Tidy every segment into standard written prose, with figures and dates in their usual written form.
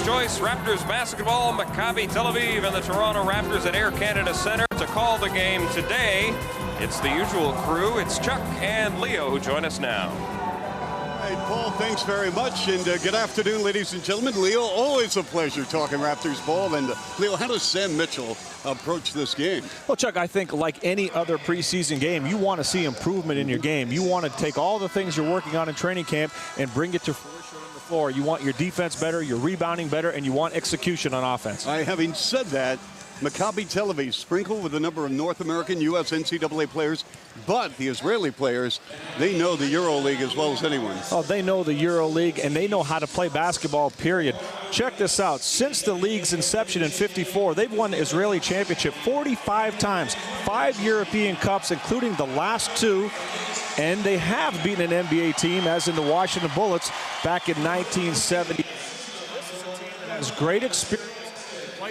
choice. Raptors basketball, Maccabi Tel Aviv and the Toronto Raptors at Air Canada Centre to call the game today. It's the usual crew. It's Chuck and Leo who join us now. Hey, Paul, thanks very much, and good afternoon, ladies and gentlemen. Leo, always a pleasure talking Raptors ball. And Leo, how does Sam Mitchell approach this game? Well, Chuck, I think like any other preseason game, you want to see improvement in your game. You want to take all the things you're working on in training camp and bring it to fruition on the floor. You want your defense better, your rebounding better, and you want execution on offense. Having said that, Maccabi Tel Aviv sprinkled with a number of North American, U.S. NCAA players, but the Israeli players, they know the EuroLeague as well as anyone. Oh, they know the EuroLeague, and they know how to play basketball, period. Check this out. Since the league's inception in '54, they've won the Israeli championship 45 times, 5 European Cups, including the last 2. And they have beaten an NBA team, as in the Washington Bullets, back in 1970. This is a team that has great experience.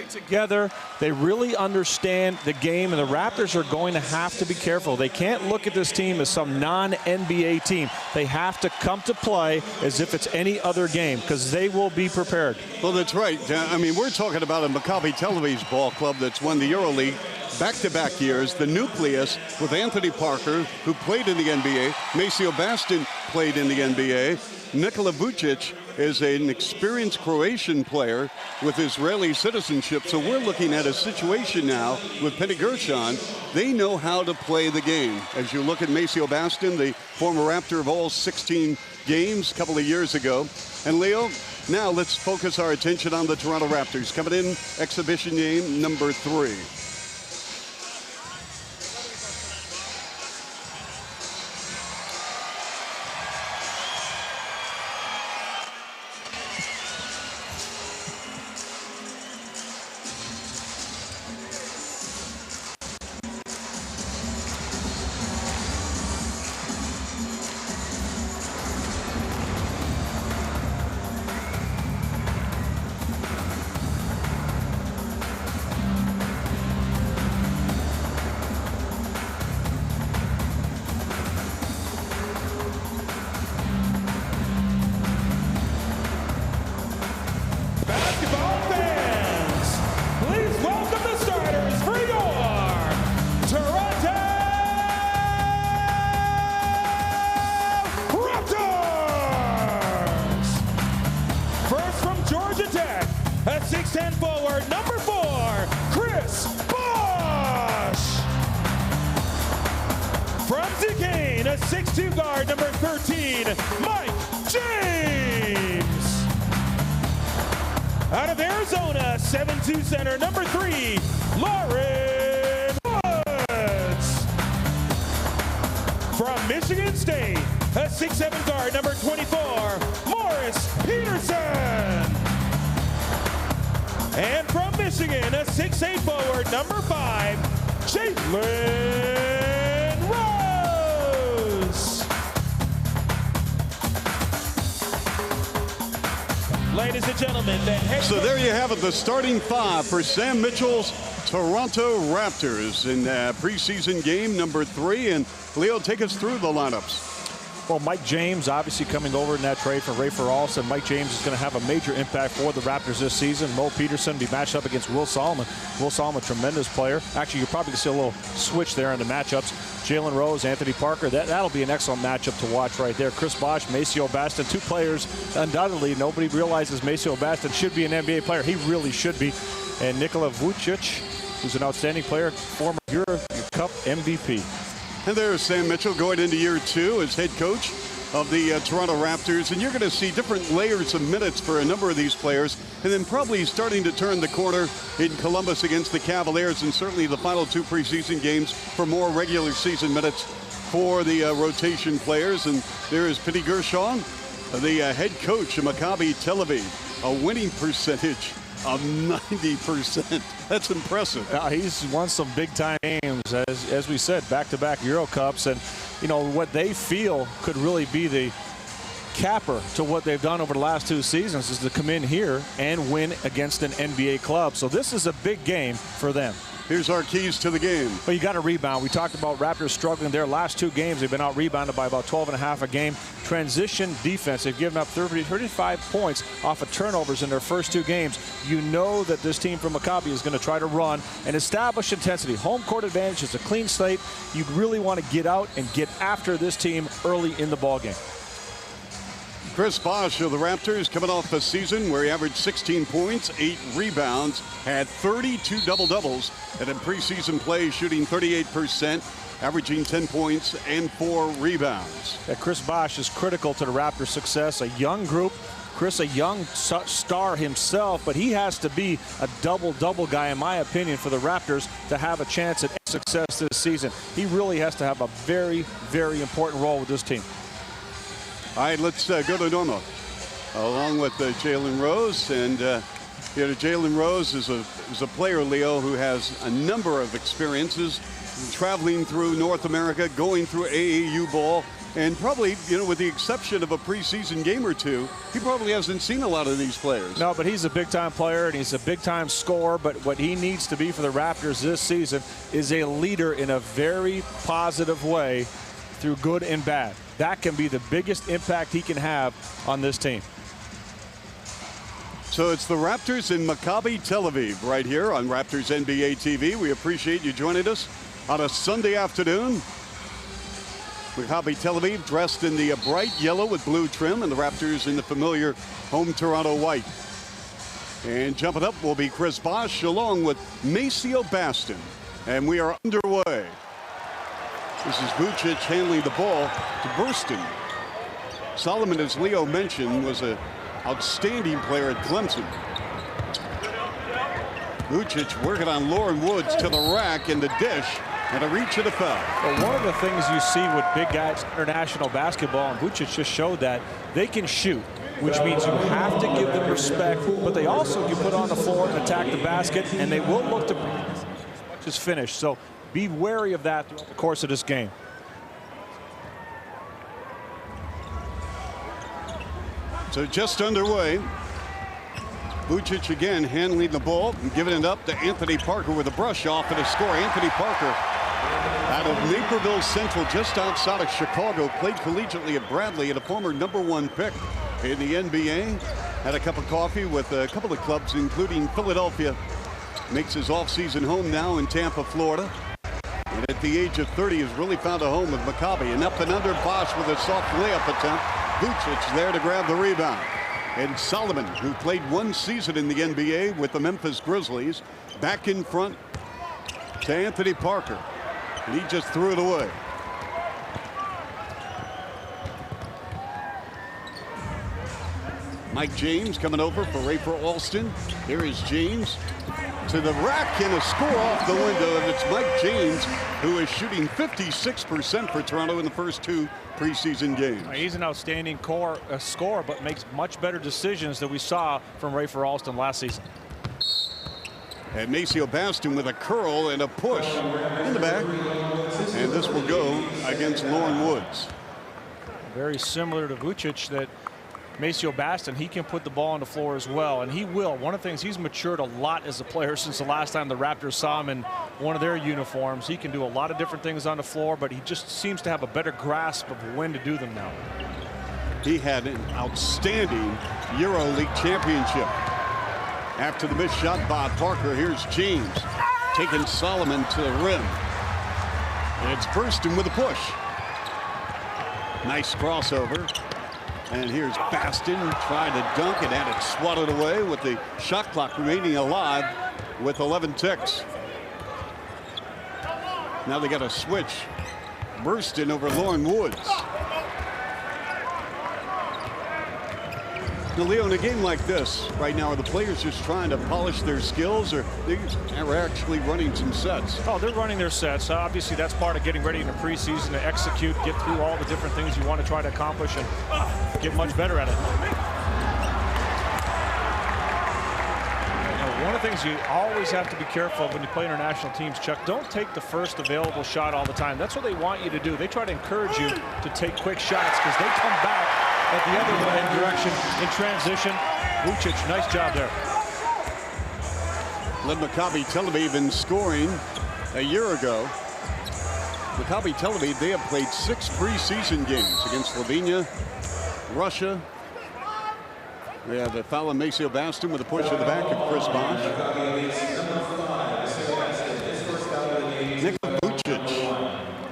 Together, they really understand the game, and the Raptors are going to have to be careful. They can't look at this team as some non-NBA team. They have to come to play as if it's any other game, because they will be prepared. Well, that's right. I mean, we're talking about a Maccabi Tel Aviv ball club that's won the EuroLeague back-to-back years. The nucleus with Anthony Parker, who played in the NBA. Maceo Bastin played in the NBA. Nikola Vucic is an experienced Croatian player with Israeli citizenship. So we're looking at a situation now with Penny Gershon. They know how to play the game. As you look at Maceo Bastin, the former Raptor of all 16 games a couple of years ago. And Leo, now let's focus our attention on the Toronto Raptors. Coming in, exhibition game number 3. At 6'10" forward, number 4, Chris Bosh. From Duquesne, a 6'2" guard, number 13, Mike James. Out of Arizona, 7'2" center, number 3, Lauren Woods. From Michigan State, a 6'7" guard, number 24, Morris Peterson. And from Michigan, a 6'8" forward, number 5, Jalen Rose. Ladies and gentlemen, the head So there you have it, the starting 5 for Sam Mitchell's Toronto Raptors in preseason game number 3. And Leo, take us through the lineups. Well, Mike James obviously coming over in that trade for Rafer Alston. Mike James is going to have a major impact for the Raptors this season. Mo Peterson be matched up against Will Solomon. Will Solomon, a tremendous player. Actually, you're probably going to see a little switch there in the matchups. Jalen Rose, Anthony Parker, that'll be an excellent matchup to watch right there. Chris Bosh, Maceo Bastin, 2 players. Undoubtedly, nobody realizes Maceo Bastin should be an NBA player. He really should be. And Nikola Vucic, who's an outstanding player, former Euro Cup MVP. And there's Sam Mitchell going into year 2 as head coach of the Toronto Raptors. And you're going to see different layers of minutes for a number of these players. And then probably starting to turn the corner in Columbus against the Cavaliers, and certainly the final 2 preseason games for more regular season minutes for the rotation players. And there is Penny Gershon, the head coach of Maccabi Tel Aviv, a winning percentage of 90%. That's impressive. He's won some big-time games, as we said, back-to-back Euro Cups. And, you know, what they feel could really be the capper to what they've done over the last 2 seasons is to come in here and win against an NBA club. So this is a big game for them. Here's our keys to the game. Well, you got to rebound. We talked about Raptors struggling their last 2 games. They've been out rebounded by about 12.5 a game. Transition defense. They've given up 35 points off of turnovers in their first 2 games. You know that this team from Maccabi is going to try to run and establish intensity. Home court advantage is a clean slate. You really want to get out and get after this team early in the ballgame. Chris Bosh of the Raptors coming off a season where he averaged 16 points, 8 rebounds, had 32 double-doubles, and in preseason play shooting 38%, averaging 10 points and 4 rebounds. Chris Bosh is critical to the Raptors' success. A young group. Chris, a young star himself, but he has to be a double-double guy, in my opinion, for the Raptors to have a chance at success this season. He really has to have a very, very important role with this team. All right, let's go to Norma, along with Jalen Rose. And Jalen Rose is a player, Leo, who has a number of experiences traveling through North America, going through AAU ball, and probably, with the exception of a preseason game or 2, he probably hasn't seen a lot of these players. No, but he's a big-time player, and he's a big-time scorer. But what he needs to be for the Raptors this season is a leader in a very positive way through good and bad. That can be the biggest impact he can have on this team. So it's the Raptors in Maccabi Tel Aviv right here on Raptors NBA TV. We appreciate you joining us on a Sunday afternoon. Maccabi Tel Aviv dressed in the bright yellow with blue trim, and the Raptors in the familiar home Toronto white. And jumping up will be Chris Bosh along with Maceo Baston. And we are underway. This is Vucic handling the ball to Burston. Solomon, as Leo mentioned, was an outstanding player at Clemson. Vucic working on Lauren Woods to the rack and the dish, and a reach and a foul. Well, one of the things you see with big guys in international basketball, and Vucic just showed that, they can shoot, which means you have to give them respect, but they also can put on the floor and attack the basket, and they will look to just finish. So be wary of that throughout the course of this game. So just underway. Vucic again handling the ball and giving it up to Anthony Parker with a brush off and a score. Anthony Parker out of Naperville Central, just outside of Chicago, played collegiately at Bradley and a former #1 pick in the NBA. Had a cup of coffee with a couple of clubs, including Philadelphia. Makes his offseason home now in Tampa, Florida. And at the age of 30 has really found a home with Maccabi. And up and under, Bosh with a soft layup attempt. Vucic there to grab the rebound. And Solomon, who played 1 season in the NBA with the Memphis Grizzlies, back in front to Anthony Parker. And he just threw it away. Mike James coming over for Rafer Alston. Here is James to the rack and a score off the window. And it's Mike James, who is shooting 56% for Toronto in the first 2 preseason games. He's an outstanding scorer, but makes much better decisions than we saw from Rafer Alston last season. And Maceo Baston with a curl and a push in the back. And this will go against Lauren Woods. Very similar to Vucic, that Maceo Baston, he can put the ball on the floor as well, and he will. One of the things, he's matured a lot as a player since the last time the Raptors saw him in one of their uniforms. He can do a lot of different things on the floor, but he just seems to have a better grasp of when to do them now. He had an outstanding EuroLeague championship. After the missed shot by Parker, here's James taking Solomon to the rim. And it's Burston with a push. Nice crossover. And here's Baston trying to dunk and had it swatted away with the shot clock remaining alive with 11 ticks. Now they got to switch. Burston over Lauren Woods. Now, Leo, in a game like this right now, are the players just trying to polish their skills, or they're actually running some sets? Oh, they're running their sets. Obviously, that's part of getting ready in the preseason to execute, get through all the different things you want to try to accomplish, and get much better at it. One of the things you always have to be careful of when you play international teams, Chuck, don't take the first available shot all the time. That's what they want you to do. They try to encourage you to take quick shots because they come back at the other direction in transition. Vucic, nice job there. led Maccabi Tel Aviv in scoring a year ago. Maccabi Tel Aviv, they have played 6 preseason games against Slovenia, Russia. They have a foul on Maceo Bastin with a push to the back of Chris Bosch. Nikola Vucic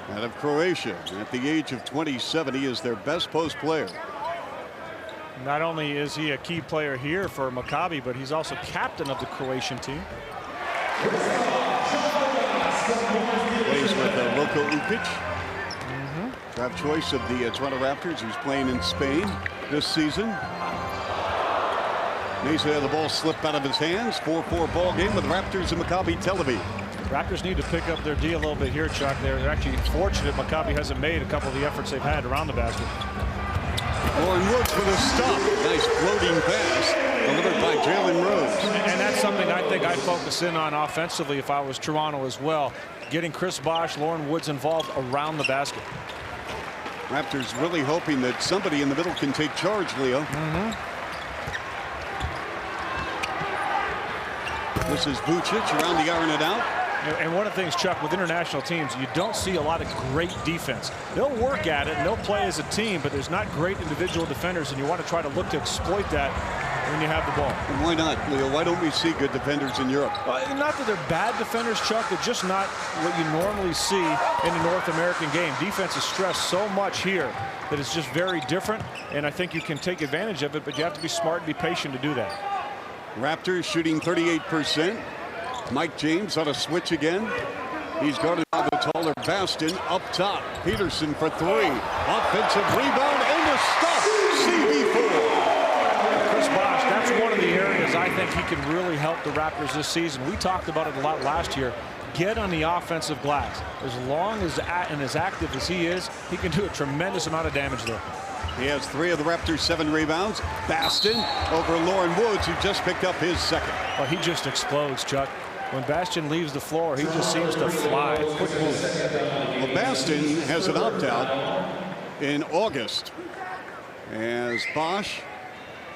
out of Croatia. At the age of 27, he is their best post player. Not only is he a key player here for Maccabi, but he's also captain of the Croatian team. Plays with Roko Ukic. Draft choice of the Toronto Raptors, who's playing in Spain this season. Mesa, the ball slipped out of his hands. 4-4 ball game with Raptors and Maccabi Tel Aviv. Raptors need to pick up their D a little bit here, Chuck. They're actually fortunate Maccabi hasn't made a couple of the efforts they've had around the basket. Lauren Woods with a stop. Nice floating pass delivered by Jalen Rose. And that's something I think I'd focus in on offensively if I was Toronto as well. Getting Chris Bosch, Lauren Woods involved around the basket. Raptors really hoping that somebody in the middle can take charge, Leo. This is Vucic around the iron it out. And one of the things, Chuck, with international teams, you don't see a lot of great defense. They'll work at it and they'll play as a team, but there's not great individual defenders, and you want to try to look to exploit that when you have the ball. And why not, Leo? Why don't we see good defenders in Europe? Not that they're bad defenders, Chuck. They're just not what you normally see in the North American game. Defense is stressed so much here that it's just very different, and I think you can take advantage of it, but you have to be smart and be patient to do that. Raptors shooting 38%. Mike James on a switch again. He's guarded by the taller Bastin up top. Peterson for 3. Offensive rebound and a stop. CB4. Chris Bosch, that's one of the areas I think he can really help the Raptors this season. We talked about it a lot last year. Get on the offensive glass. As long as and as active as he is, he can do a tremendous amount of damage there. He has 3 of the Raptors' 7 rebounds. Bastin over Lauren Woods, who just picked up his second. Well, he just explodes, Chuck. When Bastin leaves the floor, he just seems to fly. Quick move. Well, Bastin has an opt-out in August. As Bosch.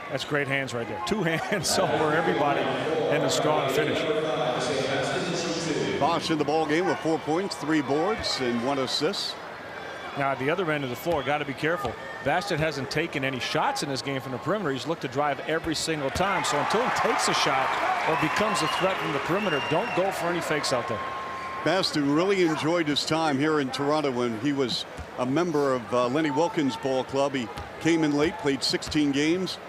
That's great hands right there. 2 hands over everybody and a strong finish. Bosch in the ball game with 4 points, 3 boards, and 1 assist. Now, at the other end of the floor, got to be careful. Bastin hasn't taken any shots in this game from the perimeter. He's looked to drive every single time. So until he takes a shot or becomes a threat from the perimeter, don't go for any fakes out there. Bastin really enjoyed his time here in Toronto when he was a member of Lenny Wilkins' ball club. He came in late, played 16 games,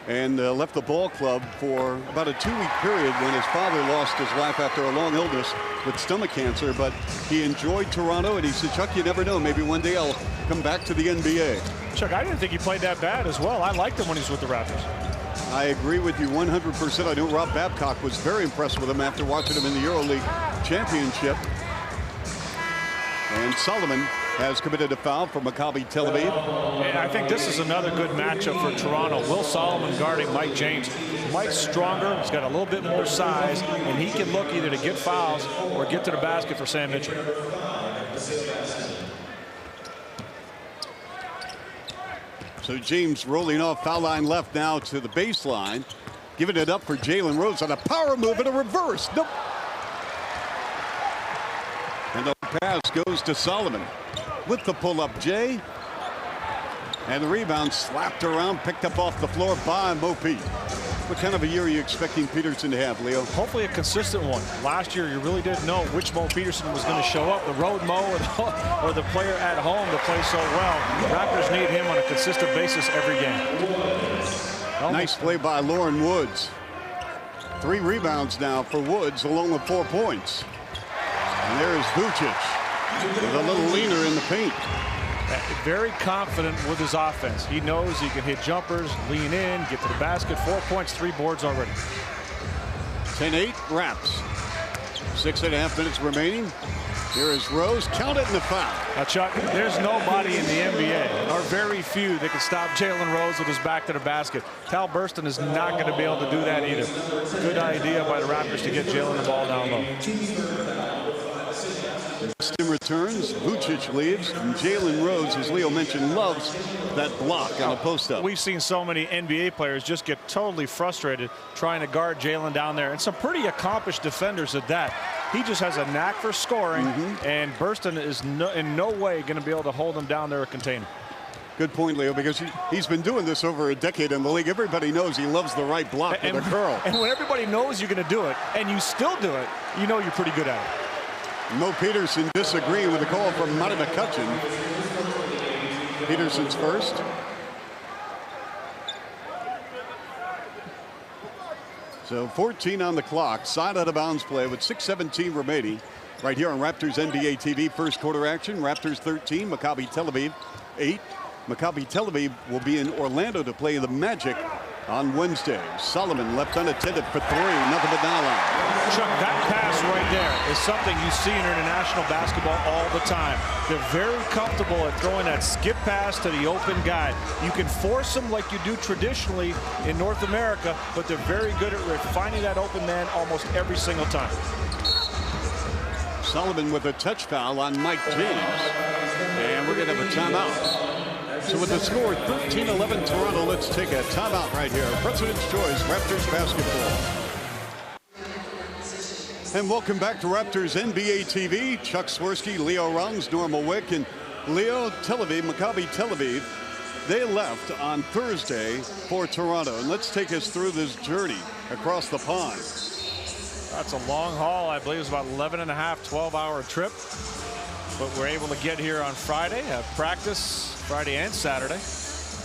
and left the ball club for about a 2-week period when his father lost his wife after a long illness with stomach cancer. But he enjoyed Toronto, and he said, Chuck, you never know. Maybe one day I'll come back to the NBA. Chuck, I didn't think he played that bad as well. I liked him when he was with the Raptors. I agree with you 100%. I know Rob Babcock was very impressed with him after watching him in the EuroLeague Championship. And Solomon has committed a foul for Maccabi Tel Aviv. And I think this is another good matchup for Toronto. Will Solomon guarding Mike James. Mike's stronger. He's got a little bit more size, and he can look either to get fouls or get to the basket for Sam Mitchell. So James rolling off foul line left now to the baseline. Giving it up for Jalen Rose on a power move and a reverse. Nope. And the pass goes to Solomon with the pull-up, Jay. And the rebound slapped around, picked up off the floor by Mo Pete. What kind of a year are you expecting Peterson to have, Leo? Hopefully a consistent one. Last year, you really didn't know which Mo Peterson was going to show up, the road Mo or the player at home to play so well. The Raptors need him on a consistent basis every game. Nice play by Lauren Woods. 3 rebounds now for Woods, along with 4 points. And there's Vucic with a little leaner in the paint. Very confident with his offense. He knows he can hit jumpers, lean in, get to the basket. 4 points, 3 boards already. 10-8 Raps. 6.5 minutes remaining. Here is Rose. Count it in the foul. Now, Chuck, there's nobody in the NBA, or very few, that can stop Jalen Rose with his back to the basket. Tal Burston is not going to be able to do that either. Good idea by the Raptors to get Jalen the ball down low. Bastian returns, Vucic leaves, and Jalen Rose, as Leo mentioned, loves that block on a post-up. We've seen so many NBA players just get totally frustrated trying to guard Jalen down there, and some pretty accomplished defenders at that. He just has a knack for scoring, and Burston is in no way going to be able to hold him down there or contain him. Good point, Leo, because he's been doing this over a decade in the league. Everybody knows he loves the right block with a curl. And when everybody knows you're going to do it, and you still do it, you know you're pretty good at it. Mo Peterson disagreeing with the call from Marty McCutcheon. Peterson's first. So 14 on the clock. Side out of bounds play with 6:17 remaining. Right here on Raptors NBA TV. First quarter action. Raptors 13, Maccabi Tel Aviv 8. Maccabi Tel Aviv will be in Orlando to play the Magic on Wednesday. Solomon left unattended for three. Nothing but now line. Chuck, that pass right there is something you see in international basketball all the time. They're very comfortable at throwing that skip pass to the open guy. You can force them like you do traditionally in North America, but they're very good at finding that open man almost every single time. Solomon with a touch foul on Mike James. And we're going to have a timeout. So with the score 13-11 Toronto, let's take a timeout right here. President's Choice Raptors basketball. And welcome back to Raptors NBA TV. Chuck Swirsky, Leo Rungs, Normal Wick, and Leo Tel Aviv, Maccabi Tel Aviv. They left on Thursday for Toronto. And let's take us through this journey across the pond. That's a long haul. I believe it was about 11 and a half, 12-hour trip. But we're able to get here on Friday, have practice Friday and Saturday.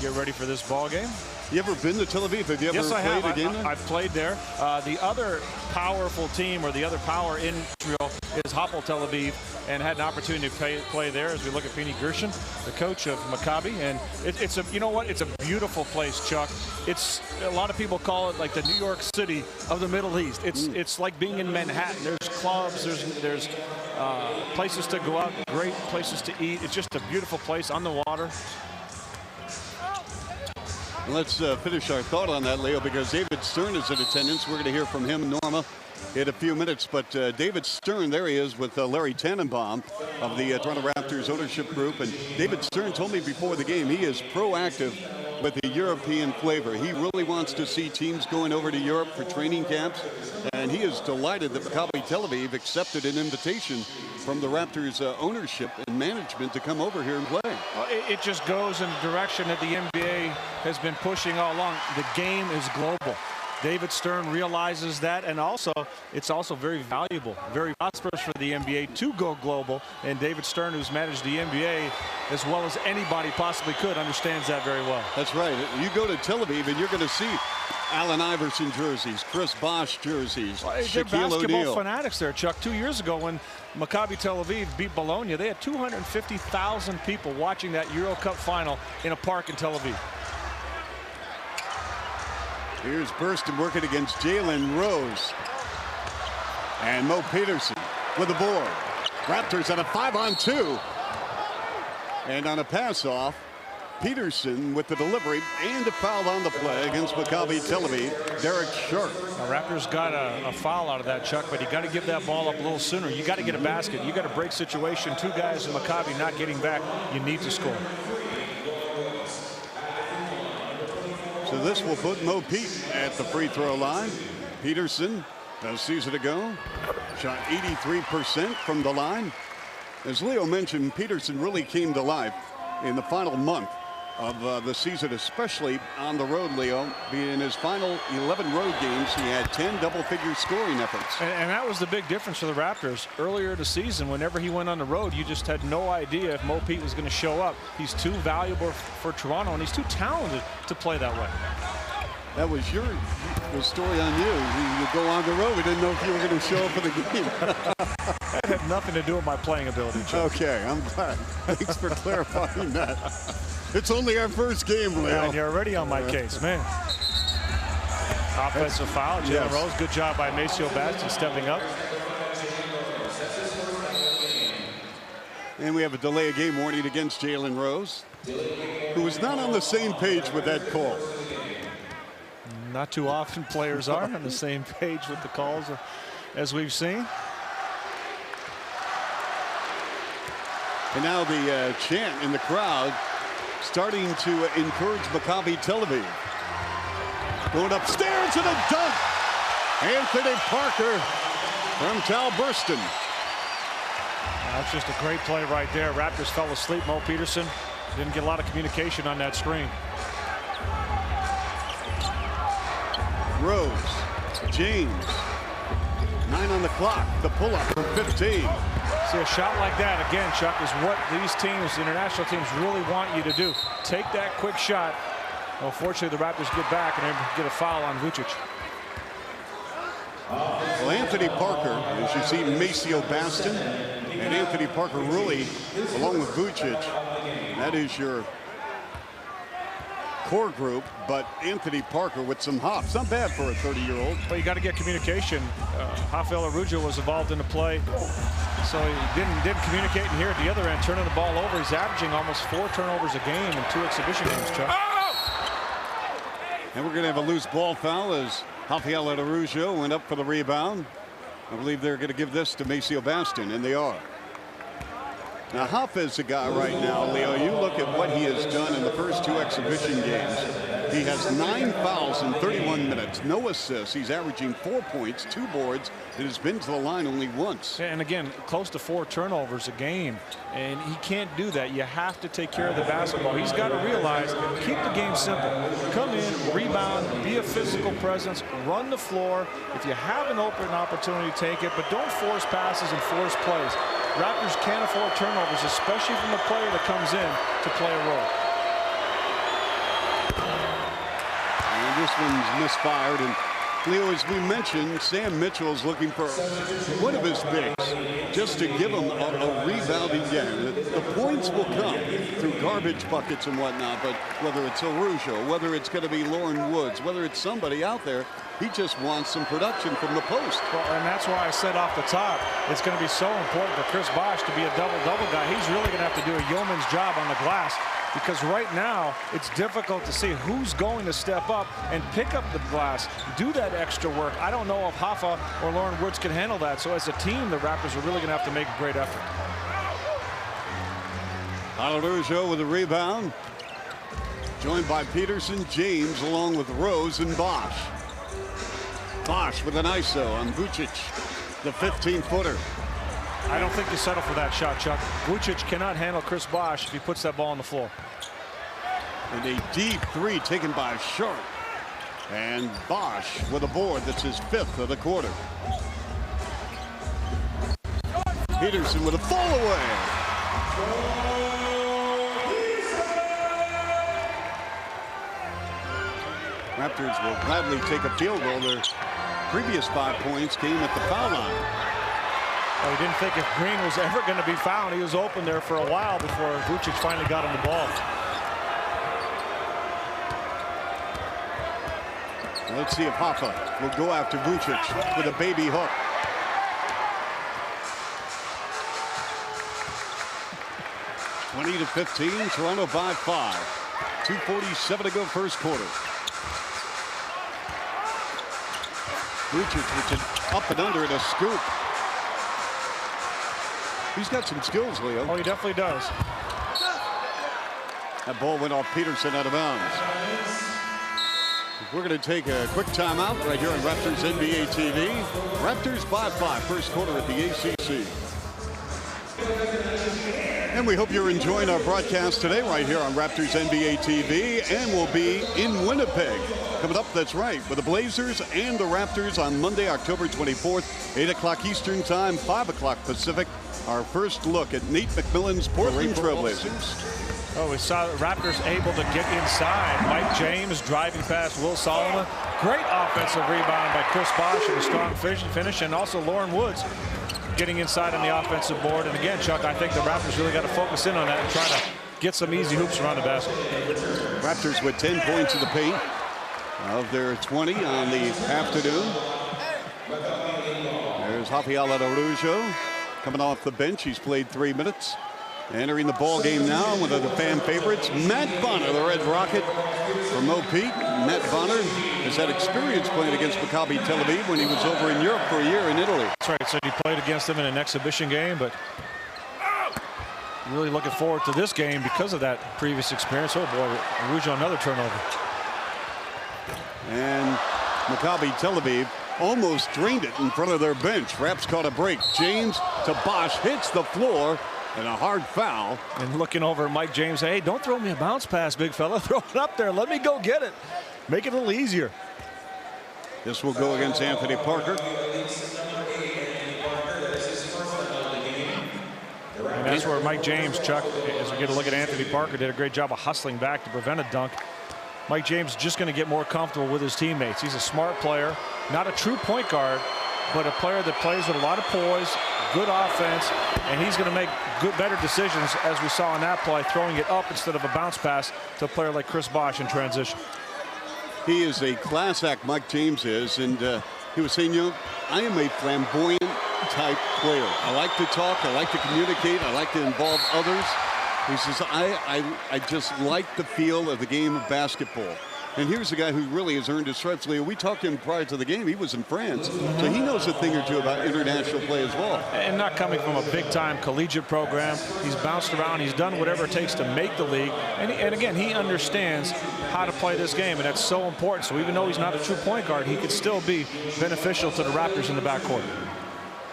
Get ready for this ball game. You ever been to Tel Aviv? Have you ever played a game there? I've played there. The other powerful team, or the other power in Israel, is Hapoel Tel Aviv, and had an opportunity to play there as we look at Pini Gershon, the coach of Maccabi. And it's a, you know what? It's a beautiful place, Chuck. It's, a lot of people call it like the New York City of the Middle East. It's like being in Manhattan. There's clubs, there's places to go out, great places to eat. It's just a beautiful place on the water. Let's finish our thought on that, Leo, because David Stern is in attendance. We're going to hear from him, Norma, in a few minutes. But David Stern, there he is with Larry Tannenbaum of the Toronto Raptors ownership group. And David Stern told me before the game he is proactive with the European flavor. He really wants to see teams going over to Europe for training camps. And he is delighted that Maccabi Tel Aviv accepted an invitation from the Raptors ownership and management to come over here and play. Well, it just goes in the direction that the NBA has been pushing all along. The game is global. David Stern realizes that, and also it's also very valuable, very prosperous for the NBA to go global. And David Stern, who's managed the NBA as well as anybody possibly could, understands that very well. That's right. You go to Tel Aviv and you're going to see Allen Iverson jerseys, Chris Bosh jerseys, they're Shaquille basketball O'Neal. fanatics there, Chuck. 2 years ago when Maccabi Tel Aviv beat Bologna, they had 250,000 people watching that Euro Cup final in a park in Tel Aviv. Here's Burston working against Jalen Rose. And Mo Peterson with the board. Raptors on a 5-on-2. And on a pass-off, Peterson with the delivery and a foul on the play against Maccabi Tel Aviv. Derek Sharp. Now, Raptors got a foul out of that, Chuck, but you got to give that ball up a little sooner. You got to get a basket. You got a break situation. Two guys in Maccabi not getting back. You need to score. So this will put Mo Pete at the free throw line. Peterson sees it go. Shot 83% from the line. As Leo mentioned, Peterson really came to life in the final month of the season, especially on the road, Leo. In his final 11 road games, he had 10 double-figure scoring efforts. And that was the big difference for the Raptors. Earlier this season, whenever he went on the road, you just had no idea if Mo Pete was going to show up. He's too valuable for Toronto, and he's too talented to play that way. That was the story on you. You go on the road. We didn't know if you were going to show up for the game. That had nothing to do with my playing ability, Chuck. Okay, I'm glad. Thanks for clarifying that. It's only our first game, Leo. And you're already on my case, man. Offensive foul, Jalen Rose. Good job by Maceo Bastion stepping up. And we have a delay of game warning against Jalen Rose, who was not on the same page with that call. Not too often players are on the same page with the calls as we've seen. And now the chant in the crowd starting to encourage Maccabi Tel Aviv. Going upstairs and a dunk. Anthony Parker from Tal Burston. That's just a great play right there. Raptors fell asleep. Mo Peterson didn't get a lot of communication on that screen. Rose, James, 9 on the clock. The pull-up from 15. See, a shot like that, again, Chuck, is what these teams, international teams, really want you to do. Take that quick shot. Well, fortunately, the Raptors get back and they get a foul on Vucic. Well, Anthony Parker, as you see, Maceo Baston, and Anthony Parker really, along with Vucic, that is your core group, but Anthony Parker with some hops. Not bad for a 30-year-old. Well, you got to get communication. Rafael Arujo was involved in the play, so he didn't communicate. And here at the other end, turning the ball over, he's averaging almost 4 turnovers a game in 2 exhibition games, Chuck. And we're going to have a loose ball foul as Rafael Arujo went up for the rebound. I believe they're going to give this to Maceo Baston, and they are. Now, Hoffa's a guy right now, Leo. You look at what he has done in the first 2 exhibition games. He has 9 fouls in 31 minutes, no assists. He's averaging 4 points, 2 boards, and has been to the line only once. And again, close to 4 turnovers a game. And he can't do that. You have to take care of the basketball. He's got to realize, keep the game simple. Come in, rebound, be a physical presence, run the floor. If you have an open opportunity, take it, but don't force passes and force plays. Raptors can't afford turnovers, especially from the player that comes in to play a role. And this one's misfired. And Leo, as we mentioned, Sam Mitchell's looking for one of his bigs just to give him a rebounding game. The points will come through garbage buckets and whatnot, but whether it's Arujo, whether it's going to be Lauren Woods, whether it's somebody out there, he just wants some production from the post. Well, and that's why I said off the top, it's going to be so important for Chris Bosh to be a double-double guy. He's really going to have to do a yeoman's job on the glass, because right now it's difficult to see who's going to step up and pick up the glass, do that extra work. I don't know if Hoffa or Lauren Woods can handle that. So as a team, the Raptors are really going to have to make a great effort. Arujo with a rebound, joined by Peterson, James, along with Rose and Bosh. Bosh with an ISO on Vucic, the 15-footer. I don't think you settle for that shot, Chuck. Vucic cannot handle Chris Bosh if he puts that ball on the floor. And a deep 3 taken by Sharp. And Bosh with a board that's his 5th of the quarter. Peterson with a fall away. Raptors will gladly take a field goal. Their previous 5 points came at the foul line. Well, he didn't think if Green was ever going to be fouled. He was open there for a while before Vucic finally got him the ball. Let's see if Hoffa will go after Vucic with a baby hook. (20-15), Toronto by 5. 2:47 to go first quarter. Vucic with an up and under and a scoop. He's got some skills, Leo. Oh, he definitely does. That ball went off Peterson out of bounds. We're going to take a quick timeout right here on Raptors NBA TV. Raptors by 5, first quarter at the ACC. And we hope you're enjoying our broadcast today right here on Raptors NBA TV. And we'll be in Winnipeg. Coming up, that's right, with the Blazers and the Raptors on Monday, October 24th, 8 o'clock Eastern Time, 5 o'clock Pacific. Our first look at Nate McMillan's Portland Trailblazers. Oh, we saw the Raptors able to get inside. Mike James driving past Will Solomon. Great offensive rebound by Chris Bosh and a strong finish. And also Lauren Woods getting inside on the offensive board. And again, Chuck, I think the Raptors really got to focus in on that and try to get some easy hoops around the basket. Raptors with 10 points in the paint of their 20 on the afternoon. There's Rafael Arujo coming off the bench. He's played 3 minutes. Entering the ball game now, one of the fan favorites, Matt Bonner, the Red Rocket from Mo Pete. Matt Bonner has had experience playing against Maccabi Tel Aviv when he was over in Europe for a year in Italy. That's right. So he played against them in an exhibition game, but. Oh, he didn't think if Green was ever going to be fouled. He was open there for a while before Vucic finally got him the ball. Really looking forward to this game because of that previous experience. Oh boy, Rouge another turnover. And Maccabi Tel Aviv almost drained it in front of their bench. Raps caught a break. James to Bosch, hits the floor, and a hard foul. And looking over at Mike James, hey, don't throw me a bounce pass, big fella. Throw it up there. Let me go get it. Make it a little easier. This will go against Anthony Parker. And that's where Mike James, Chuck, as we get a look at Anthony Parker, did a great job of hustling back to prevent a dunk. Mike James just going to get more comfortable with his teammates. He's a smart player, not a true point guard, but a player that plays with a lot of poise, good offense, and he's going to make better decisions, as we saw in that play, throwing it up instead of a bounce pass to a player like Chris Bosch in transition. He is a class act, Mike James is, and he was saying, you know, I am a flamboyant type player. I like to talk, I like to communicate, I like to involve others. He says, I just like the feel of the game of basketball. And here's a guy who really has earned his stripes. Leo, we talked to him prior to the game. He was in France, so he knows a thing or two about international play as well. And not coming from a big-time collegiate program. He's bounced around. He's done whatever it takes to make the league. And again, he understands how to play this game, and that's so important. So even though he's not a true point guard, he could still be beneficial to the Raptors in the backcourt.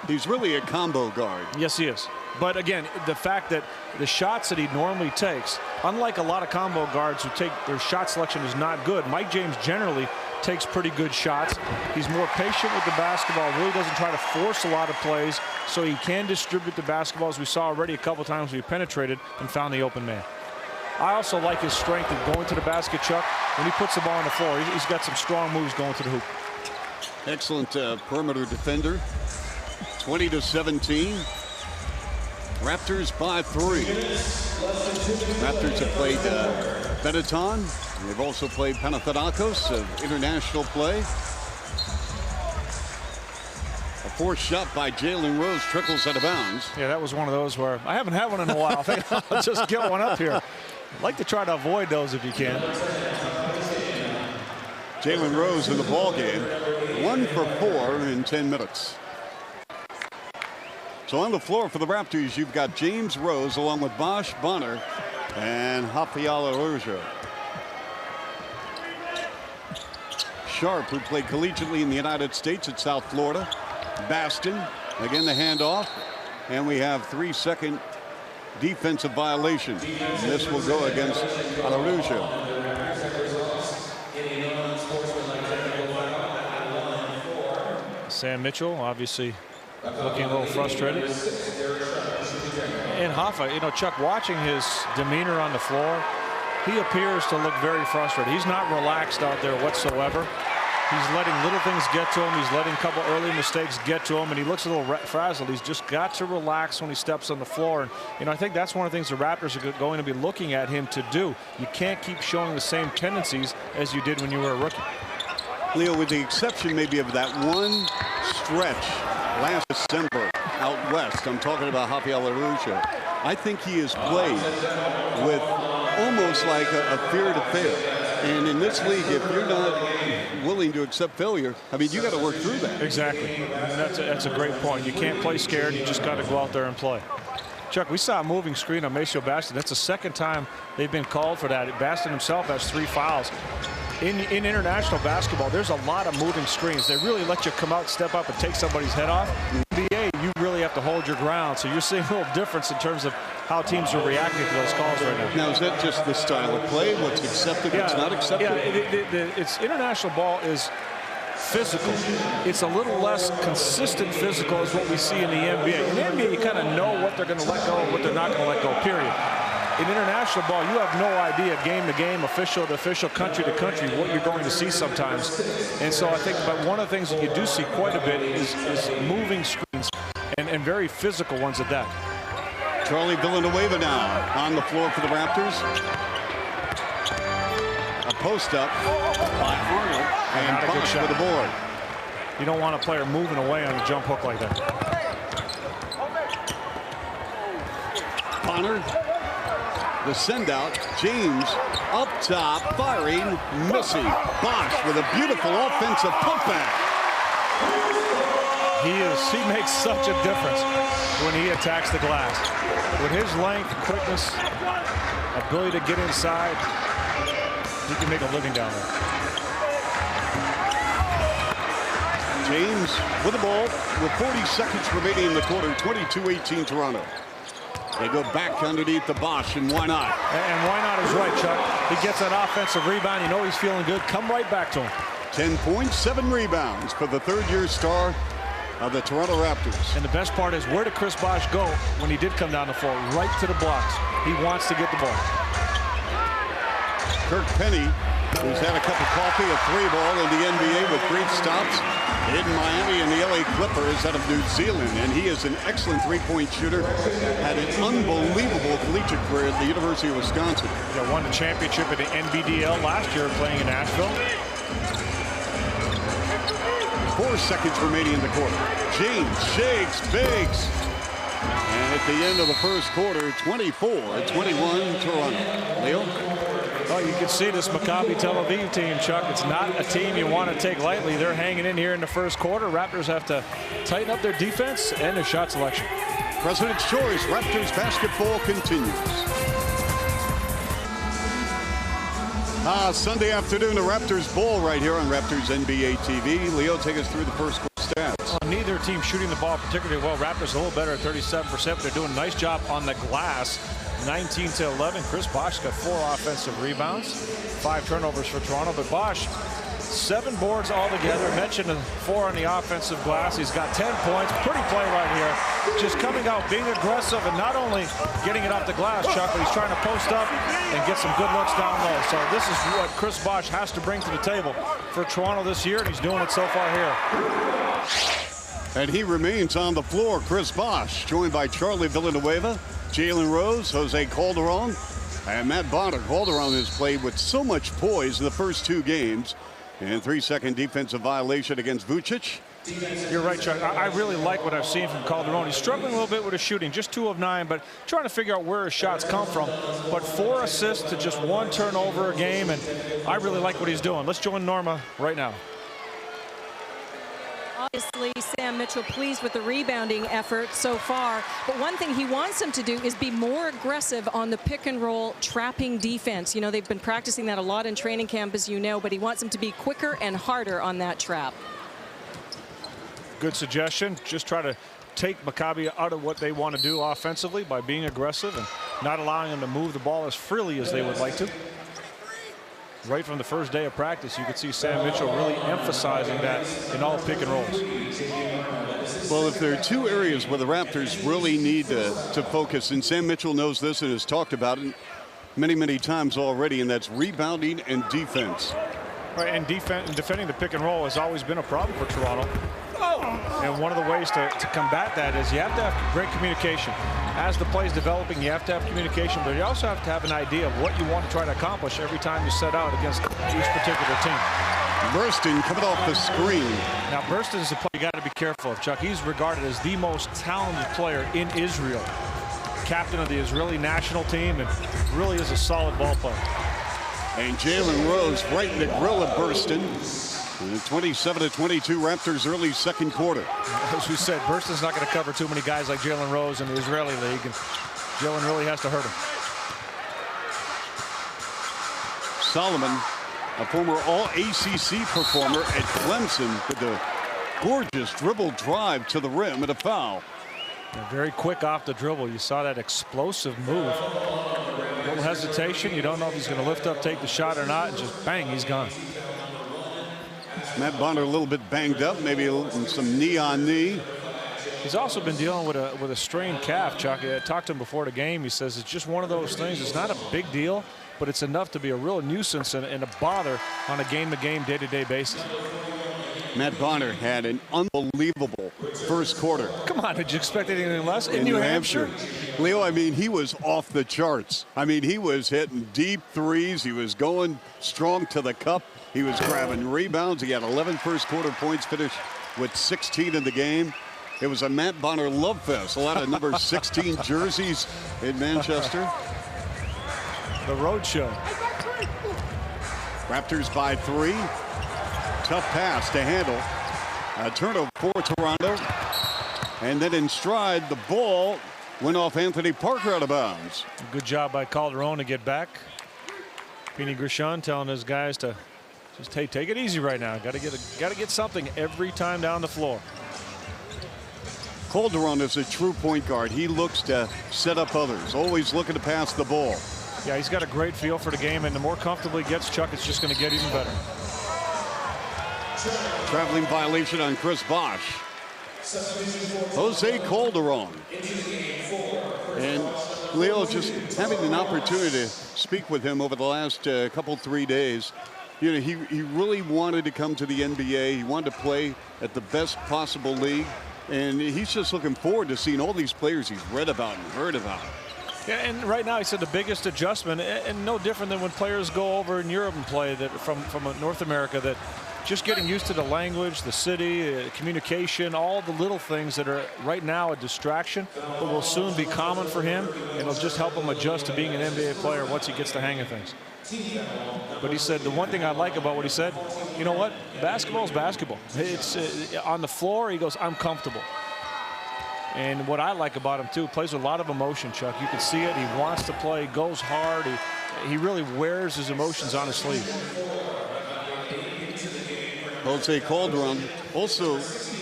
He's really a combo guard. Yes, he is. But again, the fact that the shots that he normally takes, unlike a lot of combo guards who take their shot selection is not good, Mike James generally takes pretty good shots. He's more patient with the basketball, really doesn't try to force a lot of plays, so he can distribute the basketball, as we saw already a couple times he penetrated and found the open man. I also like his strength in going to the basket, Chuck. When he puts the ball on the floor, he's got some strong moves going to the hoop. Excellent perimeter defender. 20-17. Raptors by 3. Raptors have played Benetton. They've also played Panathinaikos of international play. A forced shot by Jalen Rose trickles out of bounds. Yeah, that was one of those where I haven't had one in a while. I think I'll just get one up here. I'd like to try to avoid those if you can. Jalen Rose in the ball game. 1 for 4 in 10 minutes. So on the floor for the Raptors, you've got James Rose along with Bosch, Bonner, and Rafael Araujo. Sharp, who played collegiately in the United States at South Florida. Baston, again the handoff. And we have 3-second defensive violation. And this will go against Araujo. Sam Mitchell, obviously looking a little frustrated. And Hoffa, you know, Chuck, watching his demeanor on the floor, he appears to look very frustrated. He's not relaxed out there whatsoever. He's letting little things get to him. He's letting a couple early mistakes get to him, and he looks a little frazzled. He's just got to relax when he steps on the floor. And, you know, I think that's one of the things the Raptors are going to be looking at him to do. You can't keep showing the same tendencies as you did when you were a rookie. Leo, with the exception maybe of that one stretch last December out west, I'm talking about Rafael Araujo, I think he has played with almost like a fear to fail. And in this league, if you're not willing to accept failure, I mean, you got to work through that. Exactly. And that's a great point. You can't play scared. You just got to go out there and play. Chuck, we saw a moving screen on Maceo Baston. That's the second time they've been called for that. Baston himself has 3 fouls. In international basketball, there's a lot of moving screens. They really let you come out, step up, and take somebody's head off. In the NBA, you really have to hold your ground. So you're seeing a little difference in terms of how teams are reacting to those calls right now. Now, is that just the style of play? What's accepted, what's not accepted? Yeah, it's international ball is physical. It's a little less consistent physical as what we see in the NBA. In the NBA, you kind of know what they're going to let go and what they're not going to let go, period. In international ball, you have no idea, game to game, official to official, country to country, what you're going to see sometimes. And so I think but one of the things that you do see quite a bit is moving screens and very physical ones at that. Charlie Villanueva now on the floor for the Raptors. A post up by Arnold and Bosch for the board. You don't want a player moving away on a jump hook like that. Bonner, the send out. James up top, firing, missing. Bosch with a beautiful offensive putback. He makes such a difference when he attacks the glass. With his length, quickness, ability to get inside, he can make a living down there. James with the ball with 40 seconds remaining in the quarter. 22-18 Toronto. They go back underneath the Bosch, and why not? And why not is right, Chuck. He gets that offensive rebound. You know he's feeling good. Come right back to him. 10 points, 7 rebounds for the third-year star of the Toronto Raptors. And the best part is, where did Chris Bosch go when he did come down the floor? Right to the blocks. He wants to get the ball. Kirk Penny, who's had a cup of coffee, a 3-ball in the NBA with great stops in Miami and the LA Clippers out of New Zealand. And he is an excellent three-point shooter. Had an unbelievable collegiate career at the University of Wisconsin. Yeah, won the championship at the NBDL last year playing in Nashville. 4 seconds remaining in the quarter. James shakes, bakes. And at the end of the first quarter, 24-21 Toronto. Leo? Oh, you can see this Maccabi Tel Aviv team, Chuck. It's not a team you want to take lightly. They're hanging in here in the first quarter. Raptors have to tighten up their defense and their shot selection. President's Choice Raptors basketball continues. Sunday afternoon, the Raptors ball right here on Raptors NBA TV. Leo, take us through the first quarter stats. Well, neither team shooting the ball particularly well. Raptors a little better at 37%, but they're doing a nice job on the glass. 19-11. Chris Bosch got 4 offensive rebounds, 5 turnovers for Toronto, but Bosch 7 boards altogether. Mentioned 4 on the offensive glass. He's got 10 points. Pretty play right here. Just coming out, being aggressive, and not only getting it off the glass, Chuck, but he's trying to post up and get some good looks down low. So this is what Chris Bosch has to bring to the table for Toronto this year, and he's doing it so far here. And he remains on the floor. Chris Bosch, joined by Charlie Villanueva, Jalen Rose, Jose Calderon, and Matt Bonner. Calderon has played with so much poise in the first 2 games. And 3-second defensive violation against Vucic. You're right, Chuck. I really like what I've seen from Calderon. He's struggling a little bit with his shooting, just 2 of 9, but trying to figure out where his shots come from. But 4 assists to just 1 turnover a game, and I really like what he's doing. Let's join Norma right now. Obviously, Sam Mitchell pleased with the rebounding effort so far, but one thing he wants them to do is be more aggressive on the pick and roll trapping defense. You know, they've been practicing that a lot in training camp, as you know, but he wants them to be quicker and harder on that trap. Good suggestion. Just try to take Maccabi out of what they want to do offensively by being aggressive and not allowing them to move the ball as freely as they would like to. Right from the first day of practice, you could see Sam Mitchell really emphasizing that in all pick and rolls. Well, if there are 2 areas where the Raptors really need to focus, and Sam Mitchell knows this and has talked about it many, many times already, and that's rebounding and defense. Right, and defending the pick and roll has always been a problem for Toronto. And one of the ways to combat that is you have to have great communication. As the play is developing, you have to have communication, but you also have to have an idea of what you want to try to accomplish every time you set out against each particular team. Burston coming off the screen. Now, Burston is a player you got to be careful of, Chuck. He's regarded as the most talented player in Israel. Captain of the Israeli national team, and really is a solid ball player. And Jalen Rose right in the grill of Burston. 27-22 Raptors early second quarter. As we said, Burston's not going to cover too many guys like Jalen Rose in the Israeli league, and Jalen really has to hurt him. Solomon, a former All-ACC performer at Clemson, with a gorgeous dribble drive to the rim and a foul. And very quick off the dribble. You saw that explosive move. A little hesitation. You don't know if he's going to lift up, take the shot or not, and just bang, he's gone. Matt Bonner a little bit banged up, maybe some knee on knee. He's also been dealing with a strained calf, Chuck. I talked to him before the game. He says it's just one of those things. It's not a big deal, but it's enough to be a real nuisance and a bother on a game-to-game, day-to-day basis. Matt Bonner had an unbelievable first quarter. Come on, did you expect anything less? In New Hampshire. Leo, I mean, he was off the charts. I mean, he was hitting deep threes. He was going strong to the cup. He was grabbing rebounds. He had 11 first quarter points, finished with 16 in the game. It was a Matt Bonner love fest. A lot of number 16 jerseys in Manchester. The road show. Raptors by 3. Tough pass to handle. A turnover for Toronto. And then in stride, the ball went off Anthony Parker out of bounds. Good job by Calderon to get back. Pini Grishon telling his guys to just take it easy right now. Got to get something every time down the floor. Calderon is a true point guard. He looks to set up others, always looking to pass the ball. Yeah, he's got a great feel for the game, and the more comfortable he gets, Chuck, it's just going to get even better. Traveling violation on Chris Bosh. Jose Calderon. And Leo, just having an opportunity to speak with him over the last couple, 3 days, you know, he really wanted to come to the NBA. He wanted to play at the best possible league. And he's just looking forward to seeing all these players he's read about and heard about. Yeah, and right now he said the biggest adjustment, and no different than when players go over in Europe and play that from North America, that just getting used to the language, the city, communication, all the little things that are right now a distraction, but will soon be common for him, and it'll just help him adjust to being an NBA player once he gets the hang of things. But he said the one thing I like about what he said, you know what, basketball is basketball. It's on the floor, he goes, I'm comfortable. And what I like about him too, plays with a lot of emotion, Chuck. You can see it, he wants to play, goes hard, he really wears his emotions on his sleeve. Jose Calderon, also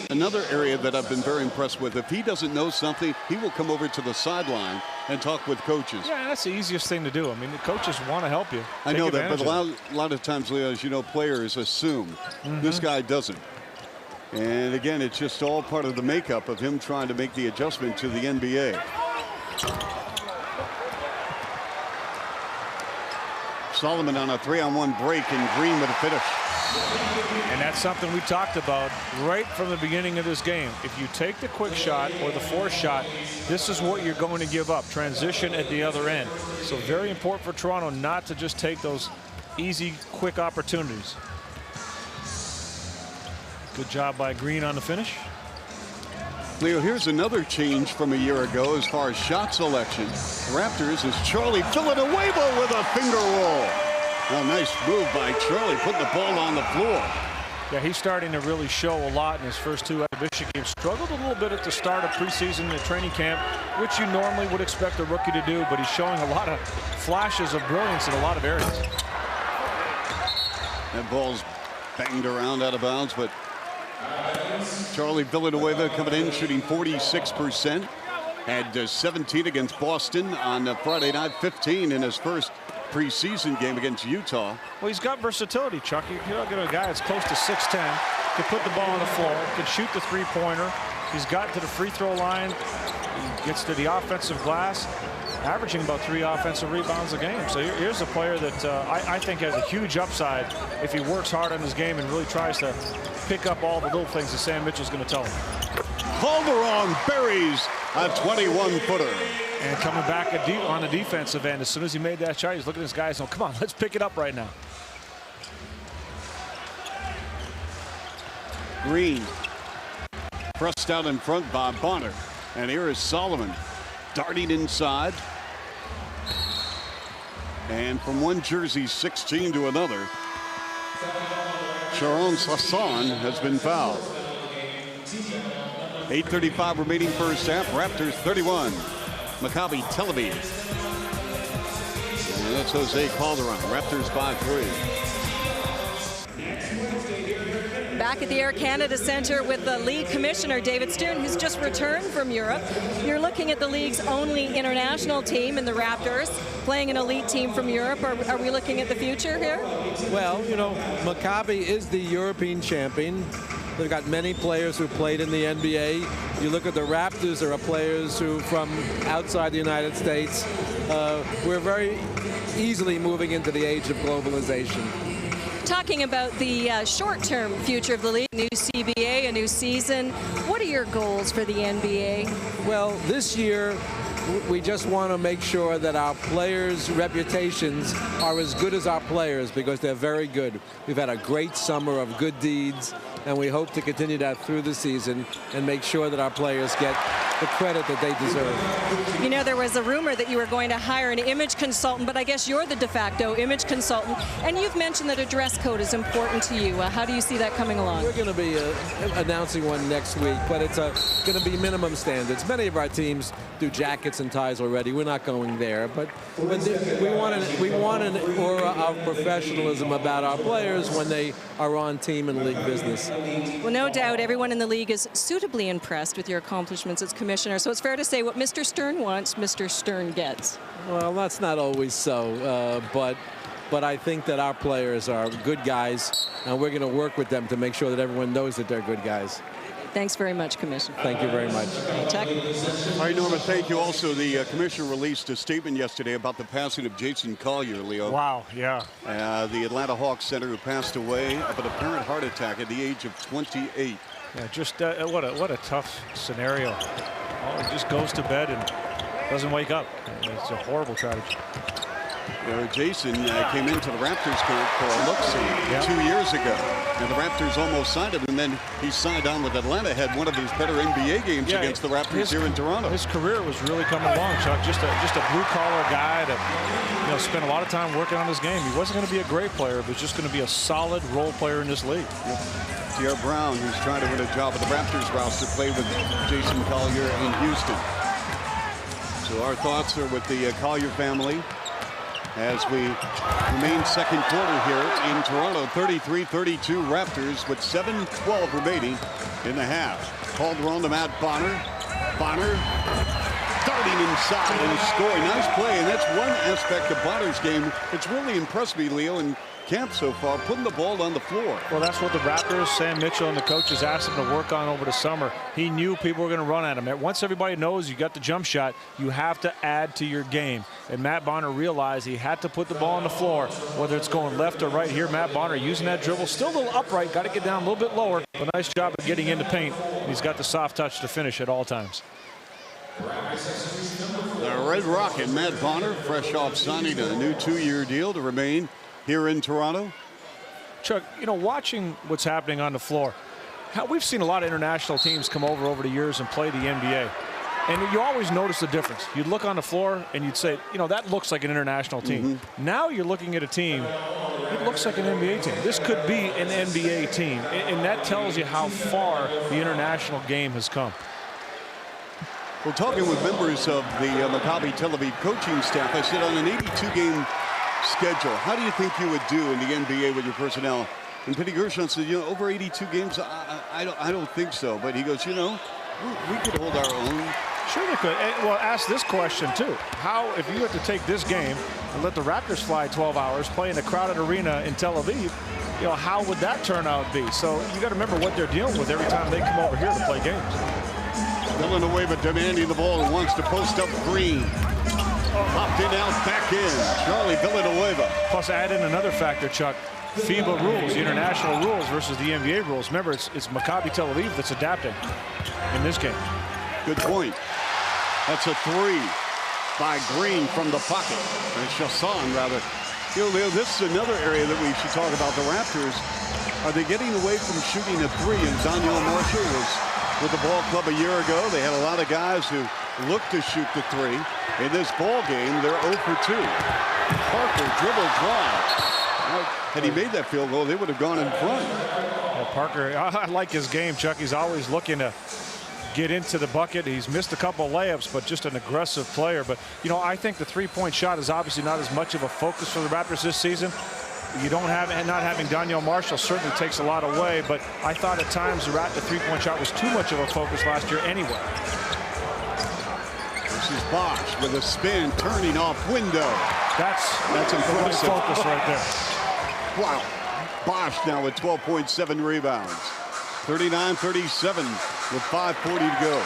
another area that I've been very impressed with. If he doesn't know something, he will come over to the sideline and talk with coaches. Yeah, that's the easiest thing to do. I mean, the coaches want to help you. I know that, but a lot of times, Leo, as you know, players assume. This guy doesn't. And again, it's just all part of the makeup of him trying to make the adjustment to the NBA. Solomon on a 3-on-1 break, and Green with a finish. And that's something we talked about right from the beginning of this game. If you take the quick shot or the forced shot, this is what you're going to give up. Transition at the other end. So very important for Toronto not to just take those easy, quick opportunities. Good job by Green on the finish. Leo, here's another change from a year ago as far as shot selection. Raptors is Charlie Villanueva with a finger roll. A nice move by Charlie, putting the ball on the floor. Yeah, he's starting to really show a lot in his first two exhibition games. Struggled a little bit at the start of preseason and training camp, which you normally would expect a rookie to do, but he's showing a lot of flashes of brilliance in a lot of areas. That ball's banged around out of bounds, but Charlie Villanueva coming in, shooting 46%. Had 17 against Boston on Friday night, 15 in his first preseason game against Utah. Well, he's got versatility, Chuck. You look at a guy that's close to 6'10", can put the ball on the floor, can shoot the three-pointer. He's got to the free throw line. He gets to the offensive glass, averaging about 3 offensive rebounds a game. So here's a player that I think has a huge upside if he works hard on his game and really tries to pick up all the little things that Sam Mitchell's going to tell him. Calderon buries a 21-footer. And coming back on the defensive end, as soon as he made that shot, he's looking at his guys and, come on, let's pick it up right now. Green pressed out in front by Bonner. And here is Solomon darting inside. And from one jersey 16 to another, Sharon Sasson has been fouled. 8:35 remaining first half. Raptors 31. Maccabi Tel Aviv. And that's Jose Calderon. Raptors by 3. Back at the Air Canada Centre with the league commissioner, David Stern, who's just returned from Europe. You're looking at the league's only international team in the Raptors, playing an elite team from Europe. Are we looking at the future here? Well, you know, Maccabi is the European champion. They've got many players who played in the NBA. You look at the Raptors, there are players who from outside the United States. We're very easily moving into the age of globalization. Talking about the short-term future of the league, new CBA, a new season, what are your goals for the NBA? Well, this year, we just want to make sure that our players' reputations are as good as our players because they're very good. We've had a great summer of good deeds, and we hope to continue that through the season and make sure that our players get the credit that they deserve. You know, there was a rumor that you were going to hire an image consultant, but I guess you're the de facto image consultant. And you've mentioned that a dress code is important to you. How do you see that coming along? We're going to be announcing one next week, but it's going to be minimum standards. Many of our teams do jackets and ties already. We're not going there, but we want an aura of professionalism about our players when they are on team and league business. Well, no doubt everyone in the league is suitably impressed with your accomplishments as commissioner, so it's fair to say what Mr. Stern wants, Mr. Stern gets. Well, that's not always so, but I think that our players are good guys, and we're going to work with them to make sure that everyone knows that they're good guys. Thanks very much, Commissioner. Thank you very much. Chuck? All right, Norma, thank you. Also, the Commissioner released a statement yesterday about the passing of Jason Collier, Leo. Wow, yeah. The Atlanta Hawks center who passed away of an apparent heart attack at the age of 28. Yeah, just what a tough scenario. Oh, he just goes to bed and doesn't wake up. It's a horrible tragedy. Jason came into the Raptors camp for a look-see 2 years ago. And the Raptors almost signed him, and then he signed on with Atlanta, had one of his better NBA games against the Raptors here in Toronto. His career was really coming along, Chuck. Just a blue-collar guy that spent a lot of time working on his game. He wasn't going to be a great player, but just going to be a solid role player in this league. T.R. Brown, who's trying to win a job with the Raptors roster, played with Jason Collier in Houston. So our thoughts are with the Collier family as we remain second quarter here in Toronto. 33-32 Raptors with 7:12 remaining in the half. Calderon to Matt Bonner. Bonner darting inside and scoring. Nice play, and that's one aspect of Bonner's game that's really impressed me, Leo, in camp so far, putting the ball on the floor. Well, that's what the Raptors, Sam Mitchell, and the coaches asked him to work on over the summer. He knew people were going to run at him. Once everybody knows you got the jump shot, you have to add to your game. And Matt Bonner realized he had to put the ball on the floor, whether it's going left or right. Here, Matt Bonner using that dribble, still a little upright, got to get down a little bit lower. But nice job of getting into paint. He's got the soft touch to finish at all times. The Red Rocket, Matt Bonner, fresh off signing a new 2-year deal to remain here in Toronto. Chuck, watching what's happening on the floor, we've seen a lot of international teams come over the years and play the NBA. And you always notice the difference. You'd look on the floor and you'd say, that looks like an international team. Now you're looking at a team, it looks like an NBA team. This could be an NBA team. And that tells you how far the international game has come. We're talking with members of the Maccabi Tel Aviv coaching staff. I said on an 82-game schedule, how do you think you would do in the NBA with your personnel? And Penny Gershon said, over 82 games, I don't think so. But he goes, we could hold our own. Sure they could. Well, ask this question, too. How, if you had to take this game and let the Raptors fly 12 hours, play in a crowded arena in Tel Aviv, how would that turn out be? So you got to remember what they're dealing with every time they come over here to play games. Villanueva demanding the ball and wants to post up Green. Popped in, out, back in. Charlie Villanueva. Plus add in another factor, Chuck. FIBA rules, the international rules versus the NBA rules. Remember, it's Maccabi Tel Aviv that's adapting in this game. Good point. That's a three by Green from the pocket. Or Chasson, rather. Leo, this is another area that we should talk about. The Raptors, are they getting away from shooting a three? And Daniel Marshall was with the ball club a year ago. They had a lot of guys who looked to shoot the three. In this ball game, they're 0 for 2. Parker dribble drive. Had he made that field goal, they would have gone in front. Well, Parker, I like his game, Chuck. He's always looking to get into the bucket. He's missed a couple layups, but just an aggressive player. But, I think the three-point shot is obviously not as much of a focus for the Raptors this season. Not having Daniel Marshall certainly takes a lot away, but I thought at times the three-point shot was too much of a focus last year anyway. This is Bosch with a spin, turning off window. That's impressive. Focus right there. Wow. Bosch now with 12.7 rebounds. 39-37 with 5:40 to go.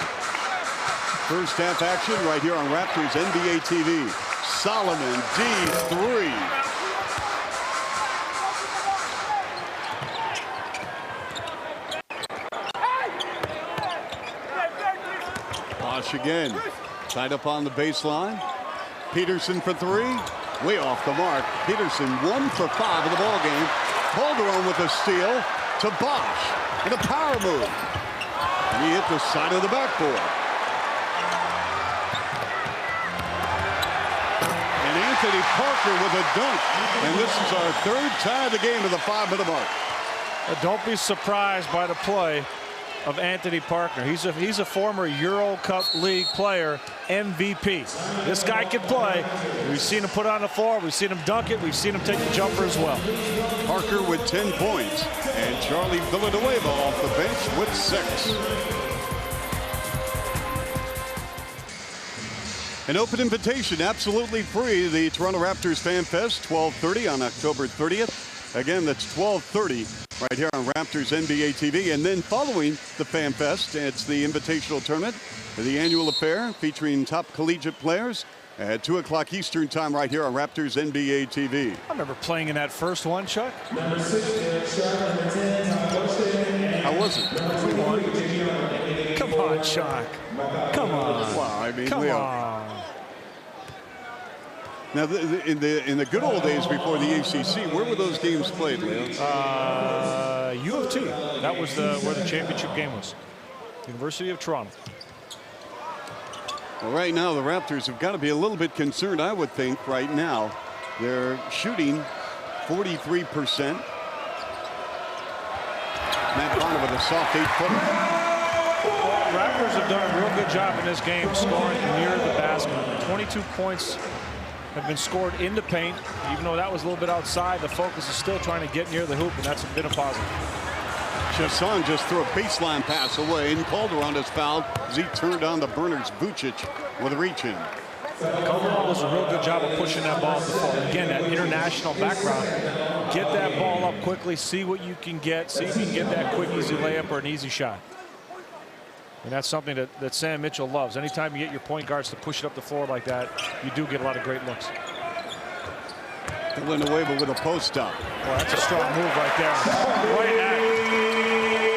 First half action right here on Raptors NBA TV. Solomon, D3. Bosch again. Tied up on the baseline. Peterson for three. Way off the mark. Peterson 1 for 5 in the ball game. Calderon with a steal to Bosch. And a power move. And he hit the side of the backboard. And Anthony Parker with a dunk. And this is our third tie of the game at the 5-minute mark. Don't be surprised by the play of Anthony Parker. He's a former Euro Cup League player, MVP. This guy can play. We've seen him put on the floor. We've seen him dunk it. We've seen him take the jumper as well. Parker with 10 points. And Charlie Villanueva off the bench with 6. An open invitation, absolutely free. The Toronto Raptors Fan Fest, 12:30 on October 30th. Again, that's 12:30 right here on Raptors NBA TV. And then following the Fan Fest, it's the Invitational Tournament, the annual affair featuring top collegiate players at 2 o'clock Eastern time right here on Raptors NBA TV. I remember playing in that first one, Chuck. How was it? We won. Come on, Chuck. Come on. Well, I mean, Come on. Now, in the good old days before the ACC, where were those games played, Leo? U of T. That was where the championship game was. University of Toronto. Well, right now, the Raptors have got to be a little bit concerned, I would think, right now. They're shooting 43%. Matt Bonner with a soft 8-footer. Raptors have done a real good job in this game scoring near the basket. 22 points have been scored in the paint. Even though that was a little bit outside, the focus is still trying to get near the hoop, and that's been a positive. Chasson just threw a baseline pass away, and Calderon is fouled as he turned on the burners. Vucic with a reach-in. Calderon does a real good job of pushing that ball up the floor. Again, that international background. Get that ball up quickly, see what you can get, see if you can get that quick, easy layup or an easy shot. And that's something that Sam Mitchell loves. Anytime you get your point guards to push it up the floor like that, you do get a lot of great looks. Villanueva with a post up. Well, that's a strong move right there. Right at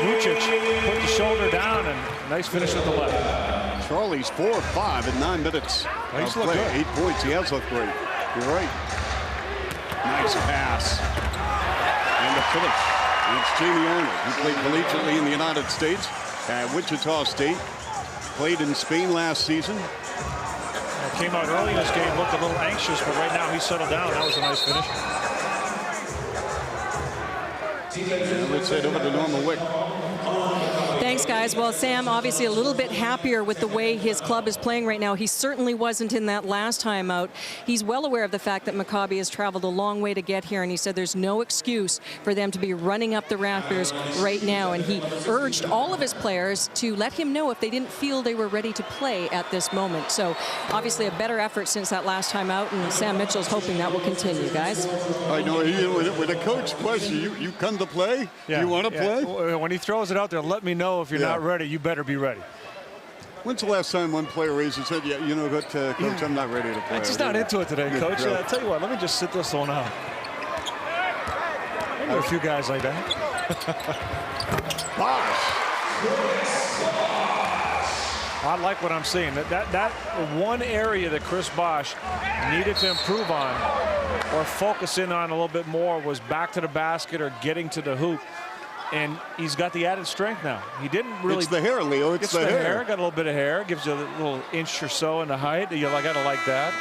Vucic. Put the shoulder down and nice finish with the left. Charlie's 4 of 5 in 9 minutes. Oh, he's looked good. 8 points. He has looked great. You're right. Nice pass. And the finish. And it's Jamie Arnold, who played collegiately in the United States at Wichita State. Played in Spain last season. Came out early in this game, looked a little anxious, but right now he's settled down. That was a nice finish. And let's head over to Norma Wick. Thanks, guys. Well, Sam, obviously a little bit happier with the way his club is playing right now. He certainly wasn't in that last time out. He's well aware of the fact that Maccabi has traveled a long way to get here, and he said there's no excuse for them to be running up the Raptors right now. And he urged all of his players to let him know if they didn't feel they were ready to play at this moment. So obviously a better effort since that last time out, and Sam Mitchell's hoping that will continue, guys. I know, when a coach questions you come to play? Yeah, you want to play? When he throws it out there, let me know if you're not ready. You better be ready. When's the last time one player raised and said, yeah, you know what, Coach, I'm not ready to play? I'm just not into it today, Coach. I'll tell you what, let me just sit this one out. I know a few guys like that. Bosh. I like what I'm seeing. That one area that Chris Bosh needed to improve on or focus in on a little bit more was back to the basket or getting to the hoop. And he's got the added strength now. He didn't really. It's the hair, Leo. It's the hair. Got a little bit of hair. Gives you a little inch or so in the height. You gotta like that.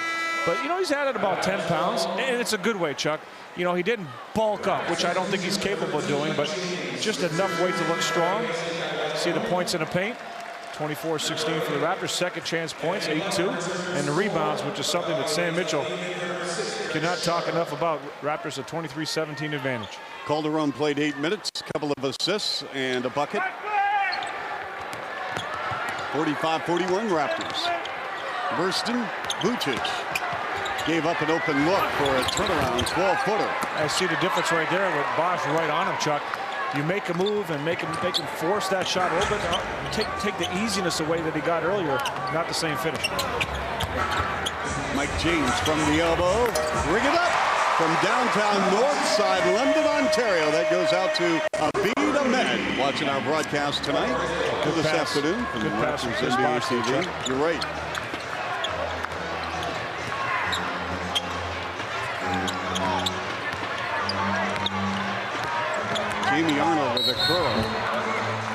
But you know, he's added about 10 pounds, and it's a good way, Chuck. You know, he didn't bulk up, which I don't think he's capable of doing, but just enough weight to look strong. See the points in the paint. 24-16 for the Raptors. Second chance points, 8-2, and the rebounds, which is something that Sam Mitchell cannot talk enough about. Raptors a 23-17 advantage. Calderon played 8 minutes, a couple of assists and a bucket. 45-41 Raptors. Burston, Vucic gave up an open look for a turnaround 12-footer. I see the difference right there with Bosh right on him, Chuck. You make a move and make him force that shot a little bit. Take the easiness away that he got earlier. Not the same finish. Mike James from the elbow. Ring it up from downtown north side London, Ontario. That goes out to Aviv Ahmed watching our broadcast tonight. Good this pass. afternoon from Good the pass Raptors from NBA Bosh, TV. Chuck. You're right. Jamie Arnold with a curl,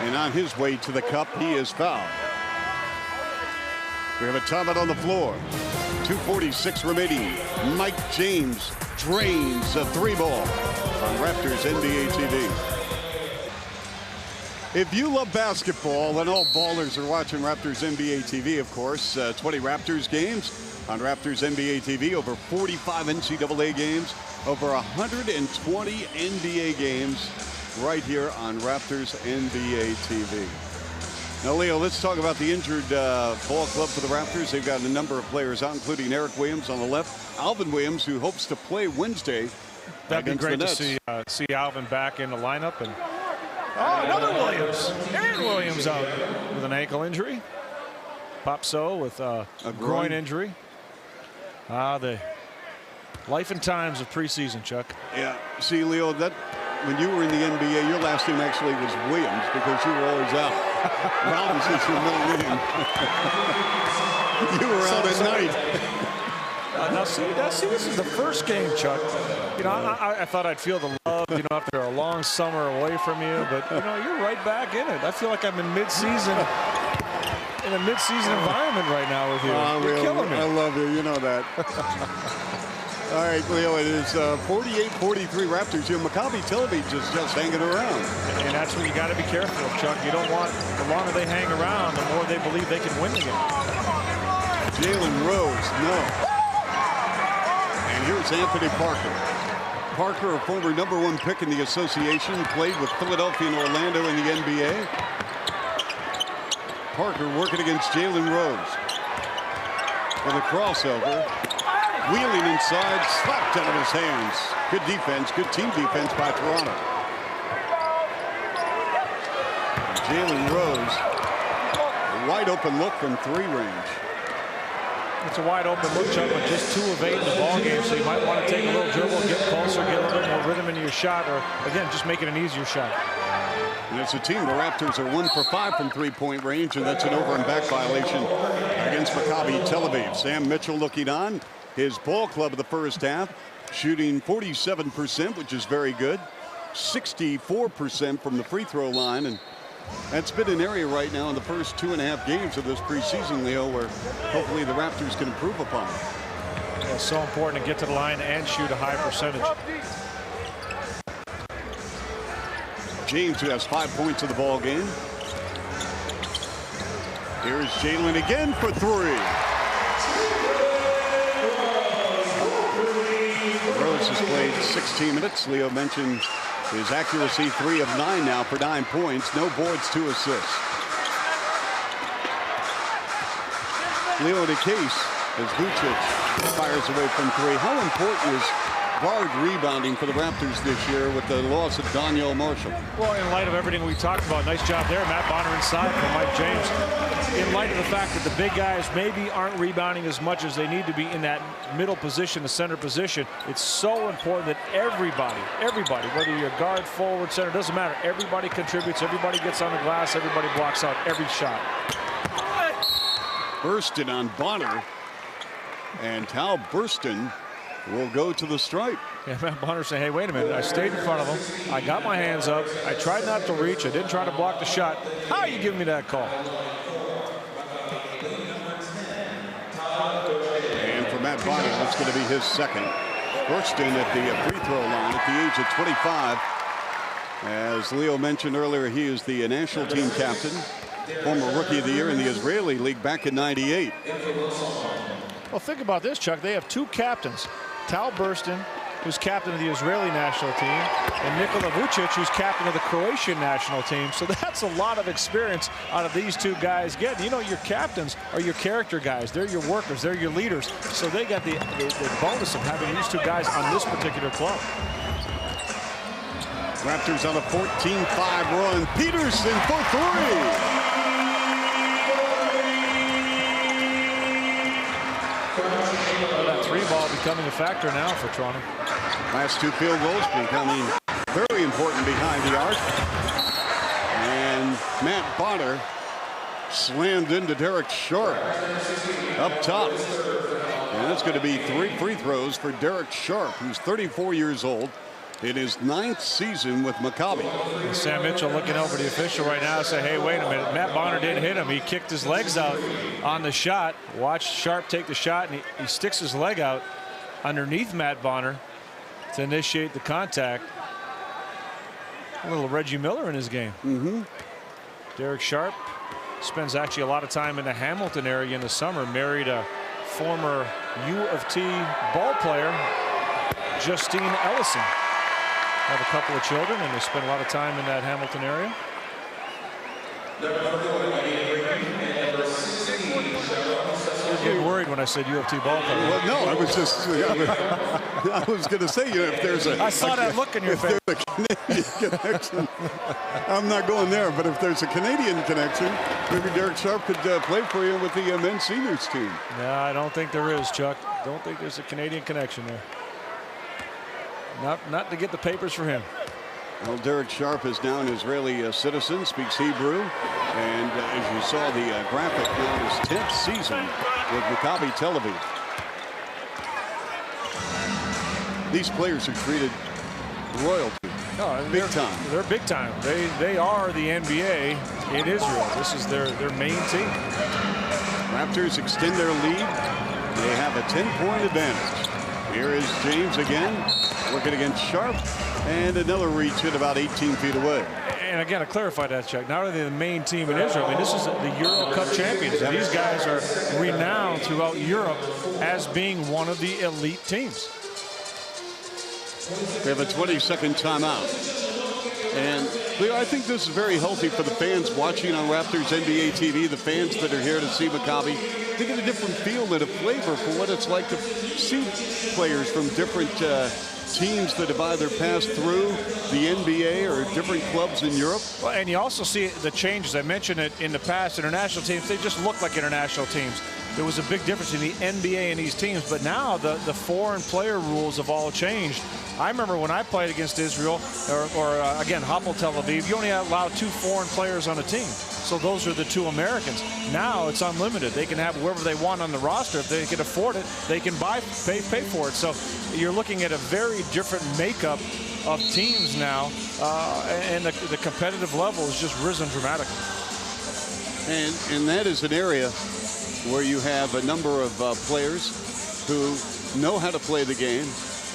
and on his way to the cup, he is fouled. We have a timeout on the floor. 2:46 remaining. Mike James drains a 3-ball on Raptors NBA TV. If you love basketball, and all ballers are watching Raptors NBA TV, of course, 20 Raptors games on Raptors NBA TV, over 45 NCAA games, over 120 NBA games right here on Raptors NBA TV. Now, Leo, let's talk about the injured ball club for the Raptors. They've got a number of players out, including Eric Williams on the left, Alvin Williams, who hopes to play Wednesday. That'd be great to see Alvin back in the lineup. And another Williams. Aaron Williams out with an ankle injury. Popso with a groin injury. The life and times of preseason, Chuck. Yeah. See, Leo, that when you were in the NBA, your last name actually was Williams because you were always out. Robinson's your middle name. You were out at night. Now see, this is the first game, Chuck. You know, I thought I'd feel the love, you know, after a long summer away from you, but you know, you're right back in it. I feel like I'm in mid-season, in a mid-season environment right now with you. You're killing me. I love you. You know that. All right, Leo, it is 48-43 Raptors here. Maccabi Tel Aviv just hanging around. And that's what you got to be careful of, Chuck. You don't want, the longer they hang around, the more they believe they can win the game. Jalen Rose, no. And here's Anthony Parker. Parker, a former #1 pick in the association, played with Philadelphia and Orlando in the NBA. Parker working against Jalen Rose. For the crossover. Wheeling inside, slapped out of his hands. Good defense, good team defense by Toronto. Jalen Rose, a wide open look from 3 range. It's a wide open look, Chuck, but just 2 of 8 in the ball game, so you might want to take a little dribble, get closer, get a little bit more rhythm into your shot, or again, just make it an easier shot. And as a team, the Raptors are 1 for 5 from 3-point range, and that's an over and back violation against Maccabi Tel Aviv. Sam Mitchell looking on. His ball club of the first half, shooting 47%, which is very good. 64% from the free throw line, and that's been an area right now in the first 2.5 games of this preseason, Leo, where hopefully the Raptors can improve upon it. It's so important to get to the line and shoot a high percentage. James, who has 5 points in the ball game. Here's Jalen again for 3. Rose has played 16 minutes. Leo mentioned his accuracy, 3 of 9 now for 9 points. No boards, 2 assists. Leo, the case as Vucic fires away from 3. How important is guard rebounding for the Raptors this year with the loss of Daniel Marshall? Well, in light of everything we talked about, nice job there. Matt Bonner inside for Mike James. In light of the fact that the big guys maybe aren't rebounding as much as they need to be in that middle position, the center position, it's so important that everybody, whether you're guard, forward, center, doesn't matter. Everybody contributes, everybody gets on the glass, everybody blocks out every shot. Burston on Bonner, and Tal Burston will go to the stripe. Yeah, Matt Bonner saying, hey, wait a minute. I stayed in front of him. I got my hands up. I tried not to reach. I didn't try to block the shot. How are you giving me that call? And for Matt Bonner, that's going to be his second. Burston at the free throw line at the age of 25. As Leo mentioned earlier, he is the national team captain, former Rookie of the Year in the Israeli League back in '98. Well, think about this, Chuck. They have 2 captains. Tal Burston, who's captain of the Israeli national team, and Nikola Vucic, who's captain of the Croatian national team. So that's a lot of experience out of these 2 guys getting. You know, your captains are your character guys. They're your workers. They're your leaders. So they got the bonus of having these 2 guys on this particular club. Raptors on a 14-5 run. Peterson for 3. That 3-ball becoming a factor now for Toronto. Last 2 field goals becoming very important behind the arc. And Matt Bonner slammed into Derek Sharp up top. And that's going to be 3 free throws for Derek Sharp, who's 34 years old. in his 9th season with Maccabi. And Sam Mitchell looking over the official right now and say, hey, wait a minute, Matt Bonner didn't hit him. He kicked his legs out on the shot. Watch Sharp take the shot, and he sticks his leg out underneath Matt Bonner to initiate the contact. A little Reggie Miller in his game. Derek Sharp spends actually a lot of time in the Hamilton area in the summer. Married a former U of T ball player, Justine Ellison. Have a couple of children, and they spend a lot of time in that Hamilton area. You're getting worried when I said U of T ball player. Well, no, I was just, I was going to say, if there's a... I saw that look in your face. If there's a Canadian connection, I'm not going there, but if there's a Canadian connection, maybe Derek Sharp could play for you with the men's seniors team. No, I don't think there is, Chuck. Don't think there's a Canadian connection there. Not to get the papers for him. Well, Derek Sharp is now an Israeli citizen, speaks Hebrew, and as you saw the graphic, now his 10th season with Maccabi Tel Aviv. These players are treated royalty. Oh, big time. They're big time. They are the NBA in Israel. This is their main team. Raptors extend their lead. They have a 10-point advantage. Here is James again, working against Sharp, and another reach hit about 18 feet away. And again, to clarify that, Chuck, not only the main team in Israel, I mean, this is the Euro Cup champions. And these guys are renowned throughout Europe as being one of the elite teams. We have a 20-second timeout. And Leo, I think this is very healthy for the fans watching on Raptors NBA TV, the fans that are here to see Maccabi. They get a different feel and a flavor for what it's like to see players from different teams that have either passed through the NBA or different clubs in Europe. Well, and you also see the changes. I mentioned it in the past. International teams, they just look like international teams. There was a big difference in the NBA and these teams, but now the foreign player rules have all changed. I remember when I played against Israel, or again, Hapoel Tel Aviv, you only allow 2 foreign players on a team. So those are the 2 Americans. Now it's unlimited. They can have whoever they want on the roster. If they can afford it, they can pay for it. So you're looking at a very different makeup of teams now, and the competitive level has just risen dramatically. And that is an area where you have a number of players who know how to play the game.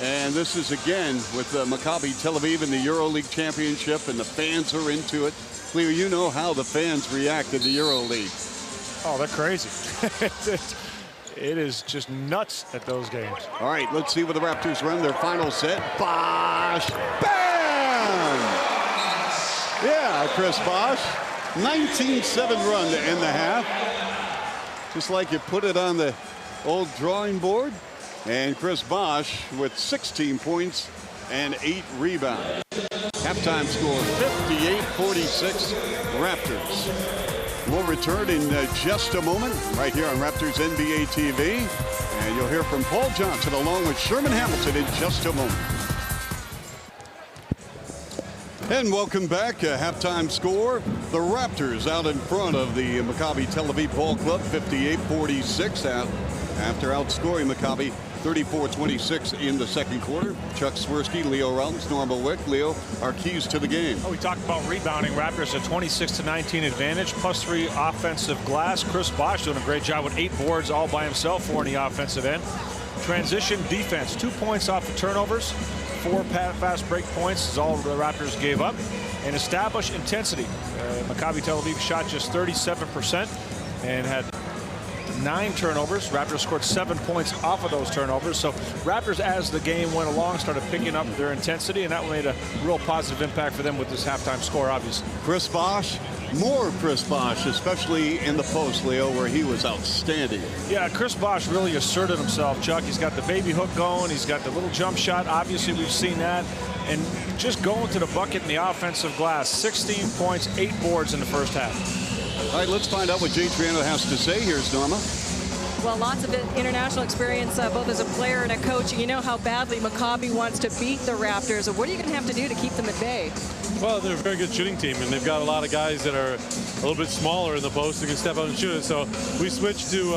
And this is again with Maccabi Tel Aviv in the EuroLeague Championship, and the fans are into it. Leo, you know how the fans react in the EuroLeague. Oh, they're crazy. It is just nuts at those games. All right, let's see what the Raptors run their final set. Bosh! Bam! Yeah, Chris Bosh. 19-7 run to end the half. Just like you put it on the old drawing board. And Chris Bosh with 16 points and 8 rebounds. Halftime score 58-46 Raptors. We'll return in just a moment right here on Raptors NBA TV. And you'll hear from Paul Johnson along with Sherman Hamilton in just a moment. And welcome back. Halftime score. The Raptors out in front of the Maccabi Tel Aviv Ball Club 58-46 after outscoring Maccabi 34-26 in the second quarter. Chuck Swirsky, Leo Rollins, Normal Wick. Leo, our keys to the game. We talked about rebounding. Raptors a 26-19 advantage, +3 offensive glass. Chris Bosh doing a great job with 8 boards all by himself, 4 on the offensive end. Transition defense, 2 points off the turnovers, 4 fast break points is all the Raptors gave up. And established intensity. Maccabi Tel Aviv shot just 37% and had 9 turnovers. Raptors scored 7 points off of those turnovers. So Raptors, as the game went along, started picking up their intensity, and that made a real positive impact for them with this halftime score, obviously. Chris Bosh, more Chris Bosh, especially in the post, Leo, where he was outstanding. Yeah, Chris Bosh really asserted himself, Chuck. He's got the baby hook going. He's got the little jump shot. Obviously, we've seen that. And just going to the bucket in the offensive glass. 16 points, 8 boards in the first half. All right, let's find out what Jay Triano has to say. Here's Norma. Well, lots of international experience, both as a player and a coach. You know how badly Maccabi wants to beat the Raptors. What are you going to have to do to keep them at bay? Well, they're a very good shooting team, and they've got a lot of guys that are a little bit smaller in the post who can step out and shoot it. So we switched to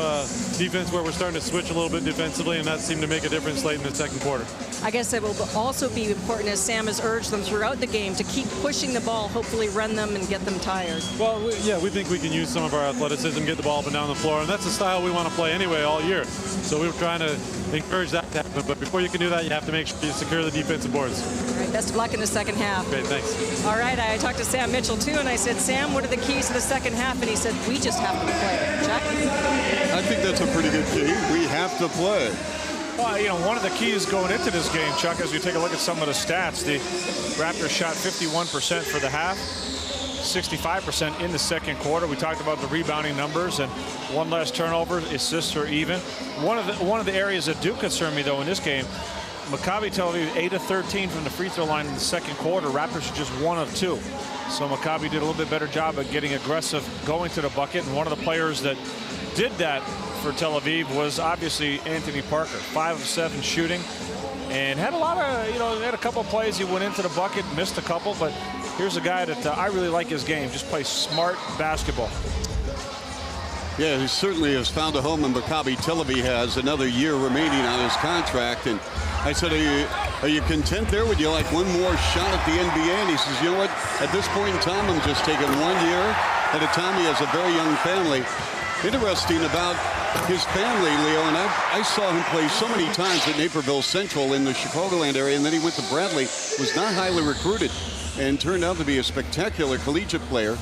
defense where we're starting to switch a little bit defensively, and that seemed to make a difference late in the second quarter. I guess it will also be important, as Sam has urged them throughout the game, to keep pushing the ball, hopefully run them and get them tired. Well, we think we can use some of our athleticism, get the ball up and down the floor, and that's the style we want to play anyway all year. So we were trying to encourage that to happen, but before you can do that, you have to make sure you secure the defensive boards. All right, best of luck in the second half. Great, thanks. All right, I talked to Sam Mitchell too, and I said, Sam, what are the keys to the second half? And he said, we just have to play. Chuck? I think that's a pretty good key. We have to play. Well, you know, one of the keys going into this game, Chuck, as we take a look at some of the stats, the Raptors shot 51% for the half, 65% in the second quarter. We talked about the rebounding numbers and one less turnover, assists are even. One of the areas that do concern me, though, in this game, Maccabi Tel Aviv 8 of 13 from the free throw line in the second quarter. Raptors are just 1 of 2. So Maccabi did a little bit better job of getting aggressive, going to the bucket, and one of the players that did that for Tel Aviv was obviously Anthony Parker. 5 of 7 shooting, and had a lot of, had a couple of plays he went into the bucket, missed a couple, but here's a guy that I really like his game. Just plays smart basketball. Yeah, he certainly has found a home, and Maccabi Tel Aviv has another year remaining on his contract. And I said, are you content there? Would you like one more shot at the NBA? And he says, you know what? At this point in time, I'm just taking 1 year at a time. He has a very young family. Interesting about his family, Leo, and I saw him play so many times at Naperville Central in the Chicagoland area, and then he went to Bradley, was not highly recruited, and turned out to be a spectacular collegiate player.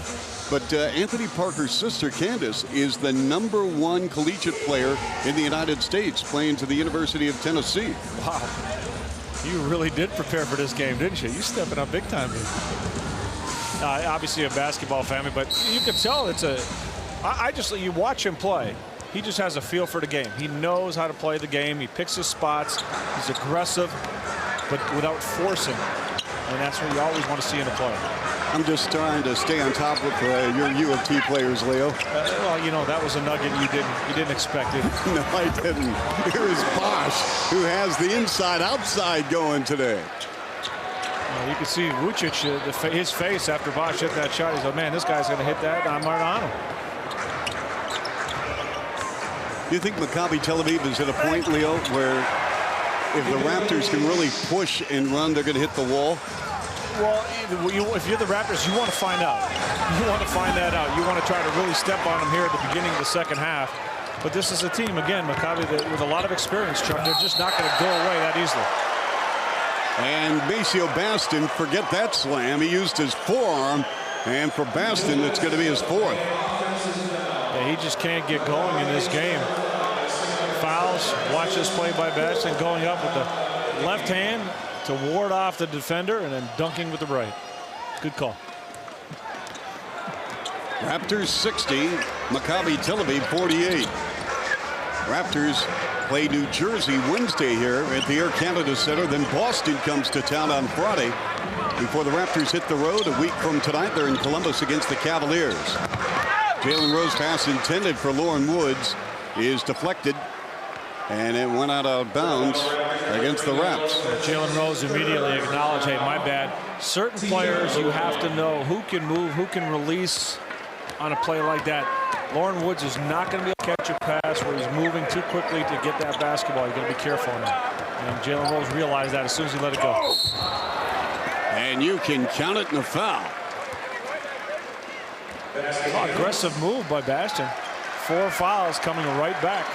But Anthony Parker's sister, Candace, is the #1 collegiate player in the United States, playing to the University of Tennessee. Wow. You really did prepare for this game, didn't you? You stepping up big time here. Obviously a basketball family, but you can tell it's a... you watch him play. He just has a feel for the game. He knows how to play the game. He picks his spots. He's aggressive, but without forcing. And that's what you always want to see in a player. I'm just trying to stay on top of your U of T players, Leo. Well, that was a nugget you didn't expect it. No, I didn't. Here is Bosch, who has the inside-outside going today. You can see Vucic, his face after Bosch hit that shot. He's like, man, this guy's going to hit that. I'm right on him. Do you think Maccabi Tel Aviv is at a point, Leo, where if the Raptors can really push and run, they're going to hit the wall? Well, if you're the Raptors, you want to find out. You want to find that out. You want to try to really step on them here at the beginning of the second half. But this is a team, again, Maccabi, with a lot of experience, Chuck. They're just not going to go away that easily. And Maceo Baston, forget that slam. He used his forearm, and for Baston, it's going to be his 4th. Yeah, he just can't get going in this game. Fouls, watch this play by Baston, going up with the left hand to ward off the defender and then dunking with the right. Good call. Raptors 60, Maccabi Tel Aviv 48. Raptors play New Jersey Wednesday here at the Air Canada Center. Then Boston comes to town on Friday before the Raptors hit the road a week from tonight. They're in Columbus against the Cavaliers. Jalen Rose pass intended for Lauren Woods is deflected, and it went out of bounds against the Raps. Jalen Rose immediately acknowledged, hey, my bad. Certain players, you have to know who can move, who can release on a play like that. Lauren Woods is not going to be able to catch a pass where he's moving too quickly to get that basketball. You're going to be careful on that. And Jalen Rose realized that as soon as he let it go. And you can count it in a foul. Oh, aggressive move by Baston. 4 fouls coming right back.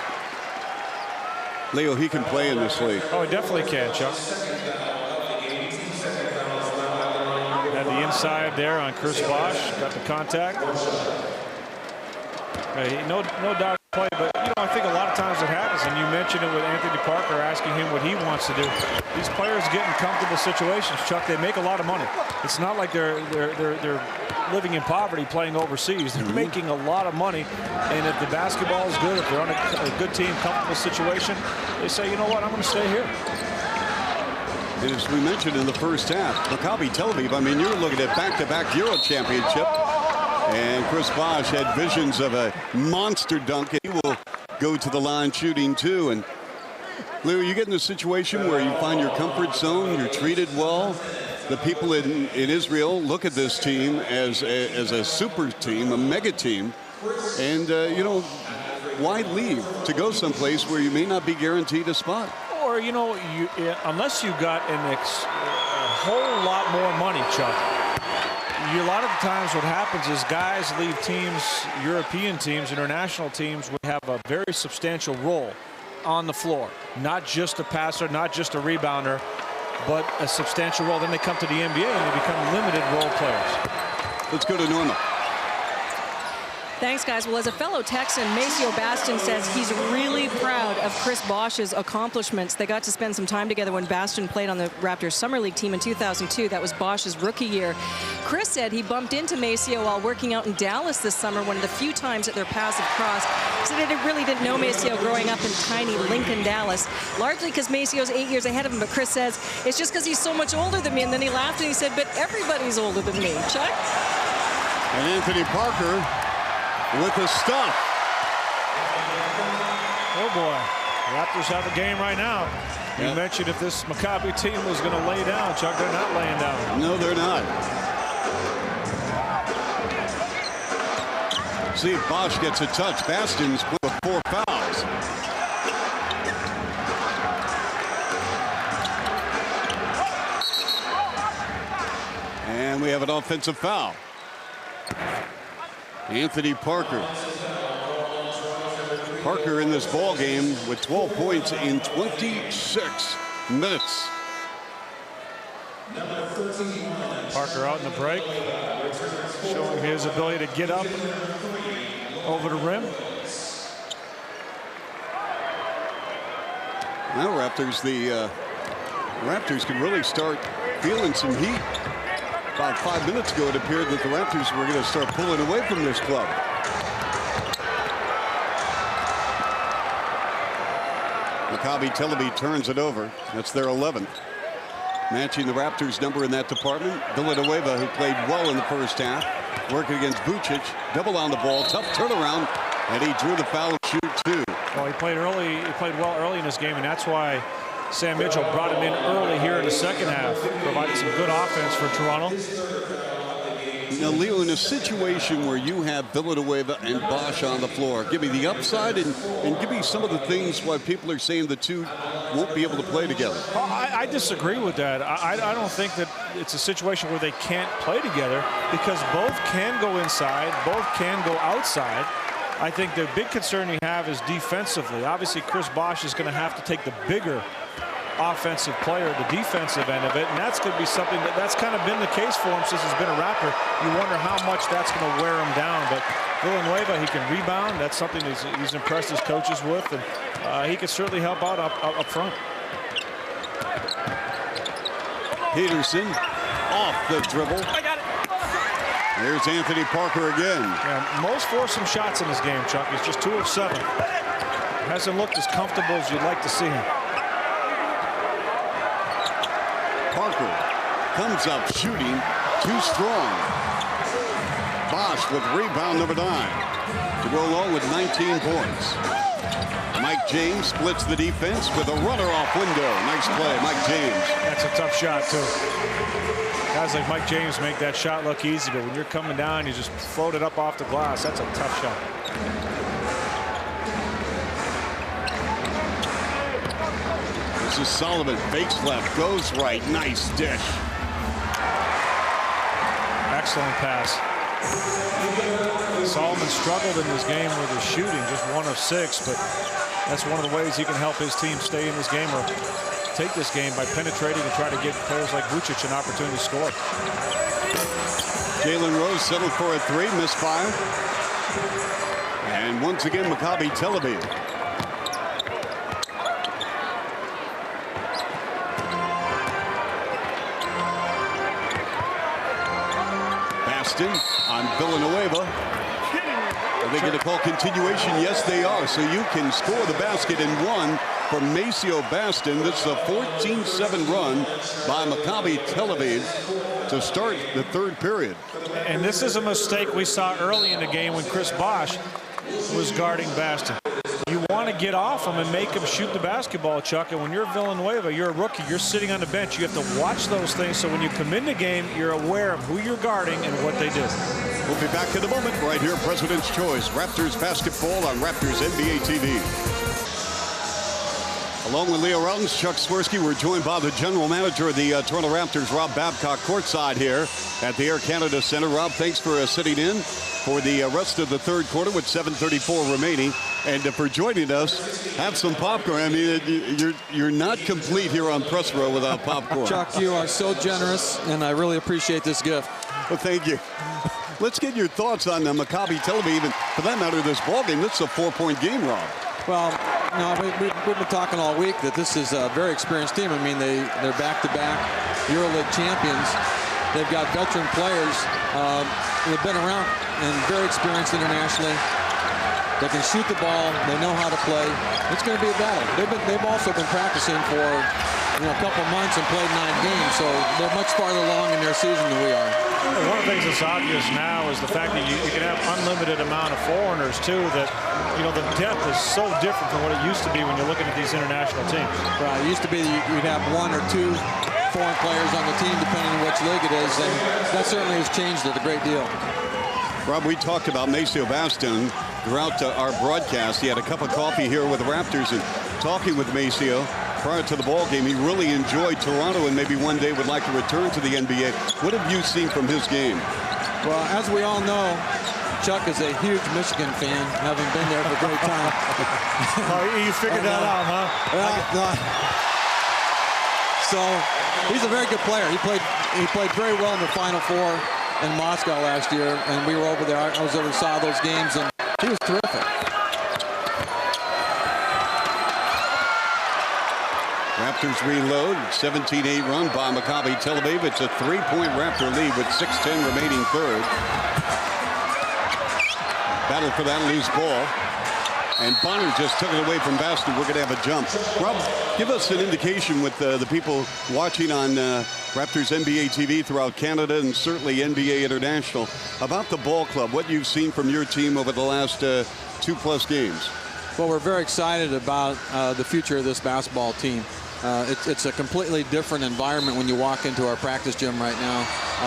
Leo, he can play in this league. Oh, he definitely can, Chuck. Had the inside there on Chris Bosch. Got the contact. No doubt play, but I think a lot of times it happens, and you mentioned it with Anthony Parker asking him what he wants to do. These players get in comfortable situations, Chuck. They make a lot of money. It's not like they're living in poverty playing overseas. They're making a lot of money, and if the basketball is good, if they're on a good team, comfortable situation, they say, you know what, I'm going to stay here. And as we mentioned in the first half, Maccabi Tel Aviv, I mean, you're looking at back-to-back Euro championship. And Chris Bosch had visions of a monster dunk. He will go to the line shooting too. And Lou, you get in a situation where you find your comfort zone, you're treated well. The people in Israel look at this team as a super team, a mega team. And, why leave to go someplace where you may not be guaranteed a spot? Or, you know, unless you got a whole lot more money, Chuck, a lot of the times what happens is guys leave teams, European teams, international teams, would have a very substantial role on the floor. Not just a passer, not just a rebounder, but a substantial role. Then they come to the NBA and they become limited role players. Let's go to Norma. Thanks, guys. Well, as a fellow Texan, Maceo Baston says he's really proud of Chris Bosh's accomplishments. They got to spend some time together when Baston played on the Raptors Summer League team in 2002. That was Bosh's rookie year. Chris said he bumped into Maceo while working out in Dallas this summer, one of the few times that their paths have crossed. He said he really didn't know Maceo growing up in tiny Lincoln, Dallas, largely because Maceo's 8 years ahead of him. But Chris says it's just because he's so much older than me. And then he laughed and he said, but everybody's older than me. Chuck? And Anthony Parker with the stuff. Oh boy, Raptors have a game right now. You mentioned if this Maccabi team was going to lay down, Chuck. They're not laying down. No, they're not. See if Bosh gets a touch. Baston's with 4 fouls. And we have an offensive foul. Anthony Parker. Parker in this ball game with 12 points in 26 minutes. Parker out in the break, showing his ability to get up over the rim. Now Raptors, the Raptors can really start feeling some heat. About 5 minutes ago, it appeared that the Raptors were going to start pulling away from this club. Maccabi Tel Aviv turns it over. That's their 11th. Matching the Raptors' number in that department, Villanueva, who played well in the first half, working against Vucic, double on the ball, tough turnaround, and he drew the foul and shoot 2. Well, he played early. He played well early in this game, and that's why Sam Mitchell brought him in early here in the second half, provided some good offense for Toronto. Now, Leo, in a situation where you have Villanueva and Bosh on the floor, give me the upside and give me some of the things why people are saying the two won't be able to play together. Well, I disagree with that. I don't think that it's a situation where they can't play together, because both can go inside, both can go outside. I think the big concern you have is defensively. Obviously, Chris Bosh is going to have to take the bigger offensive player, the defensive end of it, and that's going to be something that's kind of been the case for him since he's been a Raptor. You wonder how much that's going to wear him down, but Villanueva, he can rebound. That's something he's impressed his coaches with, and he can certainly help out up front. Peterson off the dribble. I got it. There's Anthony Parker again. Yeah, most foursome shots in this game, Chuck. He's just 2 of 7. Hasn't looked as comfortable as you'd like to see him. Parker comes up shooting, too strong. Bosh with rebound number 9 to go along with 19 points. Mike James splits the defense with a runner off window. Nice play, Mike James. That's a tough shot, too. Guys like Mike James make that shot look easy, but when you're coming down, you just float it up off the glass. That's a tough shot. This is Solomon, fakes left, goes right, nice dish. Excellent pass. Solomon struggled in this game with his shooting, just 1 of 6, but that's one of the ways he can help his team stay in this game or take this game by penetrating and try to give players like Vucic an opportunity to score. Jalen Rose settled for a 3, misfire. And once again, Maccabi Tel Aviv. Baston on Villanueva. Are they going to call continuation? Yes, they are. So you can score the basket in 1 for Maceo Baston. This is a 14-7 run by Maccabi Tel Aviv to start the 3rd period. And this is a mistake we saw early in the game when Chris Bosh was guarding Baston. You want to get off him and make him shoot the basketball, Chuck. And when you're Villanueva, you're a rookie, you're sitting on the bench. You have to watch those things so when you come in the game, you're aware of who you're guarding and what they do. We'll be back in a moment right here, President's Choice. Raptors basketball on Raptors NBA TV. Along with Leo Routens, Chuck Swirsky, we're joined by the general manager of the Toronto Raptors, Rob Babcock, courtside here at the Air Canada Centre. Rob, thanks for sitting in for the rest of the third quarter with 7:34 remaining. And for joining us, have some popcorn. I mean, you're not complete here on press row without popcorn. Chuck, you are so generous, and I really appreciate this gift. Well, thank you. Let's get your thoughts on the Maccabi Tel Aviv, and for that matter, this ball game. This is a 4-point game, Rob. Well, no, we've been talking all week that this is a very experienced team. I mean, they're back-to-back EuroLeague champions. They've got veteran players who have been around and very experienced internationally. They can shoot the ball. They know how to play. It's going to be a battle. They've also been practicing for a couple months and played 9 games, so they're much farther along in their season than we are. One of the things that's obvious now is the fact that you can have unlimited amount of foreigners too. That the depth is so different from what it used to be when you're looking at these international teams. Right. It used to be you'd have 1 or 2 foreign players on the team, depending on which league it is, and that certainly has changed it a great deal. Rob, we talked about Maceo Bastin throughout our broadcast. He had a cup of coffee here with the Raptors, and talking with Maceo prior to the ball game, he really enjoyed Toronto and maybe one day would like to return to the NBA. What have you seen from his game? Well, as we all know, Chuck is a huge Michigan fan, having been there for a great time. You figured that out, huh? So he's a very good player. He played very well in the Final Four in Moscow last year, and we were over there. I was over, saw those games, and he was terrific. Raptors reload, 17-8 run by Maccabi Tel Aviv. It's a 3-point Raptor lead with 6:10 remaining third. Battle for that loose ball. And Bonner just took it away from Bastin. We're going to have a jump. Rob, give us an indication with the people watching on Raptors NBA TV throughout Canada and certainly NBA International about the ball club, what you've seen from your team over the last 2+ games. Well, we're very excited about the future of this basketball team. It's a completely different environment when you walk into our practice gym right now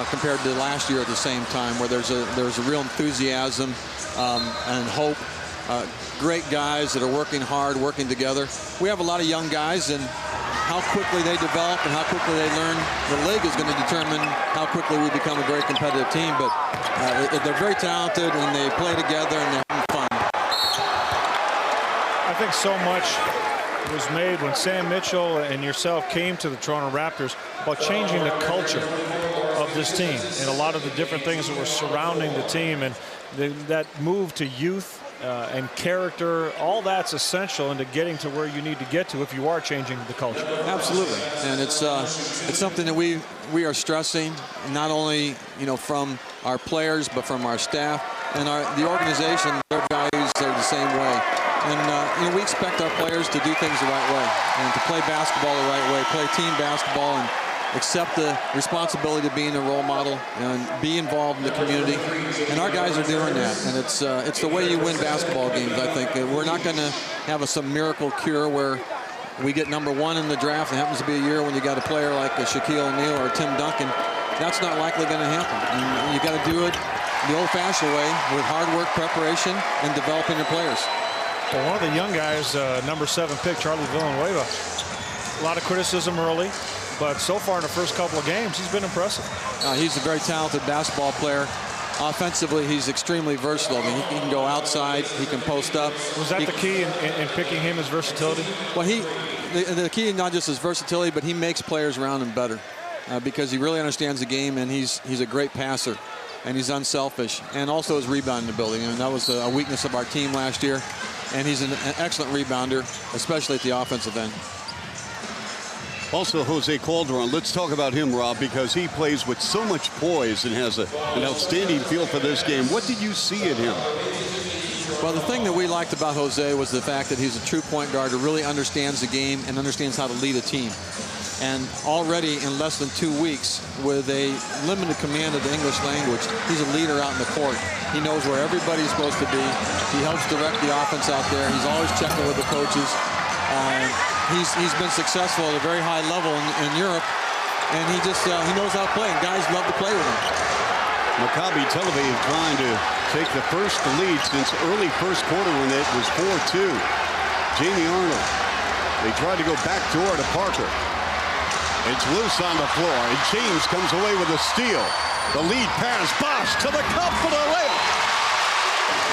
compared to last year at the same time, where there's a real enthusiasm and hope. Great guys that are working hard, working together. We have a lot of young guys, and how quickly they develop and how quickly they learn the league is going to determine how quickly we become a very competitive team. But they're very talented, and they play together, and they're having fun. I think so much was made when Sam Mitchell and yourself came to the Toronto Raptors about changing the culture of this team and a lot of the different things that were surrounding the team, and that move to youth and character, all that's essential into getting to where you need to get to if you are changing the culture. Absolutely, and it's something that we are stressing, not only from our players but from our staff and the organization. Their values are the same way, and we expect our players to do things the right way and to play basketball the right way, play team basketball, and accept the responsibility of being a role model and be involved in the community. And our guys are doing that. And it's the way you win basketball games, I think. We're not going to have some miracle cure where we get #1 in the draft. It happens to be a year when you got a player like a Shaquille O'Neal or Tim Duncan. That's not likely going to happen. And you got to do it the old-fashioned way with hard work, preparation, and developing your players. Well, one of the young guys, #7 pick, Charlie Villanueva, a lot of criticism early. But so far in the first couple of games, he's been impressive. He's a very talented basketball player. Offensively, he's extremely versatile. I mean, he can go outside, he can post up. Was that the key in picking him, his versatility? Well, the key not just his versatility, but he makes players around him better because he really understands the game, and he's a great passer, and he's unselfish, and also his rebounding ability. And that was a weakness of our team last year, and he's an excellent rebounder, especially at the offensive end. Also, Jose Calderon, let's talk about him, Rob, because he plays with so much poise and has an outstanding feel for this game. What did you see in him? Well, the thing that we liked about Jose was the fact that he's a true point guard who really understands the game and understands how to lead a team. And already in less than 2 weeks, with a limited command of the English language, he's a leader out in the court. He knows where everybody's supposed to be. He helps direct the offense out there. He's always checking with the coaches. He's been successful at a very high level in Europe, and he knows how to play, and guys love to play with him. Maccabi Tel Aviv trying to take the first lead since early first quarter when it was 4-2. Jamie Arnold They tried to go back door to Parker. It's loose on the floor, and James comes away with a steal. The lead pass, Bosch to the cup for the layup.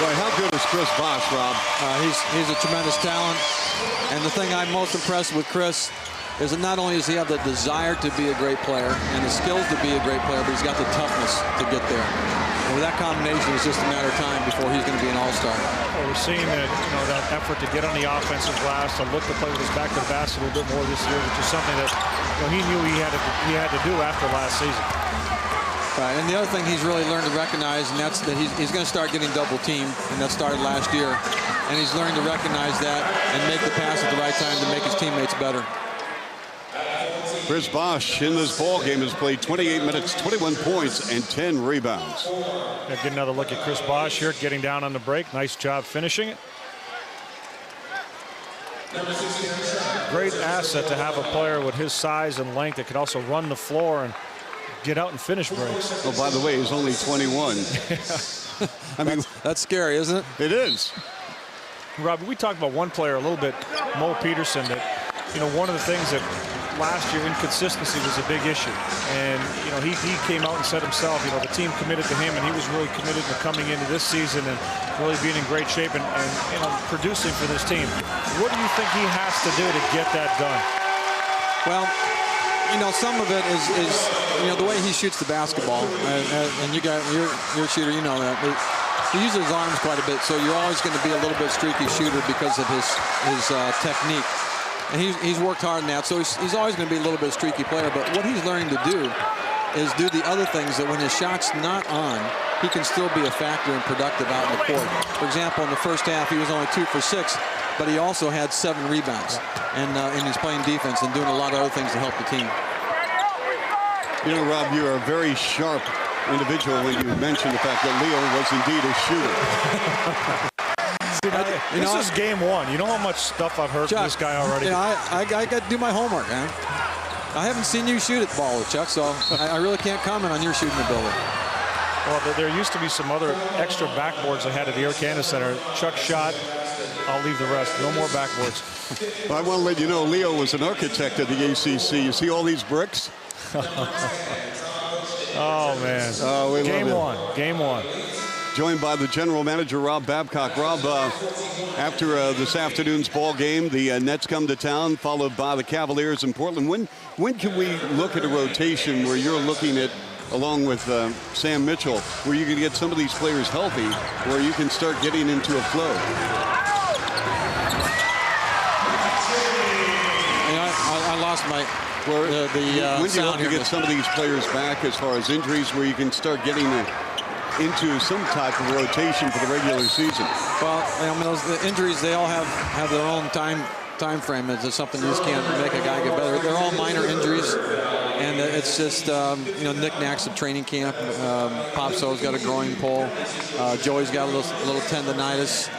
Boy, how good is Chris Bosch, Rob? He's a tremendous talent. And the thing I'm most impressed with Chris is that not only does he have the desire to be a great player and the skills to be a great player, but he's got the toughness to get there. And with that combination, it's just a matter of time before he's going to be an all-star. Well, we're seeing that, that effort to get on the offensive glass, to look to play with his back to the basket a little bit more this year, which is something that he knew he had to do after last season. Right, and the other thing he's really learned to recognize, and that's that he's going to start getting double teamed, and that started last year. And he's learned to recognize that and make the pass at the right time to make his teammates better. Chris Bosch in this ball game has played 28 minutes, 21 points, and 10 rebounds. Get another look at Chris Bosch here, getting down on the break. Nice job finishing it. Great asset to have a player with his size and length that could also run the floor and get out and finish breaks. Oh, by the way, he's only 21. I mean, that's scary, isn't it? It is. Rob, we talked about one player a little bit, Mo Peterson, that, one of the things that last year inconsistency was a big issue. And, he came out and said himself, the team committed to him, and he was really committed to coming into this season and really being in great shape and producing for this team. What do you think he has to do to get that done? Well, some of it is the way he shoots the basketball. And you're a shooter, you know that. He uses his arms quite a bit, so you're always going to be a little bit streaky shooter because of his technique. And he's worked hard in that, so he's always going to be a little bit streaky player. But what he's learning to do is do the other things that when his shot's not on, he can still be a factor and productive out in the court. For example, in the first half, he was only 2 for 6, but he also had 7 rebounds. And he's playing defense and doing a lot of other things to help the team. Rob, you're a very sharp individual when you mentioned the fact that Leo was indeed a shooter. This is game 1. You know how much stuff I've heard from this guy already? I got to do my homework, man. I haven't seen you shoot at the ball, Chuck, so I really can't comment on your shooting ability. Well, there used to be some other extra backboards I had at the Air Canada Center. Chuck shot. I'll leave the rest. No more backboards. Well, I want to let you know, Leo was an architect at the ACC. You see all these bricks? Oh, man. Oh, we Game love it. 1. Game 1. Joined by the general manager, Rob Babcock. Rob, after this afternoon's ball game, the Nets come to town, followed by the Cavaliers in Portland. When can we look at a rotation where you're looking at, along with Sam Mitchell, where you can get some of these players healthy, where you can start getting into a flow? I lost my... When do you hope to get some of these players back as far as injuries, where you can start getting into some type of rotation for the regular season? Well, the injuries, they all have their own time frame. It's something you just can't make a guy get better. They're all minor injuries, and it's just knickknacks of training camp. Popso's got a groin pull. Joey's got a little tendonitis.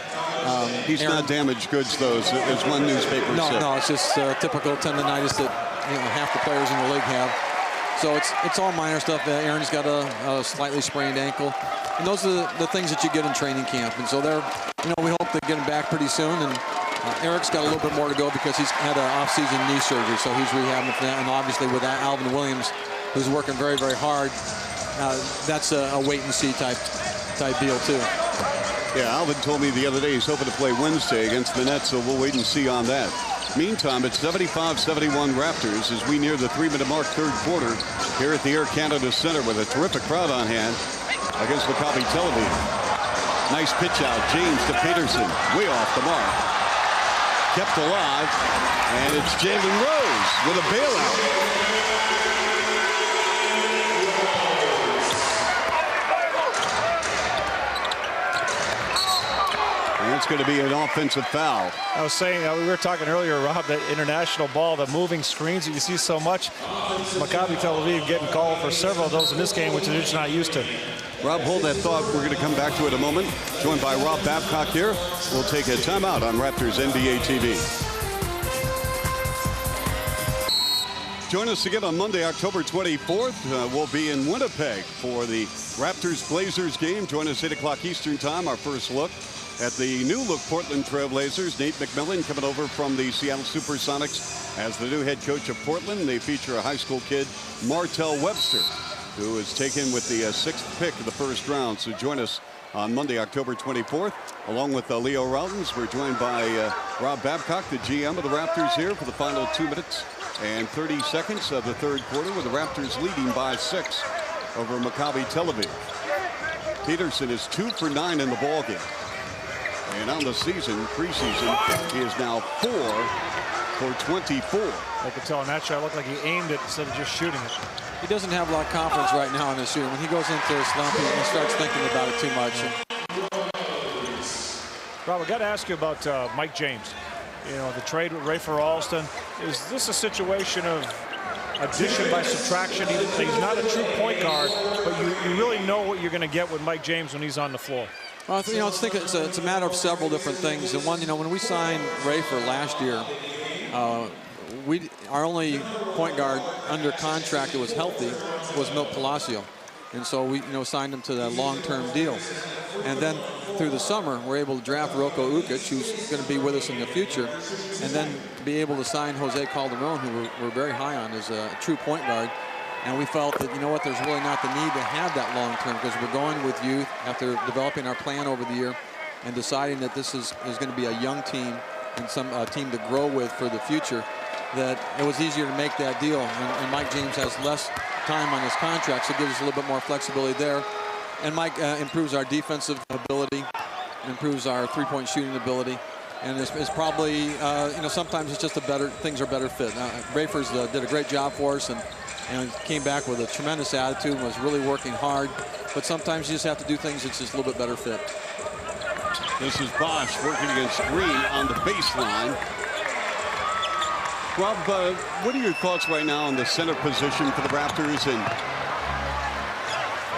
He's not damaged goods, though, as one newspaper said. No, it's just typical tendonitis that half the players in the league have. So it's all minor stuff. Aaron's got a slightly sprained ankle, and those are the things that you get in training camp. And so we hope to get him back pretty soon. And Eric's got a little bit more to go because he's had an off-season knee surgery, so he's rehabbing for that. And obviously with Alvin Williams, who's working very, very hard, that's a wait-and-see type deal too. Yeah, Alvin told me the other day he's hoping to play Wednesday against the Nets, so we'll wait and see on that. Meantime, it's 75-71 Raptors as we near the 3-minute mark, third quarter, here at the Air Canada Center with a terrific crowd on hand against Maccabi Tel Aviv. Nice pitch out, James to Peterson, way off the mark. Kept alive, and it's Jalen Rose with a bailout. And it's going to be an offensive foul. I was saying, we were talking earlier, Rob, that international ball, the moving screens that you see so much. Maccabi Tel Aviv getting called for several of those in this game, which they're just not used to. Rob, hold that thought. We're going to come back to it in a moment. Joined by Rob Babcock here. We'll take a timeout on Raptors NBA TV. Join us again on Monday, October 24th. We'll be in Winnipeg for the Raptors-Blazers game. Join us 8 o'clock Eastern time, our first look at the new-look Portland Trailblazers. Nate McMillan coming over from the Seattle Supersonics as the new head coach of Portland. They feature a high school kid, Martell Webster, who is taken with the 6th pick of the first round. So join us on Monday, October 24th, along with Leo Routens. We're joined by Rob Babcock, the GM of the Raptors, here for the final 2 minutes and 30 seconds of the third quarter, with the Raptors leading by 6 over Maccabi Tel Aviv. Peterson is 2 for 9 in the ballgame. And on the season, preseason, he is now 4 for 24. I could tell in that shot, it looked like he aimed it instead of just shooting it. He doesn't have a lot of confidence right now in his shooting. When he goes into a slump, he starts thinking about it too much. Rob, I got to ask you about Mike James. You know, the trade with Rafer Alston. Is this a situation of addition by subtraction? He's not a true point guard, but you really know what you're going to get with Mike James when he's on the floor. Well, you know, it's a matter of several different things. And one, you know, when we signed Rafer last year, our only point guard under contract that was healthy was Milt Palacio. And so we, signed him to that long-term deal. And then through the summer, we're able to draft Roko Ukic, who's going to be with us in the future, and then be able to sign Jose Calderon, who we're very high on as a true point guard. And we felt that, there's really not the need to have that long-term, because we're going with youth after developing our plan over the year and deciding that this is going to be a young team and some team to grow with for the future, that it was easier to make that deal. And Mike James has less time on his contract, so it gives us a little bit more flexibility there. And Mike improves our defensive ability, improves our three-point shooting ability, and it's probably, sometimes it's just things are better fit. Rafer's did a great job for us and came back with a tremendous attitude and was really working hard. But sometimes you just have to do things that's just a little bit better fit. This is Bosch working against Green on the baseline. Rob, what are your thoughts right now on the center position for the Raptors, and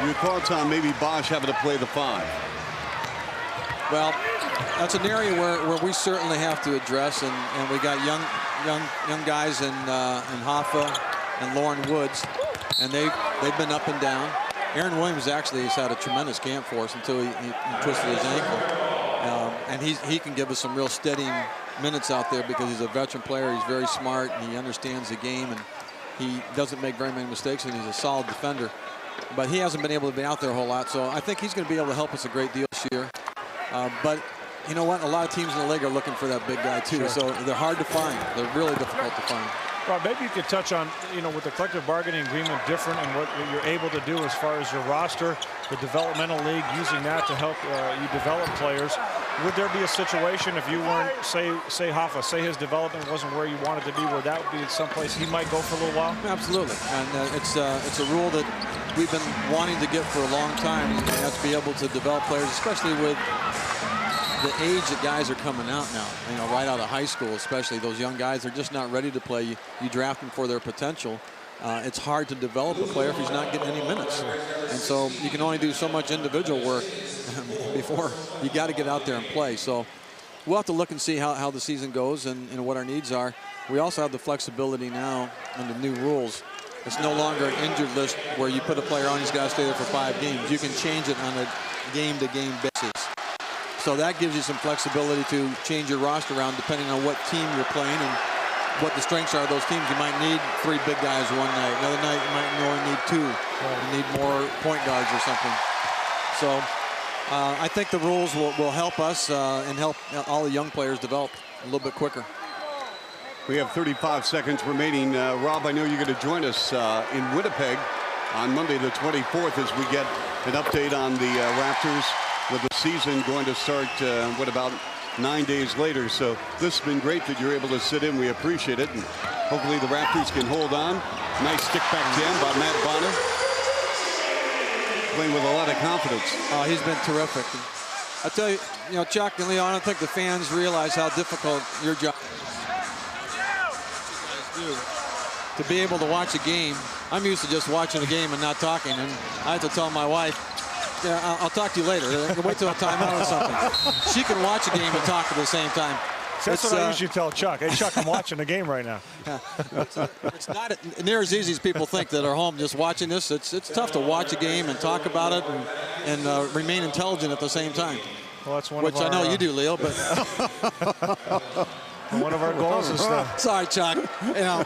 your thoughts on maybe Bosch having to play the 5? Well, that's an area where we certainly have to address, and we got young guys in Hoffa and Lauren Woods, and they've been up and down. Aaron Williams actually has had a tremendous camp for us until he twisted his ankle, and he can give us some real steadying minutes out there because he's a veteran player. He's very smart, and he understands the game, and he doesn't make very many mistakes, and he's a solid defender. But he hasn't been able to be out there a whole lot, so I think he's going to be able to help us a great deal this year. But you know what? A lot of teams in the league are looking for that big guy too. Sure. So they're hard to find. They're really difficult to find. Well, maybe you could touch on, with the collective bargaining agreement different and what you're able to do as far as your roster, the developmental league, using that to help you develop players. Would there be a situation if you weren't, say Hoffa, say his development wasn't where you wanted to be, where that would be someplace he might go for a little while? Absolutely, and it's a rule that we've been wanting to get for a long time, and that's to be able to develop players, especially with the age that guys are coming out now, right out of high school, especially those young guys are just not ready to play. You draft them for their potential. It's hard to develop a player if he's not getting any minutes. And so you can only do so much individual work before you got to get out there and play. So we'll have to look and see how the season goes and what our needs are. We also have the flexibility now under new rules. It's no longer an injured list where you put a player on, he's got to stay there for 5 games. You can change it on a game-to-game basis. So that gives you some flexibility to change your roster around depending on what team you're playing and what the strengths are of those teams. You might need 3 big guys one night. Another night you might only need 2. You need more point guards or something. So I think the rules will help us and help all the young players develop a little bit quicker. We have 35 seconds remaining. Rob, I know you're going to join us in Winnipeg on Monday the 24th as we get an update on the Raptors, with the season going to start, about 9 days later. So this has been great that you're able to sit in. We appreciate it. And hopefully the Raptors can hold on. Nice stick back jam by Matt Bonner. Playing with a lot of confidence. Oh, he's been terrific. I tell you, Chuck and Leo, I don't think the fans realize how difficult your job is to be able to watch a game. I'm used to just watching a game and not talking, and I have to tell my wife, yeah, I'll talk to you later. Wait till a timeout or something. She can watch a game and talk at the same time. That's what I usually tell Chuck. Hey, Chuck, I'm watching the game right now. Yeah. It's not near as easy as people think that are home just watching this. It's tough to watch a game and talk about it and remain intelligent at the same time. Well, that's one which of our, I know you do, Leo, but one of our goals is to... Sorry, Chuck. You know,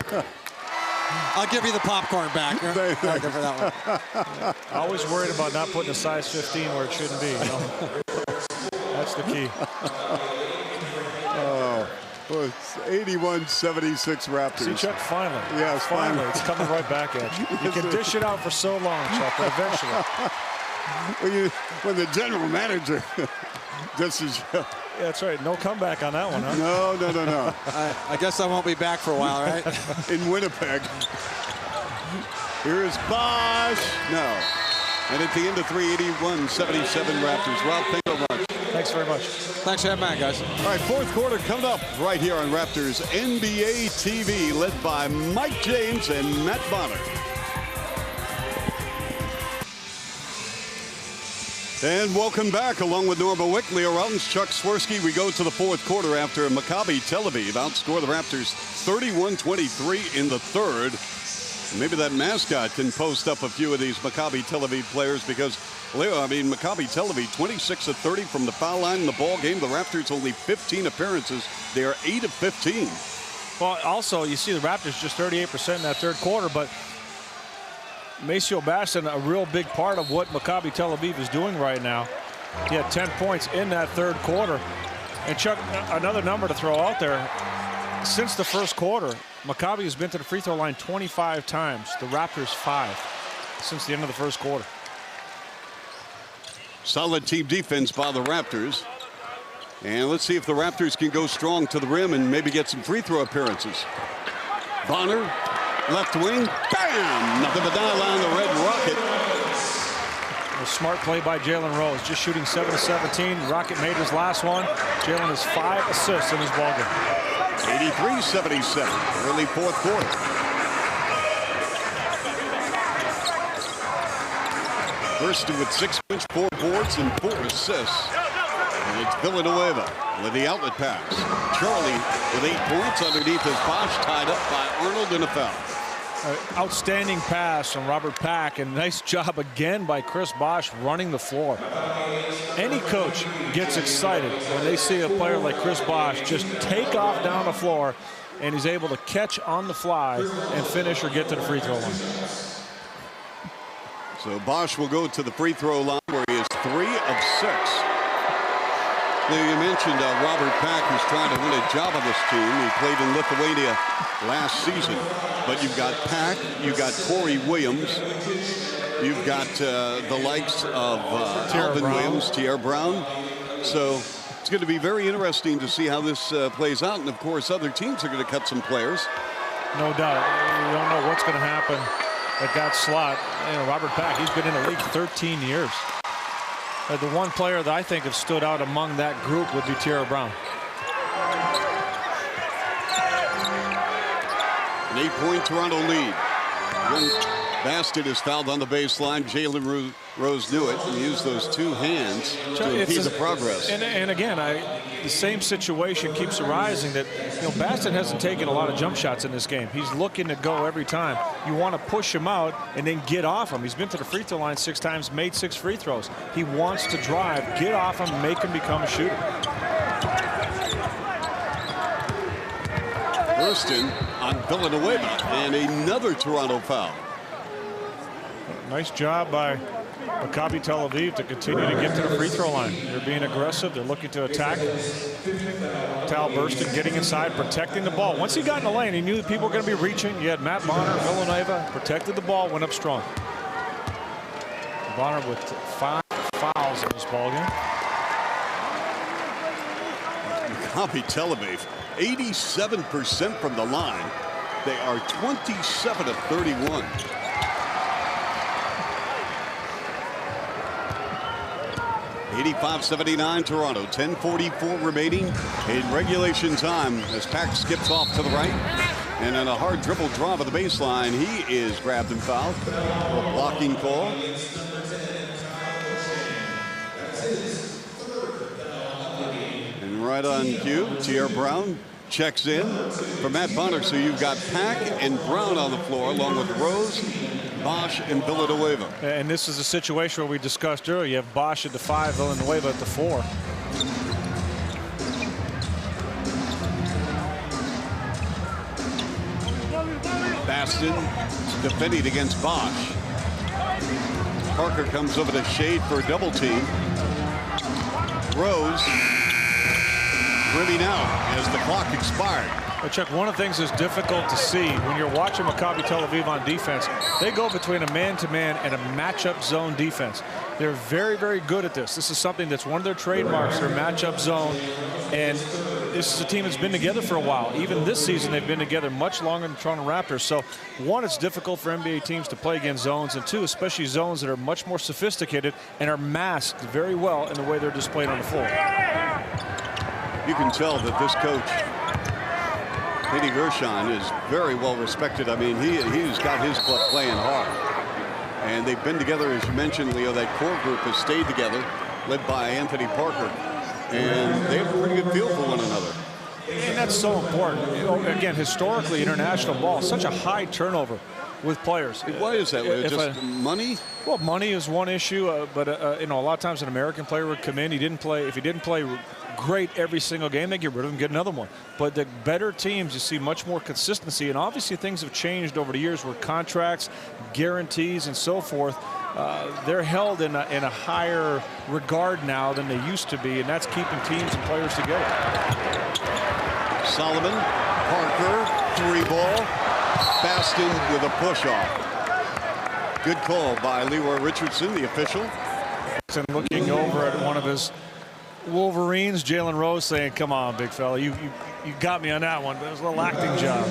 I'll give you the popcorn back. For that one. Always worried about not putting a size 15 where it shouldn't be. You know? That's the key. Well, it's 81-76 Raptors. See, Chuck, finally. Yes, finally. It's coming right back at you. You can dish it out for so long, Chuck, but eventually. When the general manager just is... Yeah, that's right. No comeback on that one, huh? No. I guess I won't be back for a while, right? In Winnipeg. Here's Bosch. No. And at the end of 381-77 Raptors. Rob, thank you very much. Thanks very much. Thanks for having me, guys. All right, fourth quarter coming up right here on Raptors NBA TV, led by Mike James and Matt Bonner. And welcome back, along with Norma Wick, Leo Rollins, Chuck Swirsky. We go to the fourth quarter after Maccabi Tel Aviv outscore the Raptors 31-23 in the third. Maybe that mascot can post up a few of these Maccabi Tel Aviv players because, Leo, I mean, Maccabi Tel Aviv 26 of 30 from the foul line in the ball game. The Raptors only 15 appearances. They are 8 of 15. Well, also, you see the Raptors just 38% in that third quarter, but Maceo Baston, a real big part of what Maccabi Tel Aviv is doing right now. He had 10 points in that third quarter. And Chuck, another number to throw out there. Since the first quarter, Maccabi has been to the free throw line 25 times. The Raptors 5 since the end of the first quarter. Solid team defense by the Raptors. And let's see if the Raptors can go strong to the rim and maybe get some free throw appearances. Bonner, left wing, bam! Nothing but down line, the Red Rocket. A smart play by Jalen Rose, just shooting 7 of 17. Rocket made his last one. Jalen has 5 assists in his ballgame. 83-77, early fourth quarter. Hurston with 6 points, 4 boards, and 4 assists. And it's Villanueva with the outlet pass. Charlie with 8 points underneath his Bosch, tied up by Arnold in a foul. Outstanding pass from Robert Pack, and nice job again by Chris Bosch running the floor. Any coach gets excited when they see a player like Chris Bosch just take off down the floor, and he's able to catch on the fly and finish or get to the free throw line. So Bosch will go to the free throw line where he is 3 of 6. Now you mentioned Robert Pack, who's trying to win a job on this team. He played in Lithuania last season. But you've got Pack, you've got Corey Williams, you've got the likes of Alvin Williams, Tierra Brown. So it's going to be very interesting to see how this plays out. And, of course, other teams are going to cut some players. No doubt. We don't know what's going to happen at that slot. You know, Robert Pack, he's been in the league 13 years. The one player that I think has stood out among that group would be Tierra Brown. An 8-point Toronto lead. Baston is fouled on the baseline. Jalen Rose knew it and used those 2 hands to impede the progress. And again, the same situation keeps arising that, you know, Baston hasn't taken a lot of jump shots in this game. He's looking to go every time. You want to push him out and then get off him. He's been to the free throw line 6 times, made 6 free throws. He wants to drive, get off him, make him become a shooter. Hurston on Villanueva, and another Toronto foul. Nice job by Maccabi Tel Aviv to continue to get to the free throw line. They're being aggressive. They're looking to attack. Tal Hurston getting inside, protecting the ball. Once he got in the lane, he knew that people were going to be reaching. You had Matt Bonner, Villanueva, protected the ball, went up strong. Bonner with 5 fouls in this ballgame. Maccabi Tel Aviv, 87% from the line. They are 27 of 31. (85-79) Toronto. 10:44 remaining in regulation time as Pack skips off to the right. And on a hard dribble draw to the baseline, he is grabbed and fouled. A blocking call. And right on cue, Tierra Brown checks in for Matt Bonner. So you've got Pack and Brown on the floor, along with Rose, Bosch, and Villanueva. And this is a situation where we discussed earlier. You have Bosch at the 5, Villanueva at the 4. Baston defending against Bosch. Parker comes over to shade for a double team. Rose rimming out as the clock expired. But Chuck, one of the things that's difficult to see when you're watching Maccabi Tel Aviv on defense, they go between a man-to-man and a matchup zone defense. They're very, very good at this. This is something that's one of their trademarks, their matchup zone. And this is a team that's been together for a while. Even this season, they've been together much longer than the Toronto Raptors. So, one, it's difficult for NBA teams to play against zones. And two, especially zones that are much more sophisticated and are masked very well in the way they're displayed on the floor. You can tell that this coach, Eddie Gershon, is very well respected. I mean, he's got his club playing hard. And they've been together, as you mentioned, Leo. That core group has stayed together, led by Anthony Parker. And they have a pretty good feel for one another. And that's so important. You know, again, historically, international ball, such a high turnover with players. Why is that? Just money? Well, money is one issue, but you know, a lot of times an American player would come in. He didn't play. If he didn't play great every single game, they get rid of him, get another one. But the better teams, you see much more consistency, and obviously things have changed over the years with contracts, guarantees, and so forth. They're held in a higher regard now than they used to be, and that's keeping teams and players together. Solomon, Parker, 3-ball. Baston with a push-off. Good call by Leroy Richardson, the official. And looking over at one of his Wolverines, Jalen Rose, saying, "Come on, big fella, you got me on that one." But it was a little acting job.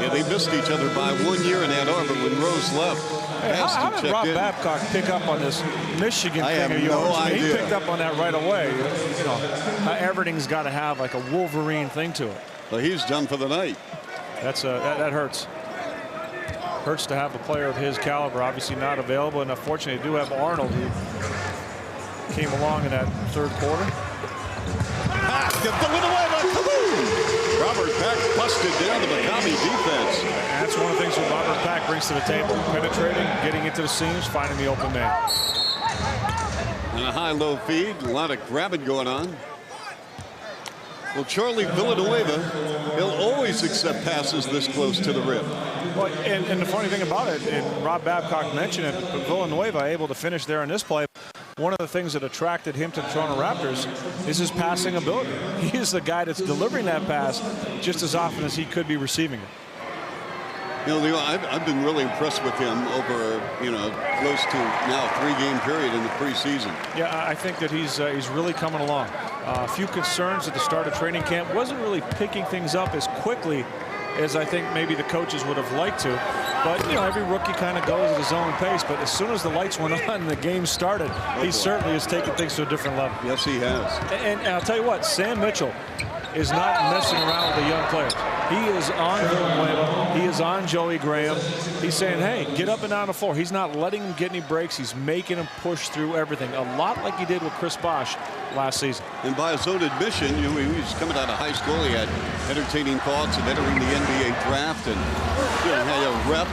Yeah, they missed each other by 1 year in Ann Arbor when Rose left. Hey, how did Rob Babcock pick up on this Michigan thing of yours? No idea. He picked up on that right away. You know, everything's got to have like a Wolverine thing to it. Well, he's done for the night. That hurts. Hurts to have a player of his caliber obviously not available, and unfortunately, they do have Arnold, who came along in that third quarter. Robert Pack busted down the Maccabi defense. And that's one of the things that Robert Pack brings to the table. Penetrating, getting into the seams, finding the open man. And a high-low feed, a lot of grabbing going on. Well, Charlie Villanueva, he'll always accept passes this close to the rim. Well, and the funny thing about it, and Rob Babcock mentioned it, but Villanueva able to finish there in this play. One of the things that attracted him to the Toronto Raptors is his passing ability. He is the guy that's delivering that pass just as often as he could be receiving it. You know, Leo, I've been really impressed with him over, you know, close to now a 3-game period in the preseason. Yeah, I think that he's really coming along. A few concerns at the start of training camp. Wasn't really picking things up as quickly as I think maybe the coaches would have liked to. But, you know, every rookie kind of goes at his own pace. But as soon as the lights went on and the game started, he certainly has taken things to a different level. Yes, he has. And I'll tell you what, Sam Mitchell is not messing around with the young players. He is on Villanueva. He is on Joey Graham. He's saying, hey, get up and down the floor. He's not letting him get any breaks. He's making him push through everything, a lot like he did with Chris Bosh last season. And by his own admission, you know, he was coming out of high school. He had entertaining thoughts of entering the NBA draft, and you know, had a rep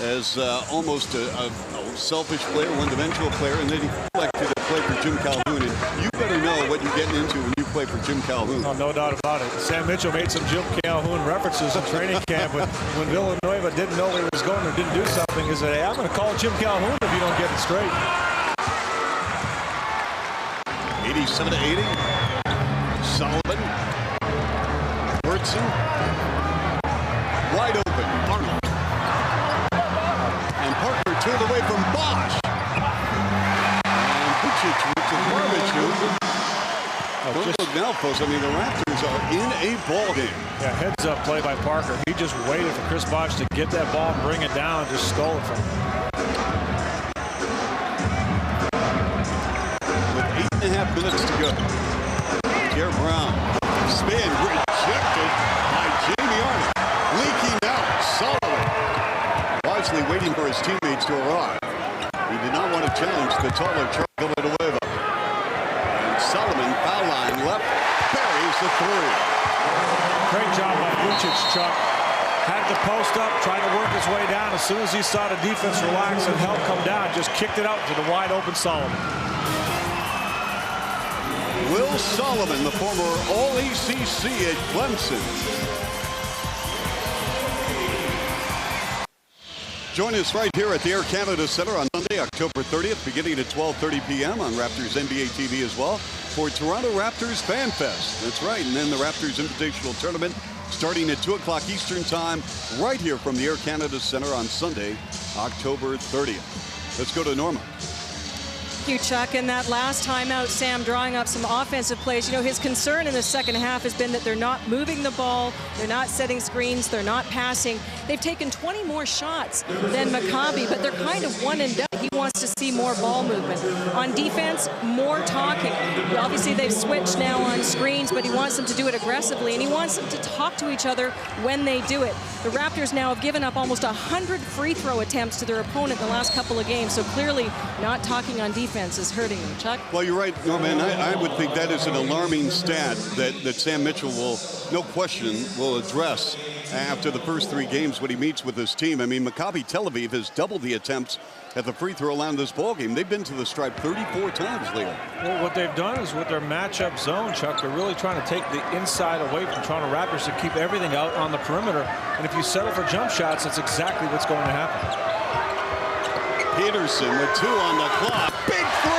as almost a selfish player, one-dimensional player, and then he elected to play for Jim Calhoun. And you better know what you're getting into when you play for Jim Calhoun. Oh, no doubt about it. Sam Mitchell made some Jim Calhoun references in training camp when Villanueva didn't know where he was going or didn't do something. He said, hey, I'm going to call Jim Calhoun if you don't get it straight. 87-80. Solomon. Hurtson. Wide open. Arnold. And Parker turned away from Bosch. And Pucic with the garbage hoop. Don't look now, folks. I mean, the Raptors are in a ball game. Yeah, heads up play by Parker. He just waited for Chris Bosh to get that ball and bring it down, just stole it from him. With 8.5 minutes to go. Jerry Brown. Spin rejected by Jamie Arnold. Leaking out. Solomon. Wisely waiting for his teammates to arrive. He did not want to challenge the taller Charlie Villanueva. And Solomon, foul line left, buries the three. Great job by Vucic, Chuck. Had to post up, tried to work his way down. As soon as he saw the defense relax and help come down, just kicked it out to the wide open Solomon. Will Solomon, the former All-ACC at Clemson. Join us right here at the Air Canada Center on Sunday, October 30th, beginning at 12:30 p.m. on Raptors NBA TV as well for Toronto Raptors Fan Fest. That's right, and then the Raptors Invitational Tournament starting at 2 o'clock Eastern Time right here from the Air Canada Center on Sunday, October 30th. Let's go to Norma. Thank you, Chuck. And that last timeout, Sam drawing up some offensive plays. You know, his concern in the second half has been that they're not moving the ball, they're not setting screens, they're not passing. They've taken 20 more shots than Maccabi, but they're kind of one and done. He wants to see more ball movement. On defense, more talking. Obviously, they've switched now on screens, but he wants them to do it aggressively, and he wants them to talk to each other when they do it. The Raptors now have given up almost 100 free throw attempts to their opponent in the last couple of games, so clearly not talking on defense is hurting them. Chuck? Well, you're right, Norman. I would think that is an alarming stat that Sam Mitchell will, no question, will address after the first 3 games when he meets with his team. I mean, Maccabi Tel Aviv has doubled the attempts at the free throw line this ball game. They've been to the stripe 34 times, Leo. Well, what they've done is with their matchup zone, Chuck, they're really trying to take the inside away from Toronto Raptors to keep everything out on the perimeter. And if you settle for jump shots, that's exactly what's going to happen. Peterson with 2 on the clock. Big 3!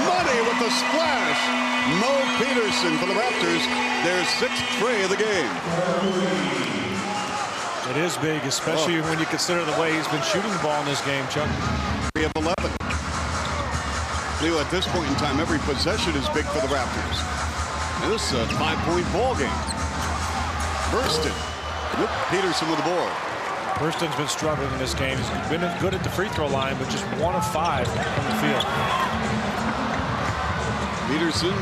Money with the splash. Mo Peterson for the Raptors. Their 6th tray of the game. It is big, especially when you consider the way he's been shooting the ball in this game, Chuck. 3 of 11. Leo, at this point in time, every possession is big for the Raptors. And this is a 5-point ball game. Burston. Nope, Peterson with the board. Burston's been struggling in this game. He's been good at the free throw line, but just 1 of 5 from the field. Peterson.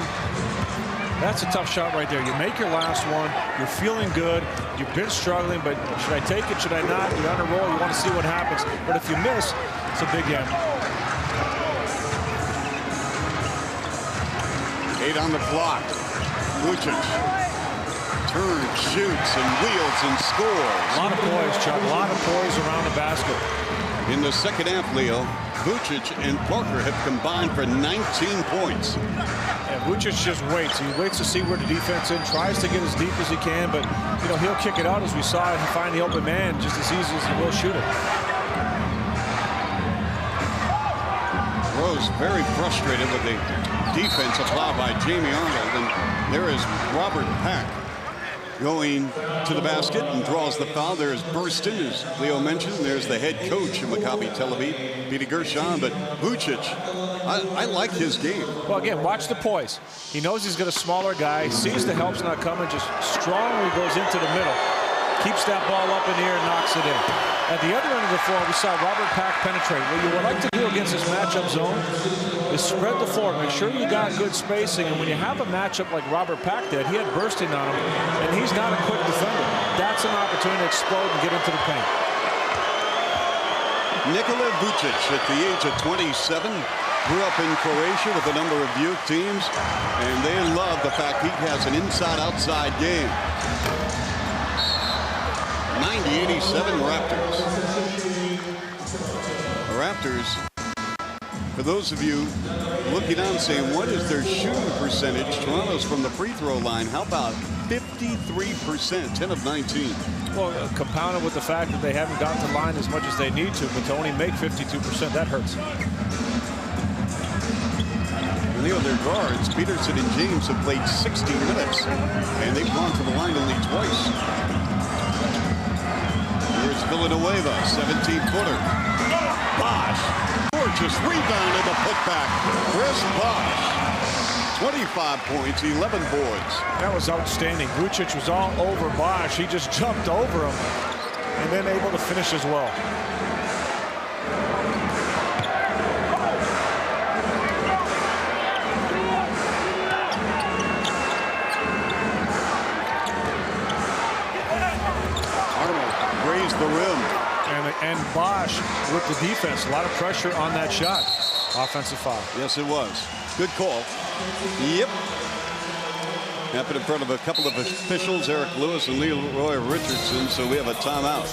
That's a tough shot right there. You make your last one. You're feeling good. You've been struggling, but should I take it? Should I not? You're on a roll. You want to see what happens. But if you miss, it's a big game. 8 on the clock. Vucic turns, shoots, and wheels and scores. A lot of poise, Chuck. A lot of poise around the basket. In the second half, Leo, Vucic and Parker have combined for 19 points. And Vucic just waits. He waits to see where the defense is, tries to get as deep as he can, but you know he'll kick it out as we saw and find the open man just as easy as he will shoot it. Rose very frustrated with the defensive foul by Jamie Arnold, and there is Robert Pack going to the basket and draws the foul. There's Burston, as Leo mentioned. There's the head coach of Maccabi Tel Aviv, Petey Gershon. But Vucic, I like his game. Well, again, watch the poise. He knows he's got a smaller guy. He sees the help's not coming, just strongly goes into the middle. Keeps that ball up in the air and knocks it in. At the other end of the floor, we saw Robert Pack penetrate. What you would like to do against this matchup zone is spread the floor. Make sure you got good spacing. And when you have a matchup like Robert Pack did, he had Bursting on him, and he's not a quick defender. That's an opportunity to explode and get into the paint. Nikola Vucic, at the age of 27, grew up in Croatia with a number of youth teams, and they love the fact he has an inside-outside game. 90-87 Raptors. The Raptors, for those of you looking on saying, what is their shooting percentage? Toronto's from the free throw line. How about 53%, 10 of 19? Well, compounded with the fact that they haven't gotten to the line as much as they need to, but to only make 52%, that hurts. Leo, their guards, Peterson and James, have played 60 minutes, and they've gone to the line only twice. Here's Villanueva, 17-footer. Bosh, gorgeous rebound and the putback. Chris Bosh, 25 points, 11 boards. That was outstanding. Vucic was all over Bosh. He just jumped over him and then able to finish as well. The rim. And Bosh with the defense. A lot of pressure on that shot. Offensive foul. Yes, it was. Good call. Yep. Happened in front of a couple of officials, Eric Lewis and Leroy Richardson, so we have a timeout.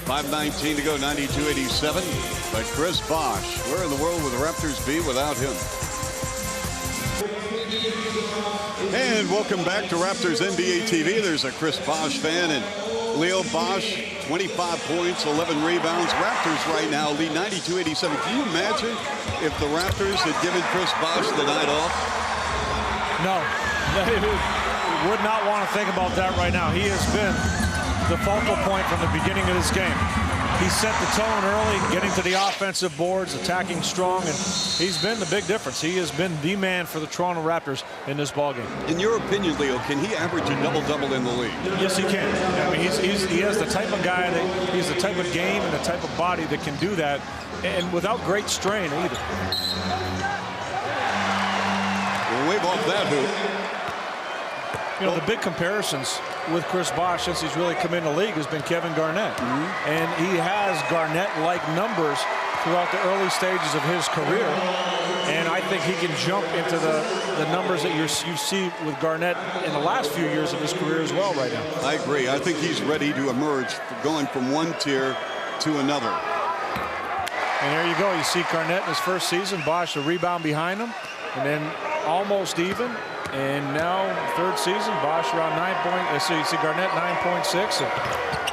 5:19 to go, 92-87. But Chris Bosh, where in the world would the Raptors be without him? And welcome back to Raptors NBA TV. There's a Chris Bosh fan, and Leo Bosh, 25 points, 11 rebounds. Raptors right now lead 92-87. Can you imagine if the Raptors had given Chris Bosh the night off? No, would not want to think about that right now. He has been the focal point from the beginning of this game. He set the tone early, getting to the offensive boards, attacking strong, and he's been the big difference. He has been the man for the Toronto Raptors in this ballgame. In your opinion, Leo, can he average a double-double in the league? Yes, he can. I mean, he has the type of guy that he's the type of game and the type of body that can do that, and without great strain either. We'll wave off that hoop. You know, the big comparisons with Chris Bosh since he's really come in the league has been Kevin Garnett. And he has Garnett-like numbers throughout the early stages of his career. And I think he can jump into the numbers that you see with Garnett in the last few years of his career as well right now. I agree. I think he's ready to emerge, going from one tier to another. And there you go. You see Garnett in his first season, Bosh a rebound behind him, and then almost even. And now, third season, Bosh around 9 points. So you see Garnett 9.6. And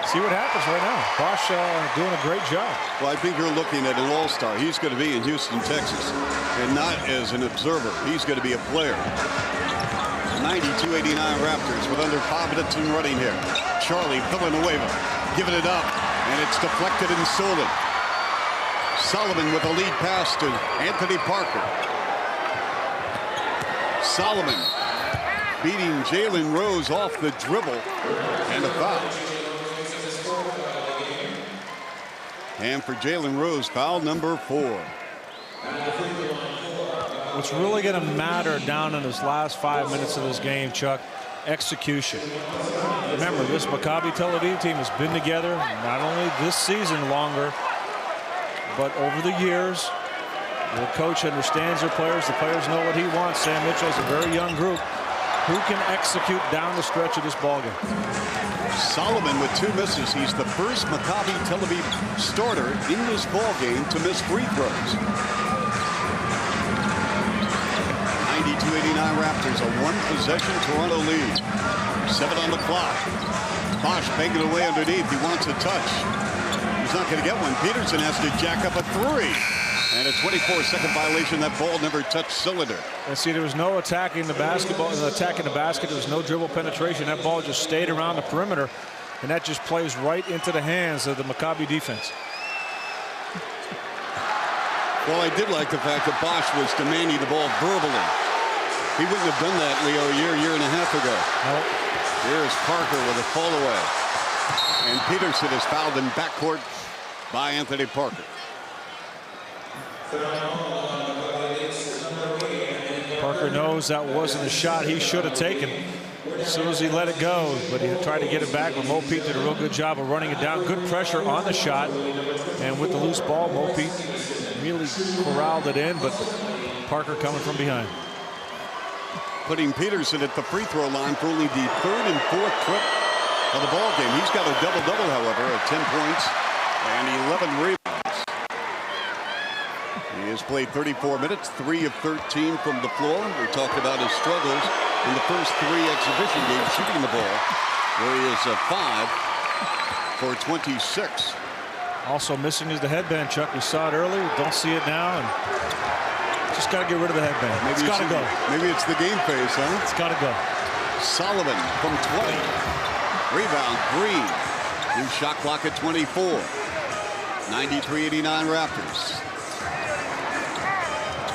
see what happens right now. Bosh doing a great job. Well, I think you're looking at an all-star. He's going to be in Houston, Texas, and not as an observer. He's going to be a player. 92-89 Raptors with under 5 minutes in running here. Charlie Villanueva giving it up, and it's deflected and stolen. Solomon with a lead pass to Anthony Parker. Solomon beating Jalen Rose off the dribble, and a foul. And for Jalen Rose, foul number 4. What's really going to matter down in this last 5 minutes of this game, Chuck, execution. Remember, this Maccabi Tel Aviv team has been together not only this season longer, but over the years. The coach understands their players. The players know what he wants. Sam Mitchell is a very young group. Who can execute down the stretch of this ballgame? Solomon with 2 misses. He's the first Maccabi Tel Aviv starter in this ballgame to miss free throws. 92-89 Raptors, a 1-possession Toronto lead. 7 on the clock. Bosh banging away underneath. He wants a touch. He's not going to get one. Peterson has to jack up a 3. And a 24-second violation. That ball never touched cylinder. And see, there was no attacking the basketball, attacking the basket. There was no dribble penetration. That ball just stayed around the perimeter, and that just plays right into the hands of the Maccabi defense. Well, I did like the fact that Bosh was demanding the ball verbally. He wouldn't have done that, Leo, a year and a half ago. Nope. Here's Parker with a fall away. And Peterson is fouled in backcourt by Anthony Parker. Parker knows that wasn't a shot he should have taken as soon as he let it go, but he tried to get it back. But Mo Pete did a real good job of running it down. Good pressure on the shot, and with the loose ball, Mo Pete really corralled it in, but Parker coming from behind. Putting Peterson at the free throw line for only the 3rd and 4th trip of the ball game. He's got a double-double, however, at 10 points and 11 rebounds. He has played 34 minutes, 3 of 13 from the floor. We talked about his struggles in the first 3 exhibition games shooting the ball, where he is 5 for 26. Also missing is the headband, Chuck. We saw it earlier. Don't see it now. And just got to get rid of the headband. Maybe it's got to go. Maybe it's the game face, huh? It's got to go. Solomon from 20. Rebound, Green. New shot clock at 24. 93-89 Raptors.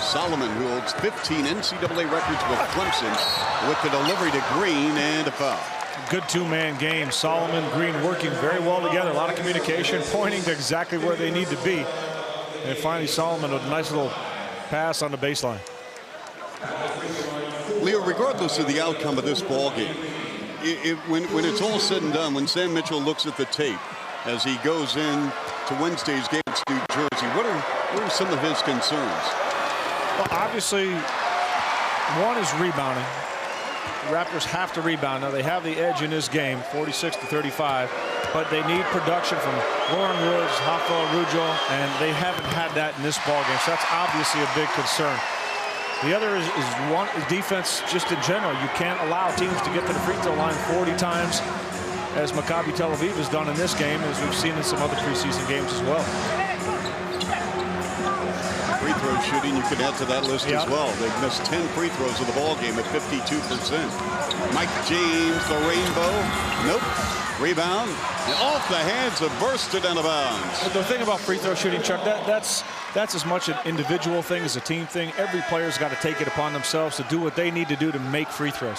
Solomon, who holds 15 NCAA records with Clemson, with the delivery to Green and a foul. Good 2-man game. Solomon, Green working very well together. A lot of communication, pointing to exactly where they need to be. And finally, Solomon with a nice little pass on the baseline. Leo, regardless of the outcome of this ball game, when it's all said and done, when Sam Mitchell looks at the tape as he goes in to Wednesday's game against New Jersey, what are some of his concerns? Well, obviously, one is rebounding. The Raptors have to rebound. Now, they have the edge in this game, 46-35, but they need production from Lauren Woods, Rafael Araujo, and they haven't had that in this ballgame, so that's obviously a big concern. The other is one defense just in general. You can't allow teams to get to the free throw line 40 times, as Maccabi Tel Aviv has done in this game, as we've seen in some other preseason games as well. Free throw shooting, you could add to that list as well. They've missed 10 free throws of the ball game at 52%. Mike James, the rainbow. Nope. Rebound. And off the hands of bursted out of bounds. But the thing about free throw shooting, Chuck, that's as much an individual thing as a team thing. Every player's got to take it upon themselves to do what they need to do to make free throws.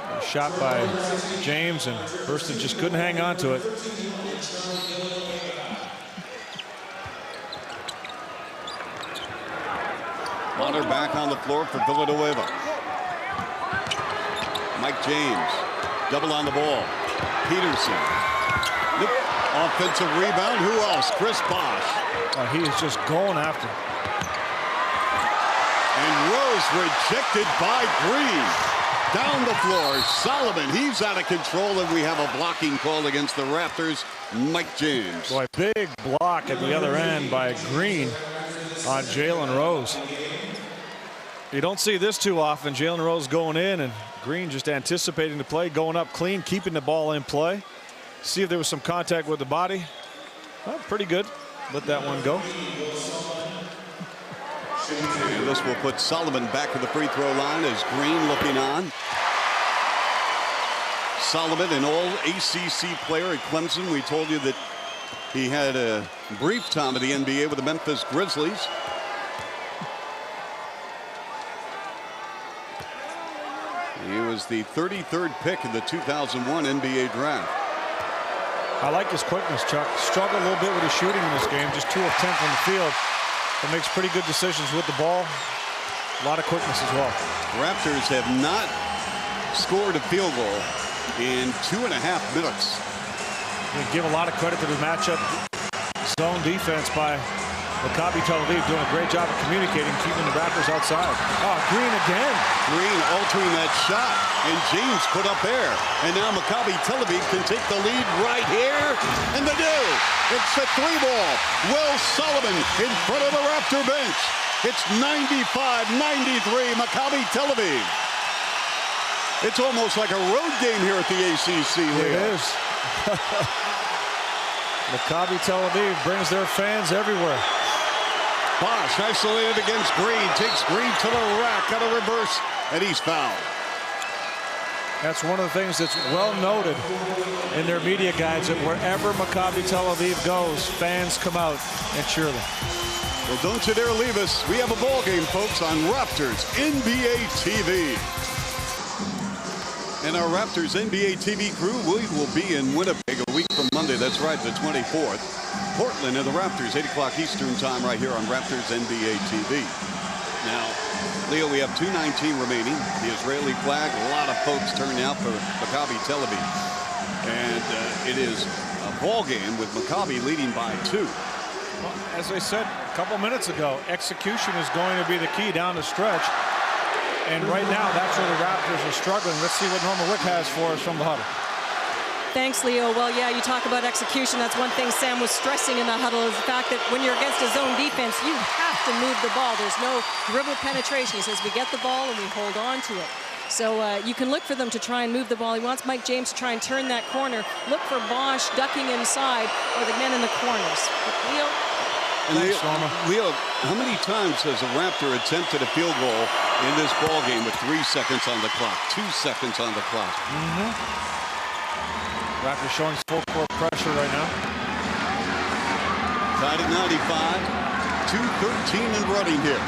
A shot by James, and Bursted just couldn't hang on to it. Hunter back on the floor for Villanueva. Mike James, double on the ball. Peterson. Offensive rebound. Who else? Chris Bosh. He is just going after it. And Rose rejected by Green. Down the floor, Solomon. He's out of control, and we have a blocking call against the Raptors. Mike James. Boy, big block at the other end by Green on Jalen Rose. You don't see this too often. Jalen Rose going in, and Green just anticipating the play, going up clean, keeping the ball in play. See if there was some contact with the body. Well, pretty good. Let that one go. And this will put Solomon back to the free throw line as Green looking on. Solomon, an all-ACC player at Clemson. We told you that he had a brief time in the NBA with the Memphis Grizzlies. He was the 33rd pick in the 2001 NBA draft. I like his quickness, Chuck. Struggled a little bit with his shooting in this game. Just 2 of 10 from the field. But makes pretty good decisions with the ball. A lot of quickness as well. Raptors have not scored a field goal in 2.5 minutes. We give a lot of credit to the matchup zone defense by Maccabi Tel Aviv, doing a great job of communicating, keeping the Raptors outside. Oh, Green again. Green altering that shot, and James put up air. And now Maccabi Tel Aviv can take the lead right here, and they do. It's a 3-ball. Will Solomon in front of the Raptor bench. It's 95-93, Maccabi Tel Aviv. It's almost like a road game here at the ACC. It is. Maccabi Tel Aviv brings their fans everywhere. Bosh isolated against Green, takes Green to the rack, got a reverse, and he's fouled. That's one of the things that's well noted in their media guides, that wherever Maccabi Tel Aviv goes, fans come out and cheer them. Well, don't you dare leave us. We have a ball game, folks, on Raptors NBA TV. And our Raptors NBA TV crew, we will be in Winnipeg a week from Monday. That's right, the 24th. Portland and the Raptors, 8 o'clock Eastern time right here on Raptors NBA TV. Now, Leo, we have 2:19 remaining. The Israeli flag, a lot of folks turning out for Maccabi Tel Aviv. And it is a ball game with Maccabi leading by 2. Well, as I said a couple minutes ago, execution is going to be the key down the stretch. And right now, that's where the Raptors are struggling. Let's see what Norma Wick has for us from the huddle. Thanks, Leo. Well, yeah, you talk about execution. That's one thing Sam was stressing in the huddle, is the fact that when you're against a zone defense, you have to move the ball. There's no dribble penetration. He says we get the ball and we hold on to it. So you can look for them to try and move the ball. He wants Mike James to try and turn that corner. Look for Bosh ducking inside, or the men in the corners. But Leo. And Leo, how many times has a Raptor attempted a field goal in this ball game with 3 seconds on the clock, 2 seconds on the clock? Raptors showing full court pressure right now. Tied at 95, 2:13 and running here.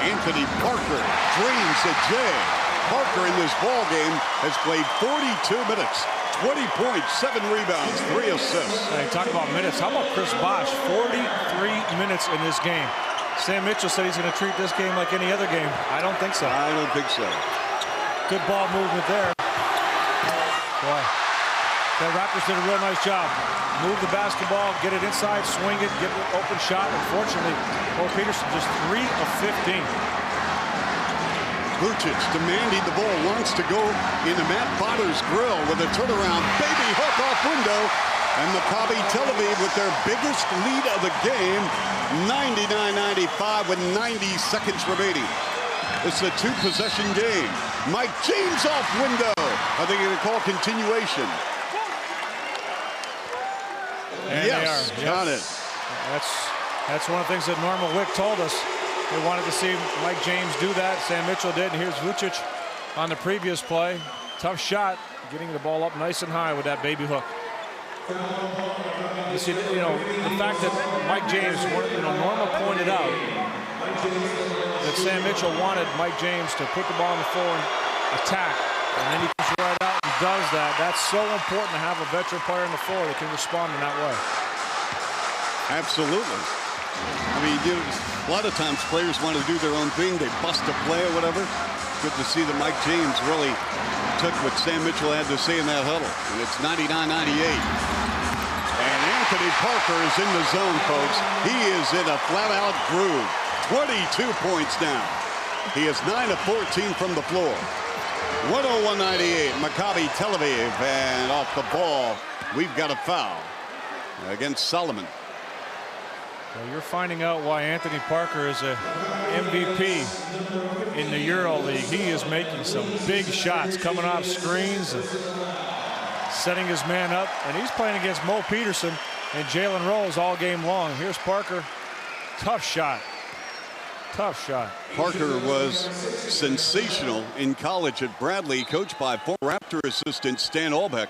Anthony Parker dreams of Jay. Parker in this ball game has played 42 minutes. 20 points, 7 rebounds, 3 assists. Hey, talk about minutes. How about Chris Bosh? 43 minutes in this game. Sam Mitchell said he's going to treat this game like any other game. I don't think so. I don't think so. Good ball movement there. Boy, the Raptors did a real nice job. Move the basketball, get it inside, swing it, get an open shot. Unfortunately, Paul Peterson just 3 of 15. Vucic demanding the ball, wants to go into Matt Potter's grill with a turnaround baby hook off window, And Maccabi Tel Aviv with their biggest lead of the game, 99-95 with 90 seconds remaining. It's a two-possession game. Mike James off window. I think you're going to call continuation. And yes, they are. got Yep. it. That's one of the things that Norma Wick told us. They wanted to see Mike James do that. Sam Mitchell did, and here's Vucic on the previous play. Tough shot, getting the ball up nice and high with that baby hook. You see, the fact that Mike James, Norma pointed out that Sam Mitchell wanted Mike James to put the ball on the floor and attack, and then he comes right out and does that. That's so important to have a veteran player on the floor that can respond in that way. Absolutely. I mean, a lot of times players want to do their own thing. They bust a play or whatever. Good to see that Mike James really took what Sam Mitchell had to say in that huddle. And it's 99-98. And Anthony Parker is in the zone, folks. He is in a flat-out groove. 22 points now. He is 9 of 14 from the floor. 101-98, Maccabi Tel Aviv. And off the ball, we've got a foul against Solomon. Well, you're finding out why Anthony Parker is a MVP in the EuroLeague. He is making some big shots, coming off screens and setting his man up. And he's playing against Mo Peterson and Jalen Rose all game long. Here's Parker. Tough shot. Tough shot. Parker was sensational in college at Bradley, coached by former Raptor assistant Stan Albeck.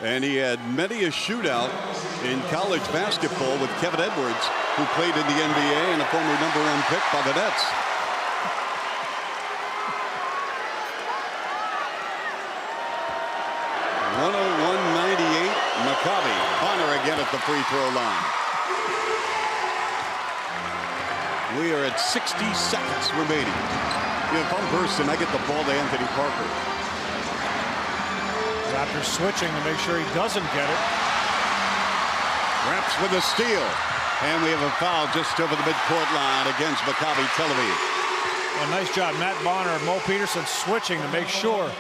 And he had many a shootout in college basketball with Kevin Edwards, who played in the NBA and a former #1 pick by the Nets. Maccabi. Bonner again at the free throw line. We are at 60 seconds remaining. If I'm Burson, I get the ball to Anthony Parker. Raptors switching to make sure he doesn't get it. Raps with a steal. And we have a foul just over the midcourt line against Maccabi Tel Aviv. Well, nice job, Matt Bonner and Mo Peterson switching to make sure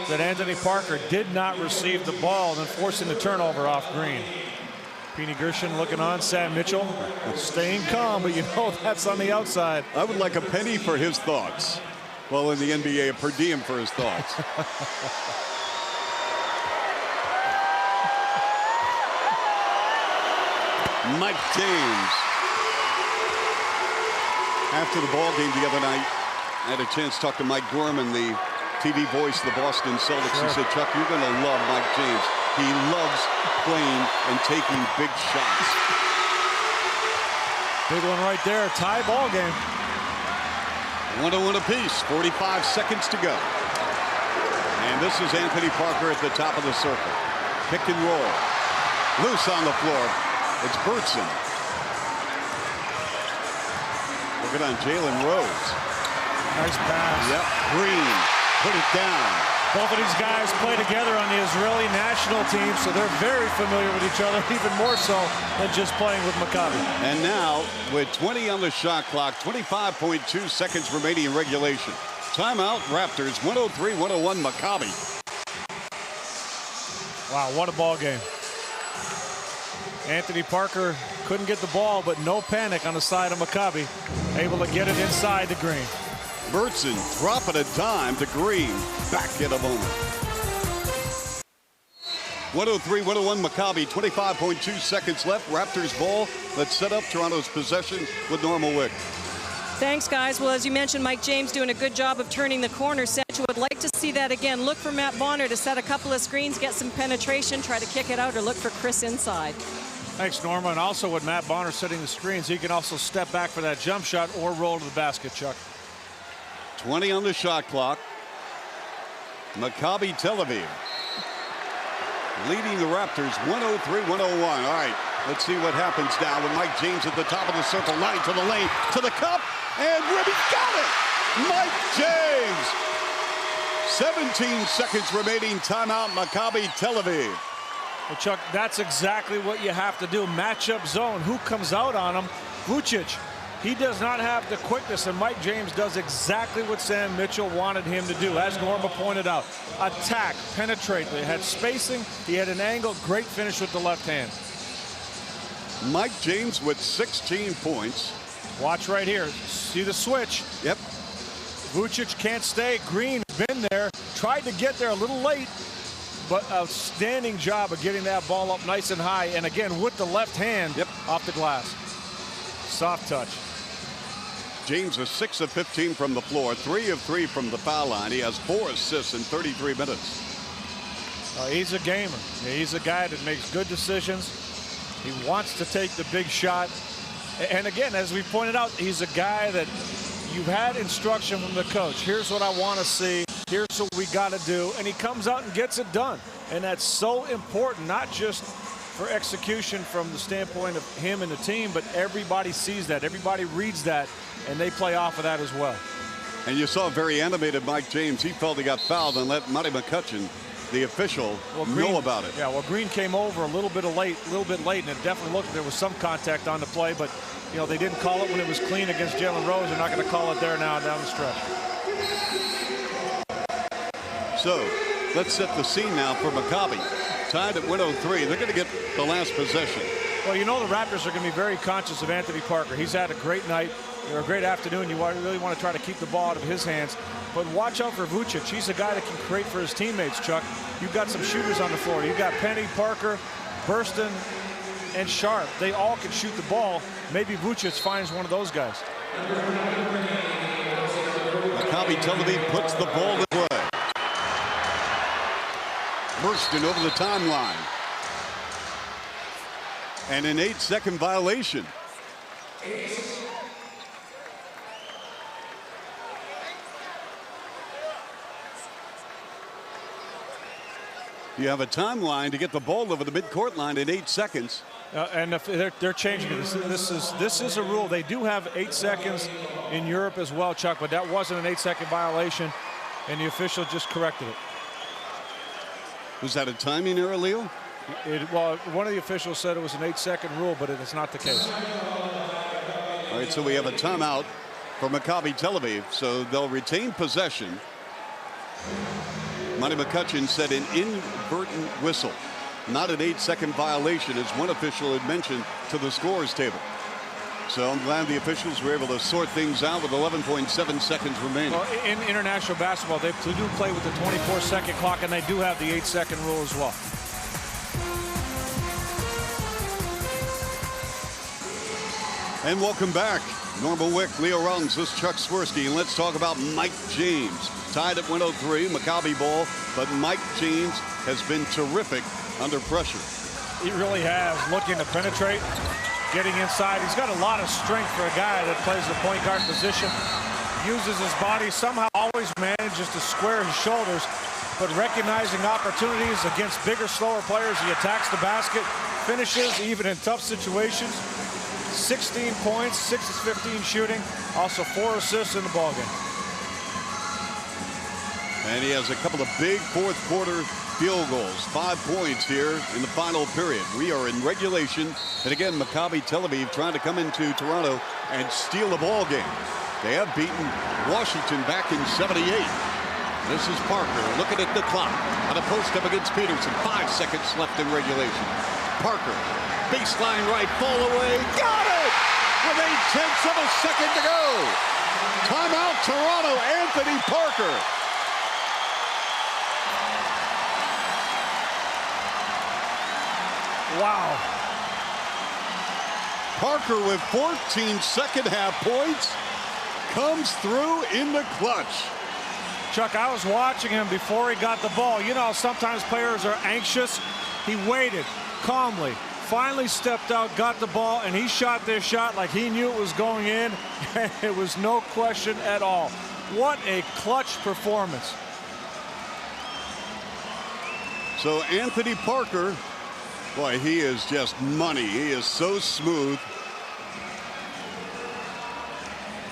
that Anthony Parker did not receive the ball and then forcing the turnover off Green. Peeny Gershon looking on. Sam Mitchell staying calm, but that's on the outside. I would like a penny for his thoughts. Well, in the NBA, a per diem for his thoughts. Mike James. After the ball game the other night, I had a chance to talk to Mike Gorman, the TV voice of the Boston Celtics. Sure. He said, Chuck, you're going to love Mike James. He loves playing and taking big shots. Big one right there, tie ball game. 1-1 apiece, 45 seconds to go. And this is Anthony Parker at the top of the circle. Pick and roll. Loose on the floor. It's Burtson. Looking on Jalen Rose. Nice pass. Yep, Green, put it down. Both of these guys play together on the Israeli national team, so they're very familiar with each other, even more so than just playing with Maccabi. And now, with 20 on the shot clock, 25.2 seconds remaining in regulation. Timeout, Raptors, 103-101 Maccabi. Wow, what a ball game. Anthony Parker couldn't get the ball, but no panic on the side of Maccabi. Able to get it inside the Green. Burtson dropping a dime to Green. Back in a moment. 103-101 Maccabi, 25.2 seconds left. Raptors ball. Let's set up Toronto's possession with Norma Wick. Thanks, guys. Well, as you mentioned, Mike James doing a good job of turning the corner. Sancho would like to see that again. Look for Matt Bonner to set a couple of screens, get some penetration, try to kick it out, or look for Chris inside. Thanks, Norma. And also with Matt Bonner setting the screens, he can also step back for that jump shot or roll to the basket, Chuck. 20 on the shot clock. Maccabi Tel Aviv leading the Raptors 103-101. All right, let's see what happens now with Mike James at the top of the circle. Line to the lane, to the cup, and Ribby got it! Mike James! 17 seconds remaining. Timeout, Maccabi Tel Aviv. Well, Chuck, that's exactly what you have to do. Matchup zone. Who comes out on him? Vucic. He does not have the quickness, and Mike James does exactly what Sam Mitchell wanted him to do. As Norma pointed out, attack, penetrate. They had spacing, he had an angle, great finish with the left hand. Mike James with 16 points. Watch right here. See the switch. Yep. Vucic can't stay. Green been there, tried to get there a little late, but outstanding job of getting that ball up nice and high, and again with the left hand off the glass. Soft touch. James is 6 of 15 from the floor, 3 of 3 from the foul line. He has 4 assists in 33 minutes. He's a gamer. He's a guy that makes good decisions. He wants to take the big shot. And again, as we pointed out, he's a guy that you've had instruction from the coach. Here's what I want to see. Here's what we got to do. And he comes out and gets it done. And that's so important, not just for execution from the standpoint of him and the team, but everybody sees that. Everybody reads that, and they play off of that as well. And you saw a very animated Mike James. He felt he got fouled and let Monty McCutcheon, the official, know about it. Yeah, well, Green came over a little bit late, and it definitely looked like there was some contact on the play, but you know, they didn't call it when it was clean against Jalen Rose. They're not going to call it there now down the stretch. So let's set the scene now for Maccabi. Tied at 103. They're going to get the last possession. Well, you know the Raptors are going to be very conscious of Anthony Parker. He's had a great night or a great afternoon. You really want to try to keep the ball out of his hands. But watch out for Vucic. He's a guy that can create for his teammates, Chuck. You've got some shooters on the floor. You've got Penny, Parker, Burston, and Sharp. They all can shoot the ball. Maybe Vucic finds one of those guys. Maccabi Tel Aviv puts the ball in play. Burston over the timeline. And an 8-second violation. You have a timeline to get the ball over the midcourt line in 8 seconds. And if they're changing it. This is a rule. They do have 8 seconds in Europe as well, Chuck, but that wasn't an 8-second violation, and the official just corrected it. Was that a timing error, Leo? Well, one of the officials said it was an 8-second rule, but it is not the case. All right, so we have a timeout for Maccabi Tel Aviv, so they'll retain possession. Monty McCutcheon said an inadvertent whistle, not an 8-second violation, as one official had mentioned to the scorers table. So I'm glad the officials were able to sort things out with 11.7 seconds remaining. Well, in international basketball, they do play with the 24-second clock, and they do have the 8-second rule as well. And welcome back. Norma Wick, Leo Rollins, this is Chuck Swirsky, and let's talk about Mike James. Tied at 103, Maccabi ball, but Mike James has been terrific under pressure. He really has, looking to penetrate, getting inside. He's got a lot of strength for a guy that plays the point guard position. Uses his body, somehow always manages to square his shoulders, but recognizing opportunities against bigger, slower players, he attacks the basket, finishes even in tough situations. 16 points, 6 of 15 shooting, also 4 assists in the ballgame. And he has a couple of big fourth quarter field goals. 5 points here in the final period. We are in regulation. And again, Maccabi Tel Aviv trying to come into Toronto and steal the ball game. They have beaten Washington back in '78. This is Parker looking at the clock on a post up against Peterson. 5 seconds left in regulation. Parker, baseline right, fall away. Got it! With 8/10 of a second to go. Timeout, Toronto, Anthony Parker. Wow. Parker with 14 second-half points comes through in the clutch. Chuck, I was watching him before he got the ball. You know, sometimes players are anxious. He waited calmly, finally stepped out, got the ball, and he shot this shot like he knew it was going in. It was no question at all. What a clutch performance. So Anthony Parker, boy, he is just money. He is so smooth.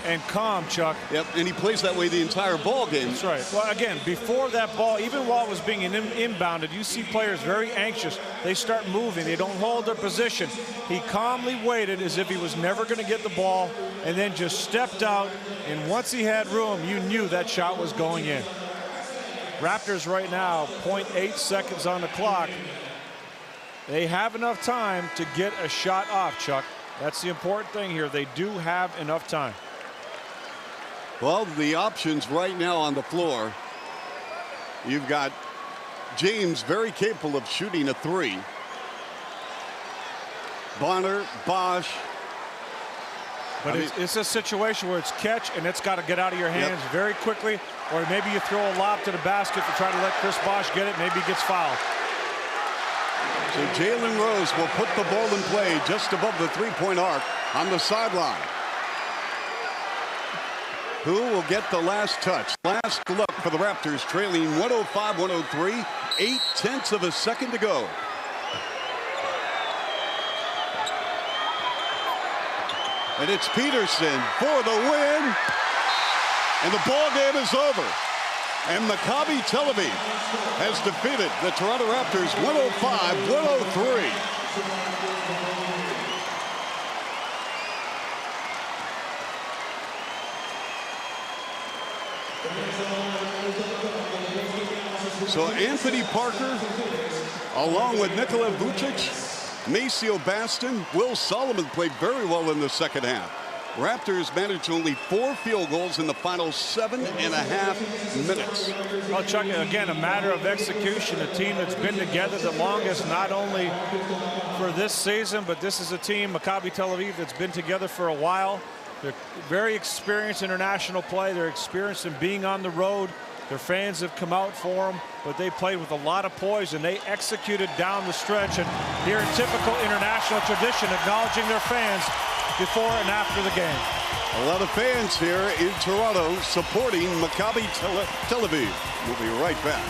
and calm, Chuck. Yep, and he plays that way the entire ball game. That's right. Well, again, before that ball, even while it was being inbounded, you see players very anxious. They start moving. They don't hold their position. He calmly waited as if he was never going to get the ball and then just stepped out. And once he had room, you knew that shot was going in. Raptors right now, 0.8 seconds on the clock. They have enough time to get a shot off, Chuck. That's the important thing here. They do have enough time. Well, the options right now on the floor, you've got James very capable of shooting a three. Bonner, Bosch. But it's a situation where it's catch and it's got to get out of your hands very quickly, or maybe you throw a lob to the basket to try to let Chris Bosch get it. Maybe he gets fouled. So Jalen Rose will put the ball in play just above the three-point arc on the sideline. Who will get the last touch? Last look for the Raptors, trailing 105-103, 0.8 of a second to go. And it's Peterson for the win. And the ball game is over. And Maccabi Tel Aviv has defeated the Toronto Raptors 105-103. So Anthony Parker, along with Nikola Vucic, Maceo Baston, Will Solomon played very well in the second half. Raptors managed only 4 field goals in the final 7.5 minutes. Well, Chuck, again, a matter of execution. A team that's been together the longest, not only for this season, but this is a team, Maccabi Tel Aviv, that's been together for a while. They're very experienced international play. They're experienced in being on the road. Their fans have come out for them, but they played with a lot of poise, and they executed down the stretch. And here in typical international tradition, acknowledging their fans before and after the game. A lot of fans here in Toronto supporting Maccabi Tel Aviv. We'll be right back.